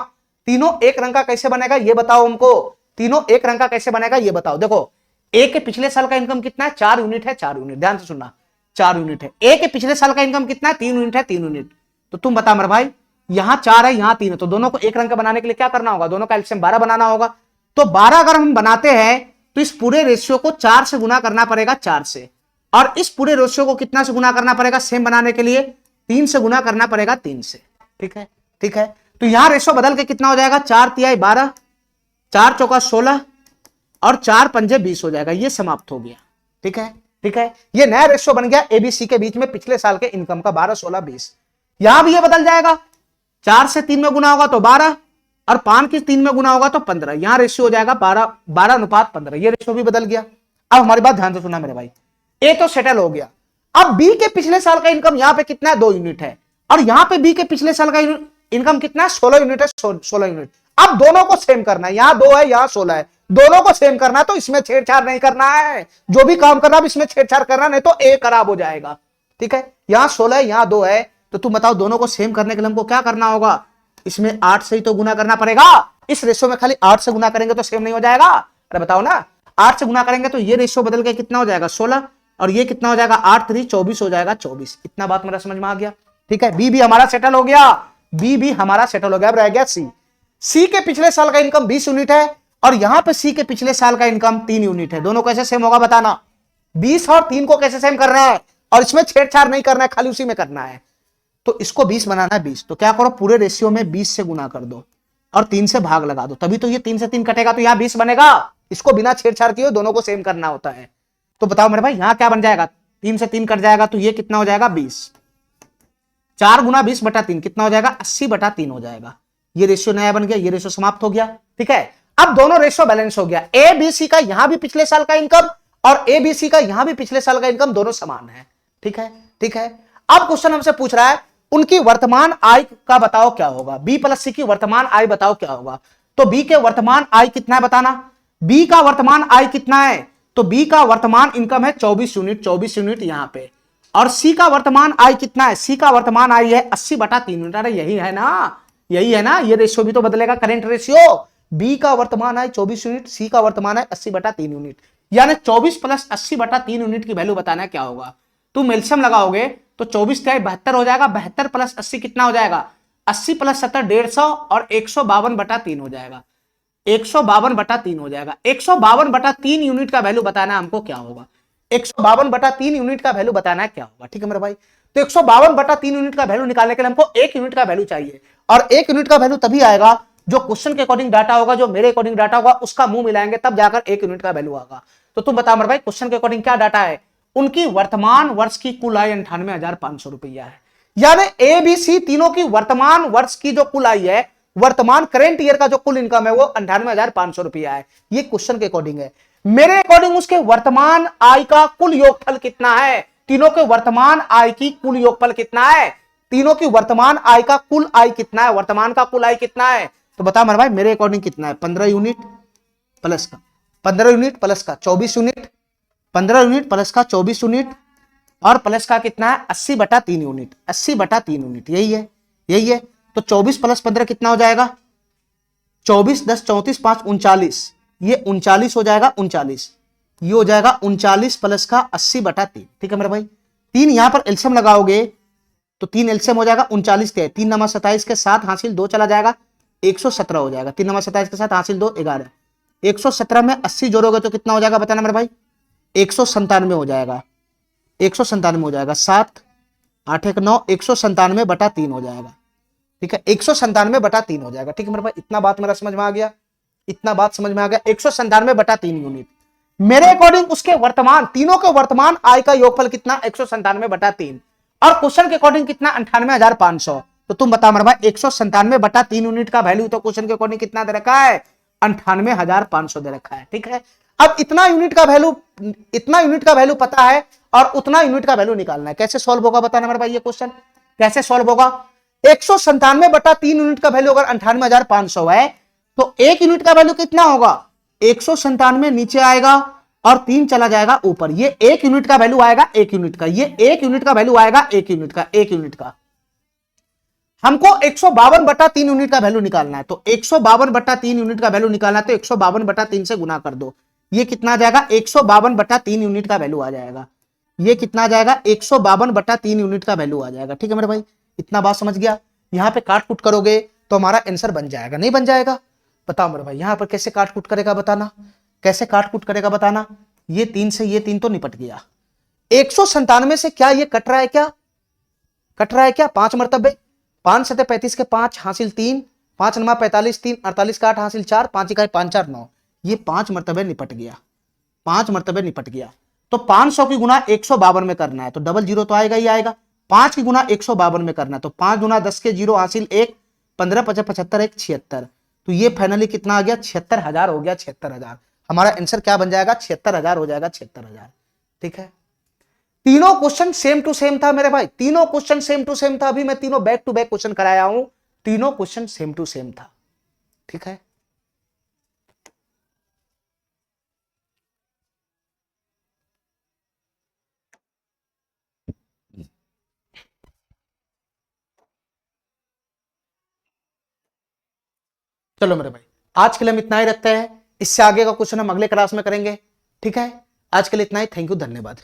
तीनों एक रंग का कैसे बनेगा ये बताओ हमको, तीनों एक रंग का कैसे बनेगा ये बताओ। देखो ए के पिछले साल का इनकम कितना है, 4 यूनिट है, 4 यूनिट, ध्यान से सुनना, 4 यूनिट है। ए के पिछले साल का इनकम कितना है, 3 यूनिट है, 3 यूनिट। तो तुम बता मेरे भाई, यहां 4 है, यहां 3 है, तो दोनों को एक रंग का बनाने के लिए क्या करना होगा, दोनों का एलसीएम 12 बनाना होगा। तो 12 अगर हम बनाते हैं तो इस पूरे रेशियो को 4 से गुना करना पड़ेगा, 4 से, और इस पूरे रेशियो को कितना से गुना करना पड़ेगा सेम बनाने के लिए, 3 से गुना करना पड़ेगा, 3 से। ठीक है, ठीक है। तो यहां रेशियो बदल के कितना हो जाएगा, 4 तिहाई 12, 4 चौका 16, और 4 पंजे 20 हो जाएगा। ये समाप्त हो गया। ठीक है, ठीक है, ये नया रेशियो बन गया एबीसी के बीच में पिछले साल के इनकम का, 12, 16, 20। यहां भी ये बदल जाएगा, 4 से 3 में गुना होगा तो 12, और 5 के 3 में गुना होगा तो 15। यहां रेशियो हो जाएगा 12:15। ये रेशियो भी बदल गया। अब हमारी बात ध्यान से सुना मेरे भाई, ए तो सेटल हो गया। अब बी के पिछले साल का इनकम यहां पे कितना है, 2 यूनिट है, और यहां पे बी के पिछले साल का इनकम कितना है, 16 यूनिट है, 16 यूनिट। अब दोनों को सेम करना है, यहां 2 है, यहां 16 है, दोनों को सेम करना है, तो इसमें छेड़छाड़ नहीं करना है। जो भी काम करना है इसमें छेड़छाड़ करना, नहीं तो ए खराब हो जाएगा। ठीक है, यहां 16 है, यहां 2 है, तो तुम बताओ दोनों को सेम करने के लिए हमको क्या करना होगा, इसमें 8 से ही तो गुना करना पड़ेगा। इस रेशियो में खाली 8 से गुना करेंगे तो सेम नहीं हो जाएगा। अरे बताओ ना, 8 से गुना करेंगे तो ये रेशियो बदल के कितना हो जाएगा, 16, और ये कितना हो जाएगा, 8 3 24 हो जाएगा, 24। इतना बात मेरा समझ में आ गया। ठीक है, बी भी हमारा सेटल हो गया, बी भी हमारा सेटल हो गया। अब रह गया सी। सी के पिछले साल का इनकम 20 यूनिट है, और यहां पे सी के पिछले साल का इनकम 3 यूनिट है। दोनों कैसे सेम होगा बताना, 20 और 3 को कैसे सेम करना है, और इसमें छेड़छाड़ नहीं करना है, खाली उसी में करना है। तो इसको 20 बनाना है, 20, तो क्या करो, पूरे रेशियो में 20 से गुना कर दो, और 3 से भाग लगा दो, तभी तो ये 3 से 3 कटेगा तो यहां 20 बनेगा। इसको बिना छेड़छाड़ किए दोनों को सेम करना होता है। तो बताओ मेरे भाई यहां क्या बन जाएगा, 3 से 3 कट जाएगा तो ये कितना हो जाएगा 20। 4 गुना 20/3 कितना हो जाएगा 80/3 हो जाएगा। ये रेशियो नया बन गया, ये रेशियो समाप्त हो गया। ठीक है, अब दोनों रेशियो बैलेंस हो गया। ए बी सी का यहां भी पिछले साल का इनकम और ए बी सी का यहां भी पिछले साल का इनकम दोनों समान है। ठीक है, ठीक है। अब क्वेश्चन हमसे पूछ रहा है उनकी वर्तमान आय का बताओ क्या होगा, बी प्लस सी की वर्तमान आय बताओ क्या होगा। तो बी के वर्तमान आय कितना है बताना। बी का वर्तमान आय कितना है, तो बी का वर्तमान इनकम है 24 यूनिट, 24 यूनिट यहां पे। और सी का वर्तमान आय कितना है, सी का वर्तमान आय है 80/3 यूनिट। अरे यही है ना, यही है ना, ये रेशियो भी तो बदलेगा, करेंट रेशियो। बी का वर्तमान आय 24 यूनिट, सी का वर्तमान आय 80/3 यूनिट, यानी 24 प्लस 80/3 यूनिट की वैल्यू बताना है क्या होगा। तुम एलसीएम लगाओगे तो 24 का 72 हो जाएगा, 72 प्लस 80 कितना हो जाएगा 80 प्लस 70 150 और 152/3 हो जाएगा, 152/3 हो जाएगा। 152/3 यूनिट का वैल्यू बताना है हमको क्या होगा, 152/3 यूनिट का वैल्यू बताना है क्या होगा। ठीक है मेरे भाई, तो 152/3 यूनिट का वैल्यू निकालने के लिए हमको 1 यूनिट का वैल्यू चाहिए, और 1 यूनिट का वैल्यू तभी आएगा जो क्वेश्चन के अकॉर्डिंग डाटा होगा, जो मेरे अकॉर्डिंग डाटा होगा उसका मुंह मिलाएंगे तब जाकर 1 यूनिट का वैल्यू आएगा। तो तुम बताओ मेरे भाई क्वेश्चन के अकॉर्डिंग क्या डाटा है, उनकी वर्तमान वर्ष की कुल आय 98,500 रुपया है। यानी ए बी सी तीनों की वर्तमान वर्ष की जो कुल आय है, वर्तमान करेंट ईयर का जो कुल इनकम है वो 98,500 रुपया है। ये क्वेश्चन के अकॉर्डिंग है। मेरे अकॉर्डिंग उसके वर्तमान आय का कुल योगफल कितना है, तीनों के वर्तमान आय की कुल योगफल कितना है, तीनों की वर्तमान आय का कुल आय कितना है, वर्तमान का कुल आय कितना है। तो बता मेरे भाई मेरे अकॉर्डिंग कितना है, 15 यूनिट प्लस का 15 यूनिट प्लस का 24 यूनिट, 15 यूनिट प्लस का 24 यूनिट और प्लस का कितना है 80/3 यूनिट, 80/3 यूनिट, यही है, यही है। तो 24 प्लस 15 कितना हो जाएगा 24, 10, 34, 5, 39, ये 39 हो जाएगा, 39 ये हो जाएगा 39 प्लस का 80/3। ठीक है मेरे भाई, 3 यहां पर एलसीएम लगाओगे तो 3 एलसीएम हो जाएगा 39 के 3 नमा 27 के साथ हासिल 2 चला जाएगा 117 हो जाएगा, 3 नमा 27 के साथ हासिल 2 11, 117 में 80 जोड़ोगे तो कितना हो जाएगा बताना मेरे भाई 197 हो जाएगा, 197 हो जाएगा, 7 8 1 9, 197/3 हो जाएगा। ठीक है, 197/3 हो जाएगा। ठीक है मेरे भाई, इतना बात मेरा समझ में आ गया, इतना बात समझ में आ गया। 197/3 यूनिट मेरे अकॉर्डिंग उसके वर्तमान तीनों के वर्तमान आय का योगफल कितना 197/3 और क्वेश्चन के अकॉर्डिंग कितना 98,500। तो तुम बता मेरे भाई 197/3 यूनिट का वैल्यू तो क्वेश्चन के अकॉर्डिंग कितना दे रखा है 98,500 दे रखा है। ठीक है, अब इतना यूनिट का वैल्यू, इतना यूनिट का वैल्यू पता है और उतना यूनिट का वैल्यू निकालना है। कैसे सॉल्व होगा बताना मेरे भाई, ये क्वेश्चन कैसे सॉल्व होगा। 197/3 यूनिट का वैल्यू अगर 98,500 है तो 1 यूनिट का वैल्यू कितना होगा 197 नीचे आएगा और 3 चला जाएगा ऊपर, ये 1 यूनिट का वैल्यू आएगा 1 यूनिट का, ये 1 यूनिट का वैल्यू आएगा 1 यूनिट का, 1 यूनिट का। हमको 152/3 यूनिट का वैल्यू निकालना है, तो 152/3 यूनिट का वैल्यू निकालना है तो 152/3 से गुना कर दो, ये कितना आ जाएगा 152/3 यूनिट का वैल्यू आ जाएगा, ये कितना आ जाएगा 152/3 यूनिट का वैल्यू आ जाएगा। ठीक है मेरे भाई, इतना बात समझ गया। यहां पे काट कुट करोगे तो हमारा आंसर बन जाएगा, नहीं बन जाएगा। बताओ मेरे भाई यहां पर कैसे काट कुट करेगा बताना, कैसे काट कुट करेगा बताना। ये 3 से ये 3 तो निपट गया, 197 से क्या ये कट रहा है, क्या कट रहा है क्या 5 मरतबे, 5 7 35 के 5 हासिल 3, 5 9 45, 3 48 का 8 हासिल 4, 5 इकाई 5 4 9, ये 5 मरतबे निपट गया, 5 मरतबे निपट गया। तो 500 की गुना 152 में करना है तो डबल जीरो तो आएगा ही आएगा, 5 की गुना 152 में करना है तो 5 गुना 10 के 0 हासिल 1, 15 5 75 1 76, तो ये फाइनली कितना आ गया 76,000 हो गया, 76,000। हमारा आंसर क्या बन जाएगा 76,000 हो जाएगा, 76,000। ठीक है, तीनों क्वेश्चन सेम टू सेम था मेरे भाई, तीनों क्वेश्चन सेम टू सेम था। अभी मैं तीनों बैक टू बैक क्वेश्चन कराया हूं, तीनों क्वेश्चन सेम टू सेम था। ठीक है, चलो मेरे भाई आज के लिए हम इतना ही रखते हैं, इससे आगे का क्वेश्चन हम अगले क्लास में करेंगे। ठीक है, आज के लिए इतना ही, थैंक यू, धन्यवाद।